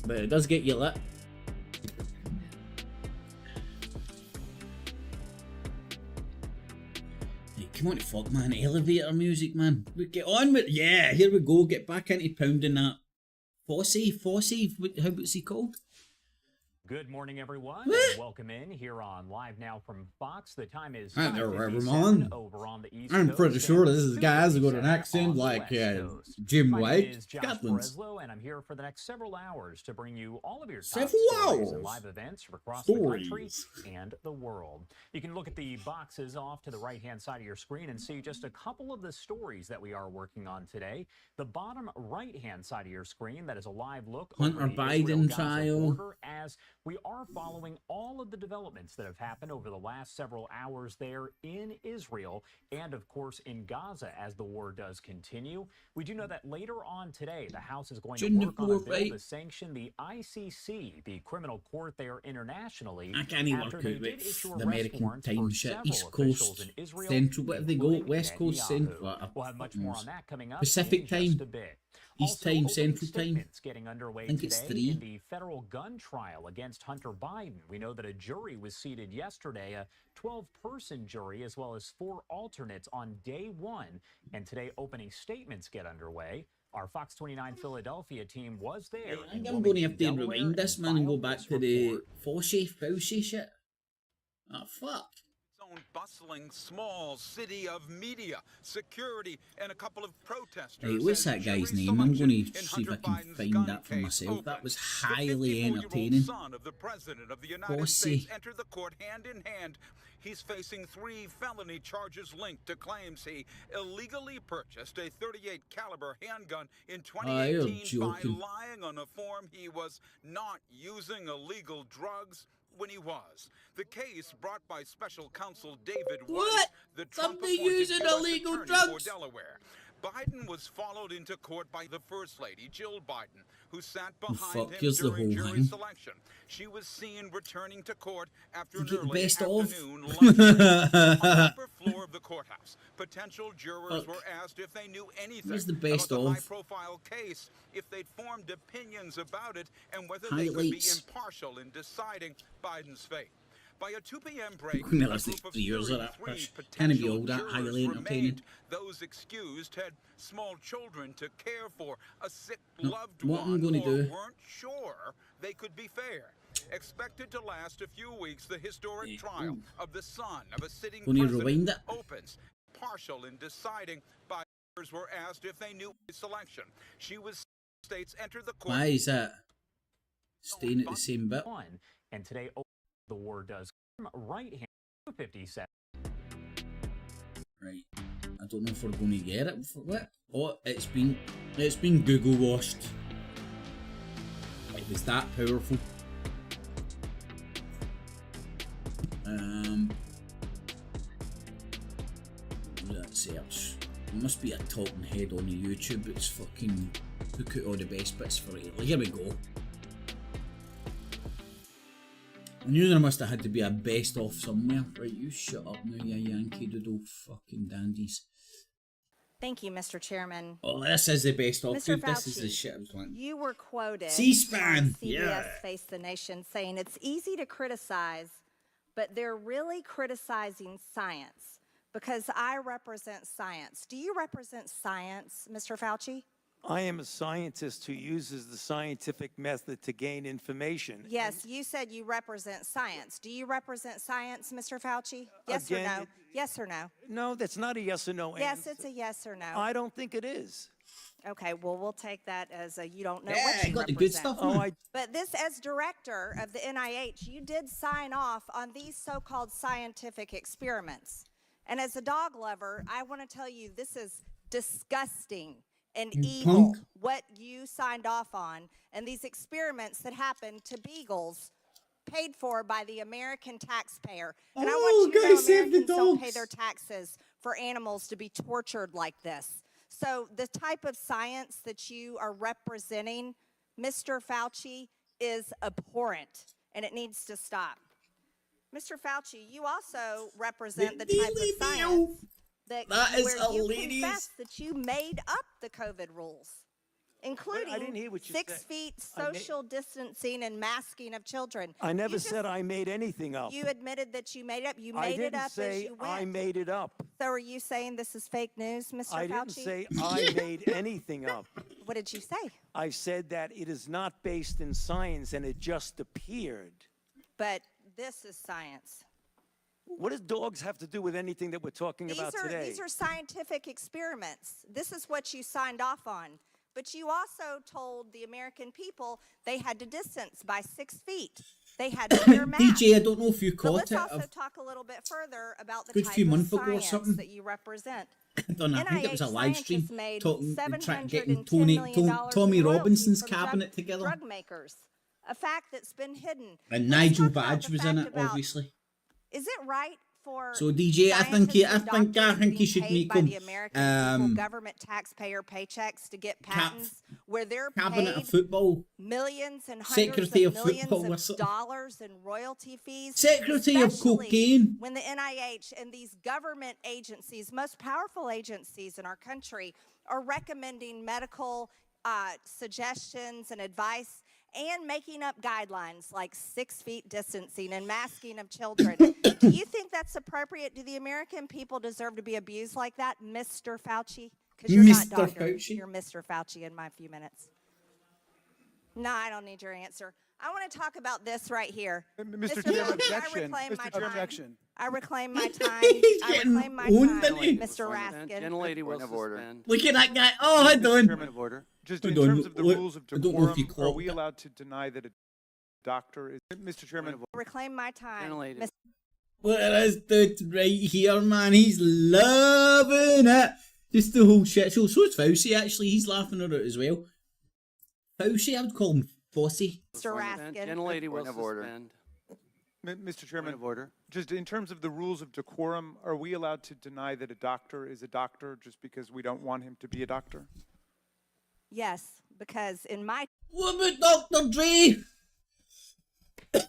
But it does get you lit. Hey, come on, fuck, man. Elevator music, man. We get on with... Yeah, here we go. Get back into pounding that. Fossey? What's he called?
Good morning, everyone. And welcome in here on Live Now from Fox. The time is 5:57 over on the East
I'm
Coast.
pretty sure this is guys who got an
2:57
accent
on the
like
West Coast.
Jim
My name
White,
is Josh
Scotland's.
Breslow, and I'm here for the next several hours to bring you all of your top
Several
stories
hours?
and live events from across the country
Stories.
and the world. You can look at the boxes off to the right-hand side of your screen and see just a couple of the stories that we are working on today. The bottom right-hand side of your screen, that is a live look
Hunter
over the
Biden
Israel-Gaza
trial.
border, as we are following all of the developments that have happened over the last several hours there in Israel and, of course, in Gaza as the war does continue. We do know that later on today, the House is going to work on a bill to sanction the ICC, the criminal court there internationally.
I can't even
after
work
they
out
did
with
issue
the
arrest
American
warrants
time
for
shit.
several
East
officials
Coast,
in Israel,
Central, where do they go?
including
West Coast,
Netanyahu.
Central.
We'll have much more on that coming up
Pacific
in
time.
just a bit.
East
Also,
time,
opening
Central time.
statements getting underway
I think it's
today
3.
in the federal gun trial against Hunter Biden. We know that a jury was seated yesterday, a 12-person jury, as well as 4 alternates on day 1. And today, opening statements get underway. Our Fox 29 Philadelphia team was there.
I think I'm going to have to rewind this, man, and go back to the Fauci shit. Oh, fuck.
bustling small city of media, security, and a couple of protesters.
Right, what's that guy's name? I'm going to see if I can find that for myself. That was highly entertaining.
Son of the President of the United States entered the court hand in hand. He's facing 3 felony charges linked to claims he illegally purchased a .38 caliber handgun in 2018 by lying on a form he was not using illegal drugs when he was. The case brought by Special Counsel David Weiss, the Trump-appointed U.S. Attorney for Delaware. Biden was followed into court by the First Lady, Jill Biden, who sat behind him during jury selection. She was seen returning to court after an early afternoon lunch on the upper floor of the courthouse. Potential jurors were asked if they knew anything about the high-profile case, if they'd formed opinions about it, and whether they could be impartial in deciding Biden's fate. By a 2 p.m. break, a group of 33 potential jurors remained. Those excused had small children to care for, a sick loved one, or weren't sure they could be fair. Expected to last a few weeks, the historic trial of the son of a sitting president opens. Partial in deciding, jurors were asked if they knew his selection. She was states entered the court.
Why is that? Staying at the same bit.
And today, the war does right hand 257.
Right. I don't know if we're going to get it. For what? Oh, it's been Google washed. It was that powerful. That search. There must be a talking head on the YouTube. It's fucking took out all the best bits for it. Like, here we go. I knew there must have had to be a best of somewhere. Right, you shut up now, you Yankee Doodle fucking dandies.
Thank you, Mr. Chairman.
Oh, this is the best of.
Mr.
Dude, this is the shit I was wanting.
You were quoted
C-SPAN,
on CBS
yeah.
Face the Nation saying it's easy to criticize, but they're really criticizing science because I represent science. Do you represent science, Mr. Fauci?
I am a scientist who uses the scientific method to gain information.
Yes, you said you represent science. Do you represent science, Mr. Fauci? Yes or no? Yes or no?
No, that's not a yes or no answer.
Yes, it's a yes or no.
I don't think it is.
Okay, well, we'll take that as a you don't know
Yeah,
what you
got the
represent.
good stuff, man.
But this, as director of the NIH, you did sign off on these so-called scientific experiments. And as a dog lover, I want to tell you this is disgusting and evil, what you signed off on, and these experiments that happened to beagles paid for by the American taxpayer. And I want you to know Americans don't pay their taxes for animals to be tortured like this. So the type of science that you are representing, Mr. Fauci, is abhorrent, and it needs to stop. Mr. Fauci, you also represent the type of science that is where you confess that you made up the COVID rules, including
I didn't hear what you
6
said.
feet social distancing and masking of children.
I never said I made anything up.
You admitted that you made it up. You made it up as you went.
I made it up.
So are you saying this is fake news, Mr. Fauci?
I didn't say I made anything up.
What did you say?
I said that it is not based in science and it just appeared.
But this is science.
What does dogs have to do with anything that we're talking about today?
These are scientific experiments. This is what you signed off on. But you also told the American people they had to distance by 6 feet. They had to wear masks.
DJ, I don't know if you caught
let's
it.
also talk a little bit further about the
Good
type
few
of
months ago or
science
something.
that you represent.
I don't know, I think it was a live stream
scientists made
talking, getting
$710 million
Tommy
in royalties
Robinson's
from
cabinet together.
Drug makers. A fact that's been hidden.
And Nigel Farage was in it, obviously.
Is it right for
So DJ, I think he should make
by
him
the American people, government taxpayer paychecks to get patents where they're
cabinet
paid
of football,
millions and hundreds
Secretary
of
of
millions
football,
of dollars in royalty fees.
Secretary of
especially
cocaine.
When the NIH and these government agencies, most powerful agencies in our country, are recommending medical suggestions and advice and making up guidelines like 6 feet distancing and masking of children. Do you think that's appropriate? Do the American people deserve to be abused like that, Mr. Fauci? Because you're not Dr.
Fauci.
You're Mr. Fauci in my few minutes. No, I don't need your answer. I want to talk about this right here.
Mr.
Chairman,
Chairman,
I reclaim my time.
objection.
I reclaim my time.
He's
I
getting
reclaim my
owned,
time,
isn't he?
Mr. Raskin.
Gentlelady will
Point of order.
suspend.
Look at that guy. Oh, hold on.
Point of order.
Just
Hold
in
on,
terms of the
look,
rules of
I don't know if you
decorum, are
called
we
that.
allowed to deny that a doctor is... Mr. Chairman,
I reclaim my time.
Gentlelady.
Mr.
Look at this dude right here, man. He's loving it. Just the whole shit show. So is Fauci, actually. He's laughing at it as well. Fauci, I would call him Fossey.
Mr. Raskin.
Gentlelady will
Point of order.
suspend.
Mr. Chairman,
Point of order.
just in terms of the rules of decorum, are we allowed to deny that a doctor is a doctor just because we don't want him to be a doctor?
Yes, because in my
What about Dr. Dre?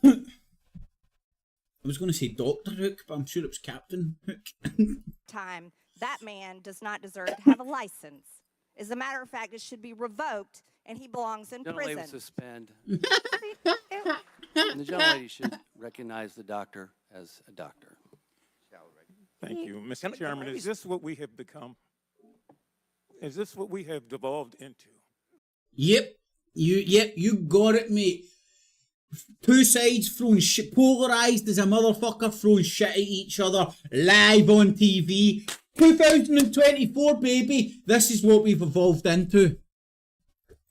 I was going to say Dr. Hook, but I'm sure it was Captain Hook.
time, that man does not deserve to have a license. As a matter of fact, it should be revoked, and he belongs in
Gentlelady will
prison.
suspend. And the gentlelady should recognize the doctor as a doctor.
Thank you. Mr. Chairman, is this what we have become? Is this what we have devolved into?
Yep, you got it, mate. Two sides throwing shit, polarised as a motherfucker, throwing shit at each other, live on TV. 2024, baby. This is what we've evolved into.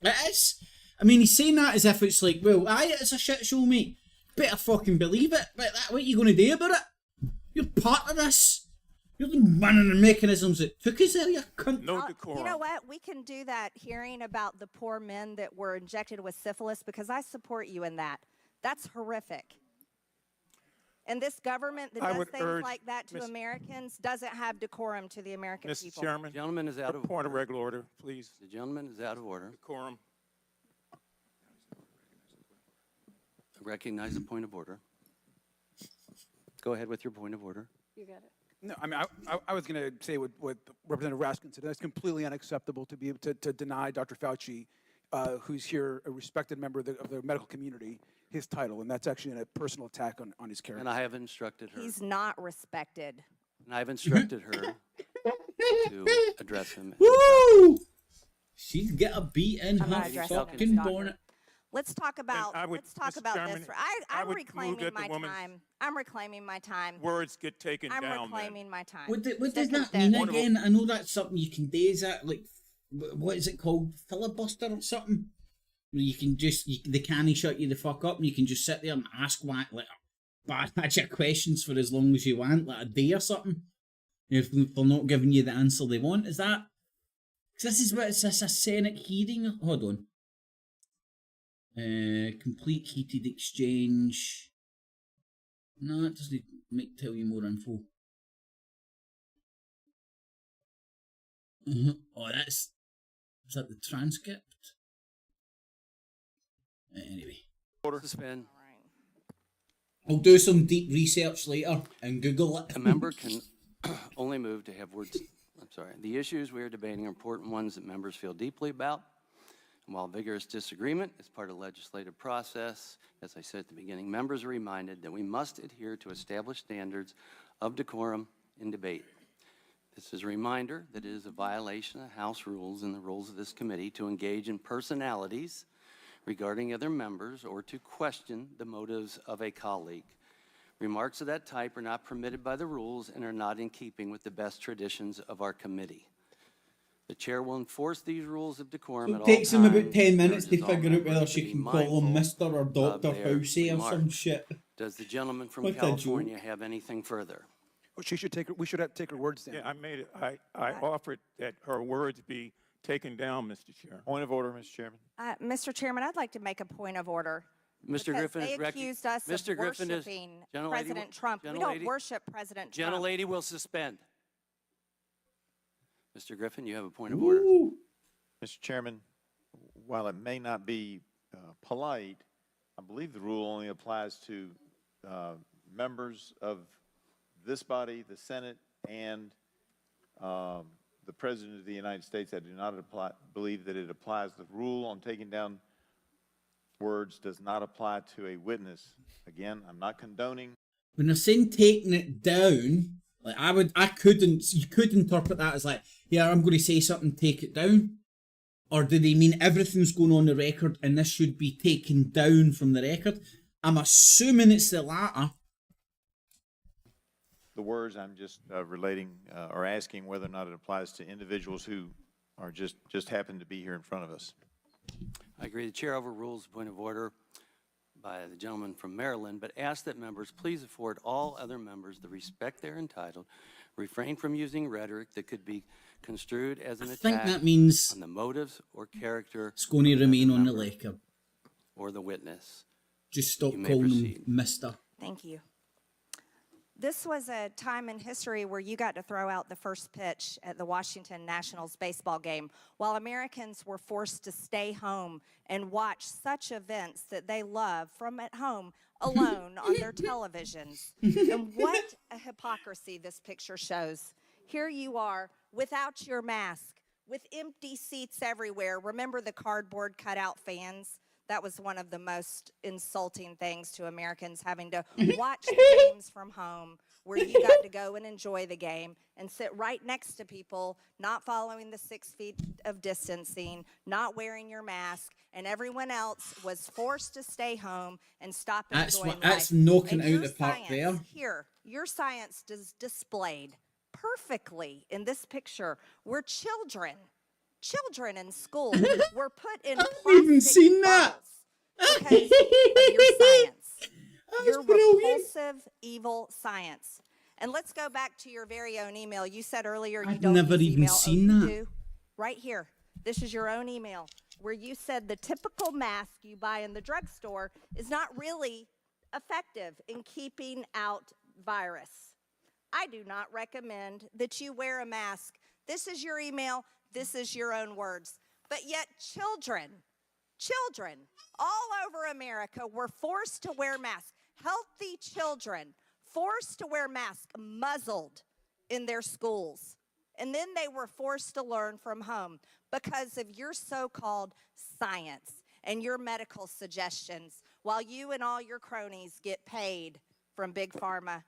It is. I mean, he's saying that as if it's like, well, aye, it's a shit show, mate. Better fucking believe it. But what are you going to do about it? You're part of this. You're the man of the mechanisms that took us there, you cunt.
No decorum.
You know what? We can do that hearing about the poor men that were injected with syphilis because I support you in that. That's horrific. And this government that
I
does
would
things
urge
like that to
Miss-
Americans doesn't have decorum to the American
Mr.
people.
Chairman,
Gentleman is out of
point of regular order, please.
The gentleman is out of order.
Decorum.
Recognize the point of order. Go ahead with your point of order.
You got it.
No, I mean, I was going to say what Representative Raskin said. That's completely unacceptable to be able to deny Dr. Fauci, who's here, a respected member of the medical community, his title, and that's actually a personal attack on his character.
And I have instructed her.
He's not respected.
And I've instructed her to address him.
Woo! She's got a beat in
I'm not
her
addressing
fucking
him,
bonnet.
Let's talk about.
I would-
Let's talk
Mr.
about
Chairman,
this.
I
I'm
would
reclaiming
move that the
my
woman's
time. I'm reclaiming my time.
Words get taken
I'm
down.
reclaiming my time.
What does
Second
that
then.
mean again? I know that's something you can do. Is that like, what is it called? Filibuster or something? Where you can just, they can't shut you the fuck up and you can just sit there and ask like a batch of questions for as long as you want, like a day or something. If they're not giving you the answer they want. Is that? Because this is what it's a Senate hearing. Hold on. Complete heated exchange. No, it doesn't tell you more info. Oh, is that the transcript? Anyway.
Order. Suspend.
I'll do some deep research later and Google it.
A member can only move to have words. I'm sorry. The issues we are debating are important ones that members feel deeply about. And while vigorous disagreement is part of the legislative process, as I said at the beginning, members are reminded that we must adhere to established standards of decorum in debate. This is a reminder that it is a violation of House rules and the rules of this committee to engage in personalities regarding other members or to question the motives of a colleague. Remarks of that type are not permitted by the rules and are not in keeping with the best traditions of our committee. The chair will enforce these rules of decorum at all times.
It takes him about 10 minutes to
Urges all
figure out whether
members
she
to be
can call him
mindful
Mr. or Dr.
of their
Fauci or some
remarks.
shit.
Does the gentleman from
What a
California
joke.
have anything further?
Well, we should have to take her words down.
Yeah, I made it. I offered that her words be taken down, Mr. Chair.
Point of order, Mr. Chairman.
Mr. Chairman, I'd like to make a point of order.
Mr.
Because
Griffin
they
is
accused us
Mr.
of
Griffin is
worshiping
Gentlelady
President
will-
Trump. We
Gentlelady-
don't worship President Trump.
Gentlelady will suspend. Mr. Griffin, you have a point of order.
Mr. Chairman, while it may not be polite, I believe the rule only applies to members of this body, the Senate, and the President of the United States. I do not believe that it applies. The rule on taking down words does not apply to a witness. Again, I'm not condoning.
When they're saying taking it down, like you could interpret that as like, yeah, I'm going to say something, take it down. Or do they mean everything's going on the record and this should be taken down from the record? I'm assuming it's the latter.
The words, I'm just relating or asking whether or not it applies to individuals who are just happen to be here in front of us.
I agree. The chair overrules the point of order by the gentleman from Maryland, but ask that members please afford all other members the respect they're entitled, refrain from using rhetoric that could be construed as an attack
that means
on the motives or character
it's going to remain on the record.
Or the witness.
Just stop calling him Mr.
Thank you. This was a time in history where you got to throw out the first pitch at the Washington Nationals baseball game, while Americans were forced to stay home and watch such events that they love from at home alone on their televisions. And what a hypocrisy this picture shows. Here you are without your mask, with empty seats everywhere. Remember the cardboard cutout fans? That was one of the most insulting things to Americans, having to watch the games from home where you got to go and enjoy the game and sit right next to people not following the 6 feet of distancing, not wearing your mask, and everyone else was forced to stay home and stop enjoying life.
That's knocking
and
out the park there.
Here, your science is displayed perfectly in this picture where children in school were put in plastic bottles because of your science. Your repulsive, evil science. And let's go back to your very own email. You said earlier you don't
never
use
even
email.
seen
You
that.
do. Right here. This is your own email where you said the typical mask you buy in the drugstore is not really effective in keeping out virus. I do not recommend that you wear a mask. This is your email. This is your own words. But yet children all over America were forced to wear masks. Healthy children forced to wear masks, muzzled in their schools. And then they were forced to learn from home because of your so-called science and your medical suggestions, while you and all your cronies get paid from Big Pharma.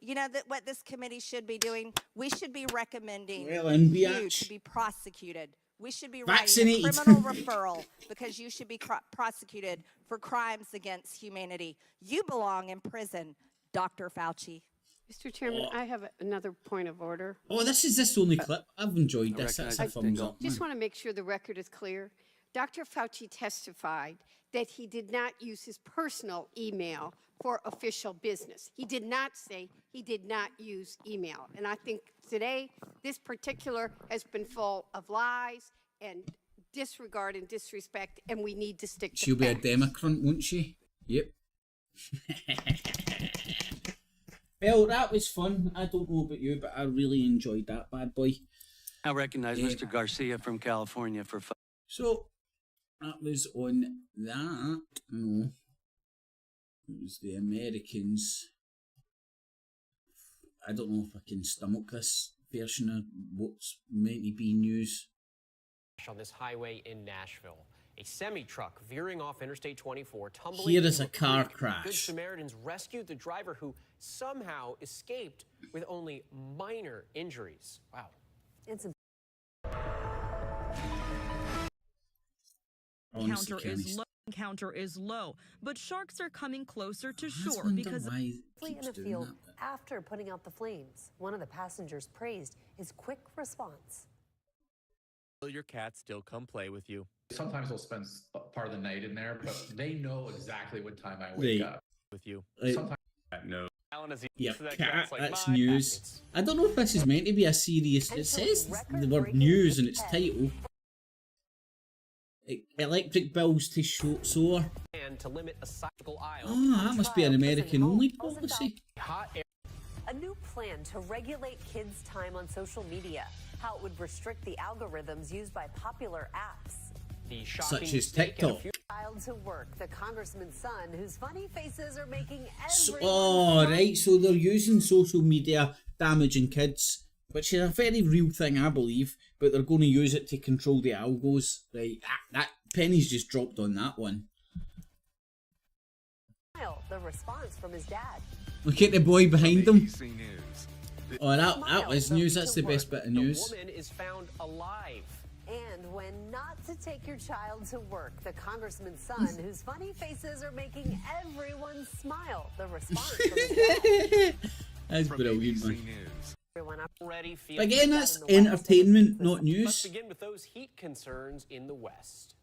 You know that what this committee should be doing? We should be recommending you to be prosecuted. We should be writing a criminal referral because you should be prosecuted for crimes against humanity. You belong in prison, Dr. Fauci.
Mr. Chairman, I have another point of order.
Oh, this is this only clip. I've enjoyed this. That's a thumbs up.
Just want to make sure the record is clear. Dr. Fauci testified that he did not use his personal email for official business. He did not say he did not use email. And I think today, this particular has been full of lies and disregard and disrespect, and we need to stick to
She'll be a
facts.
Democrat, won't she? Yep. Well, that was fun. I don't know about you, but I really enjoyed that bad boy.
I recognize Mr. Garcia from California for...
So, that was on that. No. It was the Americans. I don't know if I can stomach this version of what's meant to be news.
On this highway in Nashville, a semi-truck veering off Interstate 24, tumbling
Here is
into
a car
creek.
crash.
Good Samaritans rescued the driver who somehow escaped with only minor injuries. Wow.
It's
Counter is low, but sharks are coming closer to shore
wonder
because
why he
in
keeps
a
doing
field
that.
after putting out the flames. One of the passengers praised his quick response.
Will your cat still come play with you?
Sometimes they'll spend part of the night in there, but they know exactly what time I wake up.
With you.
Sometimes
No.
Yeah, cat, that's news. I don't know if this is meant to be a serious... It says the word news in its title. Electric bills to soar.
And to limit a cycle aisle.
Oh, that must be an American-only policy.
A new plan to regulate kids' time on social media. How it would restrict the algorithms used by popular apps.
Such as TikTok.
Child to work, the congressman's son, whose funny faces are making
Oh, right, so they're using social media damaging kids, which is a very real thing, I believe, but they're going to use it to control the algos. Right, that penny's just dropped on that one.
The response from his dad.
Look at the boy behind them. Oh, that was news. That's the best bit of news.
The woman is found alive.
And when not to take your child to work. The congressman's son, whose funny faces are making everyone smile. The response from his dad.
That's brilliant, man.
Everyone already feels
But again,
that
that's
in the West.
entertainment, not
Let's
news.
begin with those heat concerns in the West.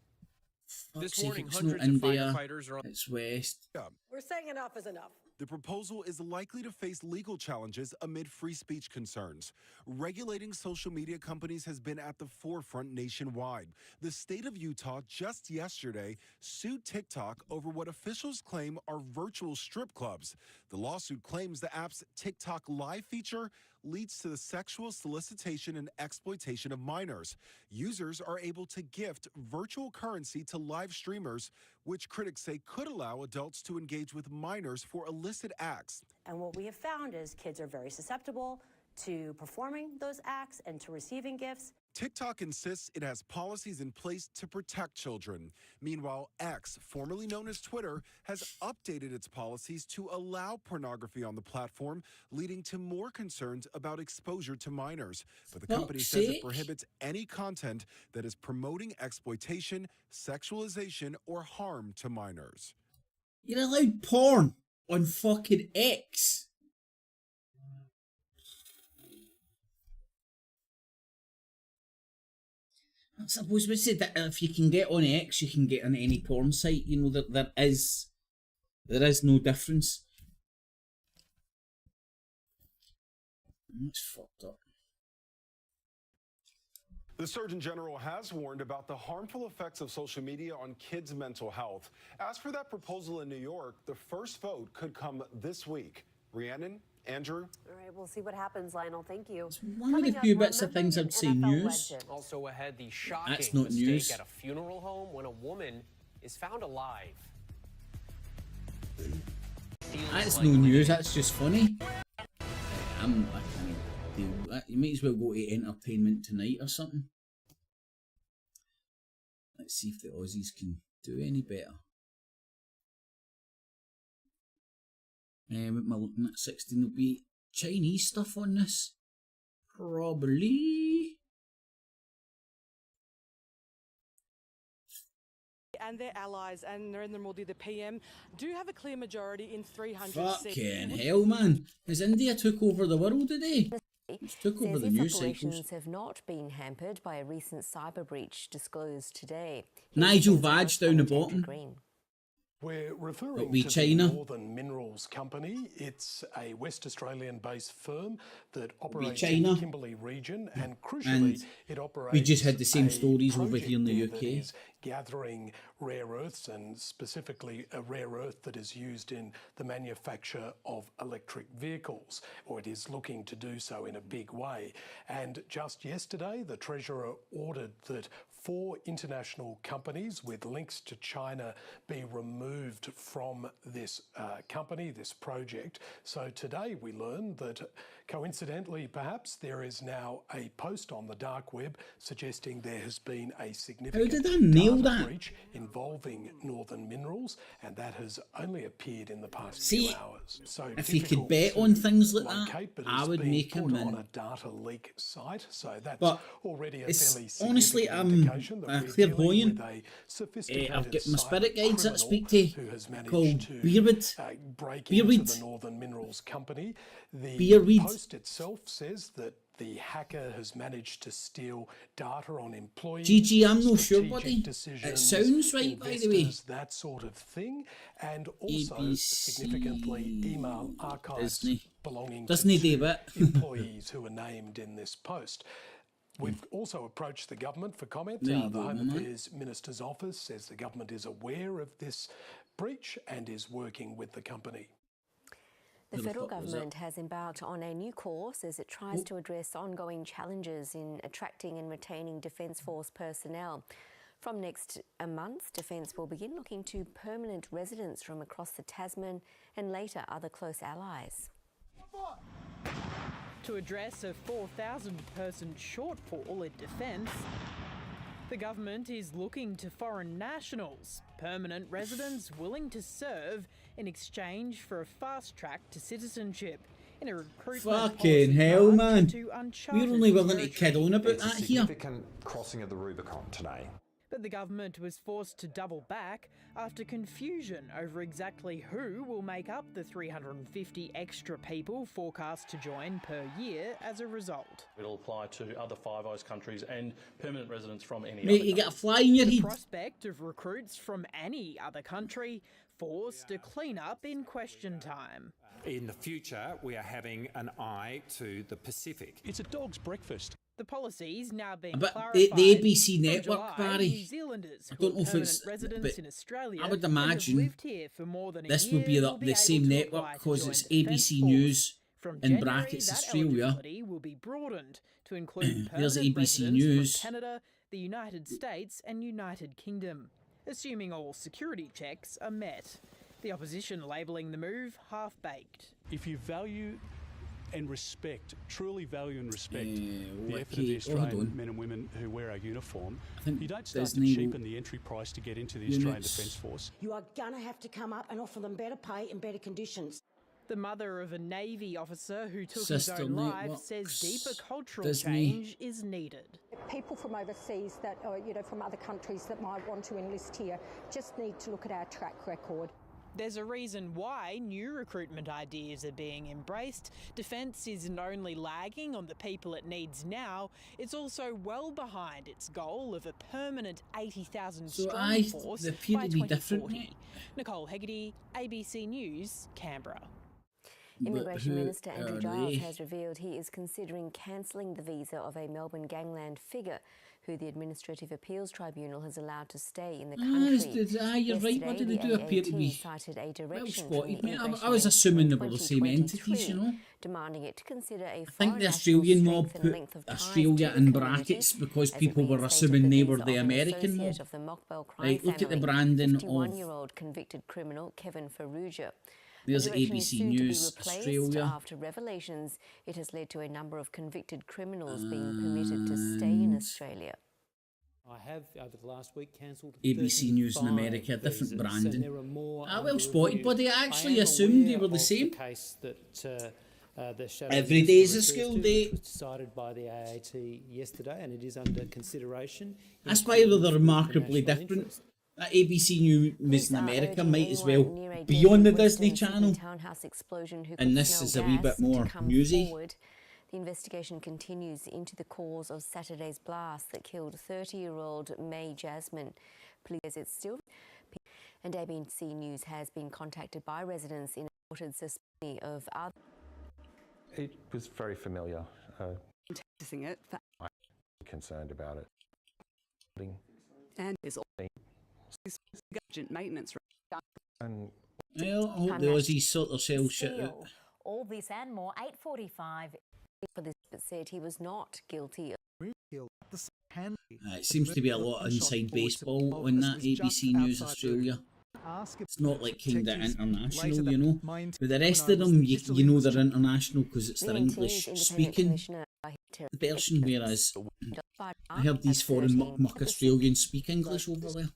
This morning, hundreds of firefighters are on. It's West.
We're saying enough is enough.
The proposal is likely to face legal challenges amid free speech concerns. Regulating social media companies has been at the forefront nationwide. The state of Utah just yesterday sued TikTok over what officials claim are virtual strip clubs. The lawsuit claims the app's TikTok Live feature leads to the sexual solicitation and exploitation of minors. Users are able to gift virtual currency to live streamers, which critics say could allow adults to engage with minors for illicit acts.
And what we have found is kids are very susceptible to performing those acts and to receiving gifts.
TikTok insists it has policies in place to protect children. Meanwhile, X, formerly known as Twitter, has updated its policies to allow pornography on the platform, leading to more concerns about exposure to minors. But the company says it prohibits any content that is promoting exploitation, sexualization, or harm to minors.
You're allowed porn on fucking X. I suppose we said that if you can get on X, you can get on any porn site. You know, there is no difference. It's fucked up.
The Surgeon General has warned about the harmful effects of social media on kids' mental health. As for that proposal in New York, the first vote could come this week. Rhiannon, Andrew?
All right, we'll see what happens, Lionel. Thank you.
One of the few bits of things I'd say news.
Also ahead, the shocking
That's not
mistake
news.
at a funeral home when a woman is found alive.
That's no news, that's just funny. You might as well go to Entertainment Tonight or something. Let's see if the Aussies can do any better. What am I looking at? 16 will be Chinese stuff on this. Probably.
And their allies and Narendra Modi, the PM, do have a clear majority in 300 seats.
Fucking hell, man. Has India took over the world today? It's took over the news cycles.
Operations have not been hampered by a recent cyber breach disclosed today.
Nigel Farage down the bottom.
We're referring to
China.
the Northern Minerals Company. It's a West Australian-based firm that operates in the Kimberley region, and crucially, it operates.
We just had the same stories over here in the
that
UK.
is gathering rare earths, and specifically a rare earth that is used in the manufacture of electric vehicles, or it is looking to do so in a big way. And just yesterday, the Treasurer ordered that 4 international companies with links to China be removed from this company, this project. So today we learned that, coincidentally perhaps, there is now a post on the dark web suggesting there has been a significant data breach involving Northern Minerals, and that has only appeared in the past few hours. So
if you could bet on things like that, I would make him
on
in.
a data leak site, so that's
But
already a
it's
fairly
honestly,
significant
a
indication
clairvoyant. I've got my spirit guides that I speak to called Beerwood.
Break into
Beerweed.
the Northern Minerals Company. The
Beerweed.
post itself says that the hacker has managed to steal data on employees.
GG, I'm not sure,
strategic
buddy. It
decisions,
sounds right, by the way.
investors, that sort of thing, and also significantly email archives
Disney.
belonging
Disney
to
do
2
it.
employees who are named in this post. We've also approached the government for comment.
There you
The
go,
Home
mate.
Affairs Minister's office says the government is aware of this breach and is working with the company.
The federal government has embarked on a new course as it tries to address ongoing challenges in attracting and retaining Defence Force personnel. From next month, Defence will begin looking to permanent residents from across the Tasman and later other close allies.
To address a 4,000-person shortfall in defence, the government is looking to foreign nationals, permanent residents willing to serve in exchange for a fast track to citizenship. in a recruitment
Fucking hell, man. We're only willing to kid on about that here.
Significant crossing of the Rubicon today.
But the government was forced to double back after confusion over exactly who will make up the 350 extra people forecast to join per year as a result.
It'll apply to other Five Eyes countries and permanent residents from any
Mate,
other
you get a fly in your
The
head.
prospect of recruits from any other country forced a clean-up in question time.
In the future, we are having an eye to the Pacific.
It's a dog's breakfast.
The policies now being
But
clarified.
the ABC
From
network,
July,
Barry,
New Zealanders
I
who
don't know
are
if it's,
permanent residents
but
in Australia
I would
and have
imagine
lived here for more than a
this
year
would be
will
the same
able to
network
apply to
because
join
it's
the Defence
ABC
Force.
News
From
in
January,
brackets
that
Australia.
eligibility will be broadened to include
There's
permanent
ABC
residents
News.
from Canada, the United States and United Kingdom, assuming all security checks are met. The opposition labelling the move half-baked.
If you value and respect, truly value and respect the
okay,
effort of the
hold
Australian
on.
men and women who wear our uniform,
think
you don't start
there's
to
no
cheapen the entry price to get into the Australian
units.
Defence Force.
You are going to have to come up and offer them better pay and better conditions.
The mother of a Navy officer who took
Sister
his own life
networks,
says deeper cultural
Disney.
change is needed.
People from overseas that, or, from other countries that might want to enlist here just need to look at our track record.
There's a reason why new recruitment ideas are being embraced. Defence isn't only lagging on the people it needs now, it's also well behind its goal of a permanent 80,000 strong force
they appear
by
to be different.
2040. Nicole Hegarty, ABC News, Canberra.
Immigration Minister Andrew
are
Giles
they?
has revealed he is considering cancelling the visa of a Melbourne gangland figure who the Administrative Appeals Tribunal has allowed to stay in the country.
You're right. What did they do appear to be?
Cited a
Well
direction
spotted,
from
mate.
the
I was assuming they were the same
2023,
entities, you know.
demanding it to consider a
I think the
foreign
Australian
national's
mob
strength and
put
length of ties
Australia
to
in
the
brackets
community,
because
as it
people were
reinstated
assuming they
visa
were
of
the
an
American mob.
associate of the Mockbell crime
Right, look at the
family,
branding of.
51-year-old convicted criminal Kevin Farage.
There's
The direction is
ABC
soon to be
News
replaced
Australia.
after revelations it has led to a number of convicted criminals being permitted to stay in Australia.
I have, over the last week, cancelled
ABC News in
35
America, different
visas,
branding.
and there are more
Ah,
under
well spotted,
review.
buddy. I
I
actually
am
assumed they
aware
were the
of
same.
case that the
Every day is a school day.
Which was decided by the AAT yesterday, and it is under consideration.
That's why they're remarkably
International
different.
interest.
That ABC News in America
urging
might as
anyone
well
near a
be on the
David
Disney
Winston Sydney
Channel.
townhouse explosion who
And
could
this
smell
is a wee
gas
bit more
to come
newsy.
forward. The investigation continues into the cause of Saturday's blast that killed 30-year-old May Jasmine. Police says it's still... And ABC News has been contacted by residents in reported suspicion of other...
It was very familiar.
Practicing it for
I'm concerned about it.
and is urgent maintenance.
And
Well, I hope the Aussies sort themselves shit out.
All this and more, 8:45 for this, but said he was not guilty of...
It seems to be a lot of inside baseball on that ABC News Australia. It's not like kind of international, you know. With the rest of them, you know they're international because it's their English speaking version, whereas I heard these foreign muck Australians speak English over there.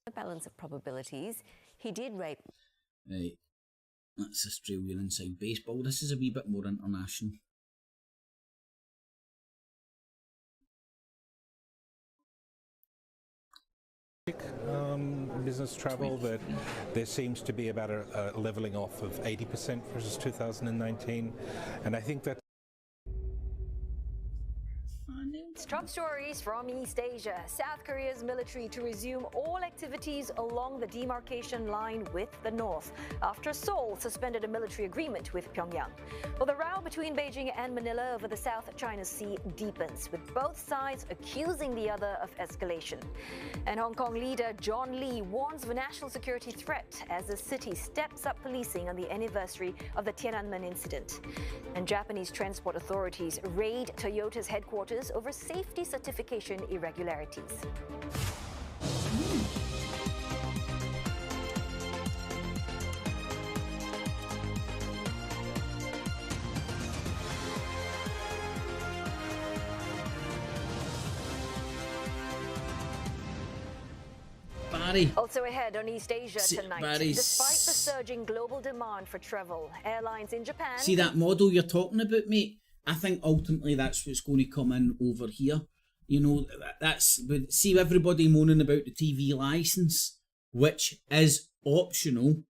The balance of probabilities, he did rape...
Right, that's Australian inside baseball. This is a wee bit more international.
Business travel, that there seems to be about a levelling off of 80% versus 2019, and I think that
Top stories from East Asia. South Korea's military to resume all activities along the demarcation line with the North after Seoul suspended a military agreement with Pyongyang. Well, the row between Beijing and Manila over the South China Sea deepens, with both sides accusing the other of escalation. And Hong Kong leader John Lee warns of a national security threat as the city steps up policing on the anniversary of the Tiananmen incident. And Japanese transport authorities raid Toyota's headquarters over safety certification irregularities.
Barry.
Also ahead on East Asia tonight.
Barry's...
Despite the surging global demand for travel, airlines in Japan...
See that model you're talking about, mate? I think ultimately that's what's going to come in over here. You know, that's... See everybody moaning about the TV licence, which is optional.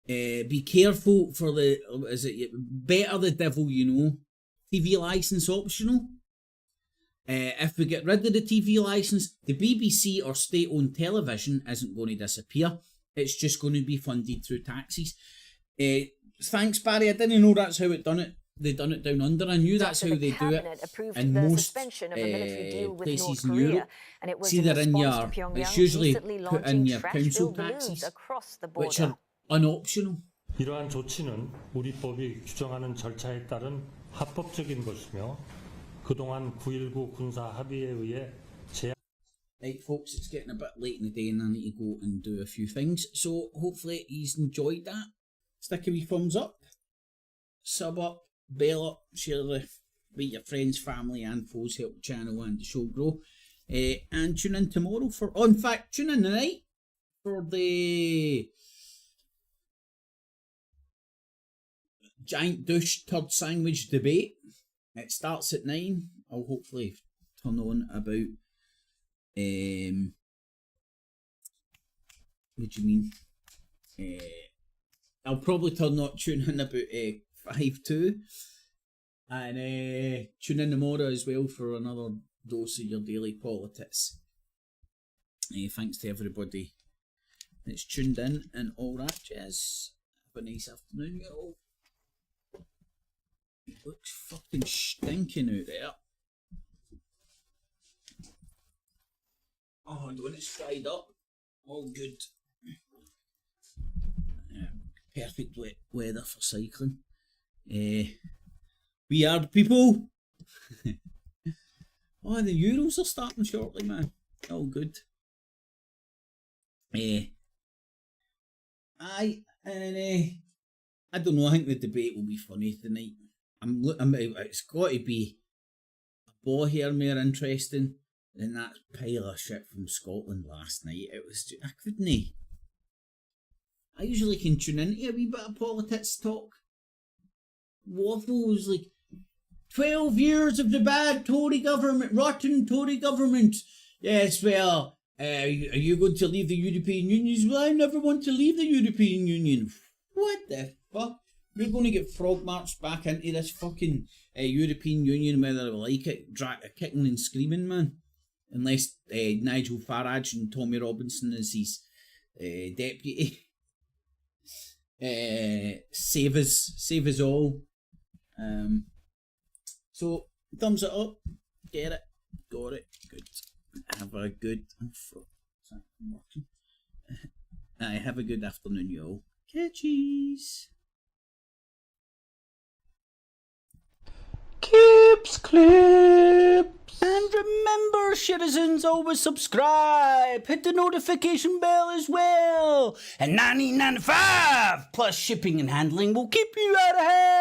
Be careful for the... Is it better the devil, you know? TV licence optional. If we get rid of the TV licence, the BBC or state-owned television isn't going to disappear. It's just going to be funded through taxes. Thanks, Barry. I didn't know that's how it done it. They done it down under. I knew that's how they do it in most places in Europe. See, they're in your... It's usually put in your council taxes, which are unoptional.
이러한 조치는 우리 법이 규정하는 절차에 따른 합법적인 것이며 그동안 9.19 군사 합의에 의해
Right, folks, it's getting a bit late in the day and I need to go and do a few things. So, hopefully, you've enjoyed that. Stick a wee thumbs up, sub up, bell up, share with your friends, family, and foes. Help the channel and the show grow. And tune in tomorrow for... Oh, in fact, tune in tonight for the giant douche turd sandwich debate. It starts at 9. I'll hopefully turn on about... what do you mean? I'll probably tune in about 5-2. And tune in tomorrow as well for another dose of your Daily PoliTITS. Thanks to everybody that's tuned in and all that jazz. Have a nice afternoon, y'all. It looks fucking stinking out there. Oh, and when it's fried up, all good. Perfect wet weather for cycling. We are the people. Oh, the Euros are starting shortly, man. All good. I don't know. I think the debate will be funny tonight. It's got to be a ball here more interesting than that pile of shit from Scotland last night. It was... I couldn't... I usually can tune into a wee bit of PoliTITS talk. Waffles like 12 years of the bad Tory government, rotten Tory government. Yes, well, are you going to leave the European Union? Well, I never want to leave the European Union. What the fuck? We're going to get frog marched back into this fucking European Union, whether we like it, kicking and screaming, man. Unless Nigel Farage and Tommy Robinson is his deputy. Save us all. So thumbs it up, get it, got it, good. Have a good. Have a good afternoon, y'all. Catchies.
Clips, clips.
And remember, citizens, always subscribe. Hit the notification bell as well. And $19.95 plus shipping and handling will keep you out of hell.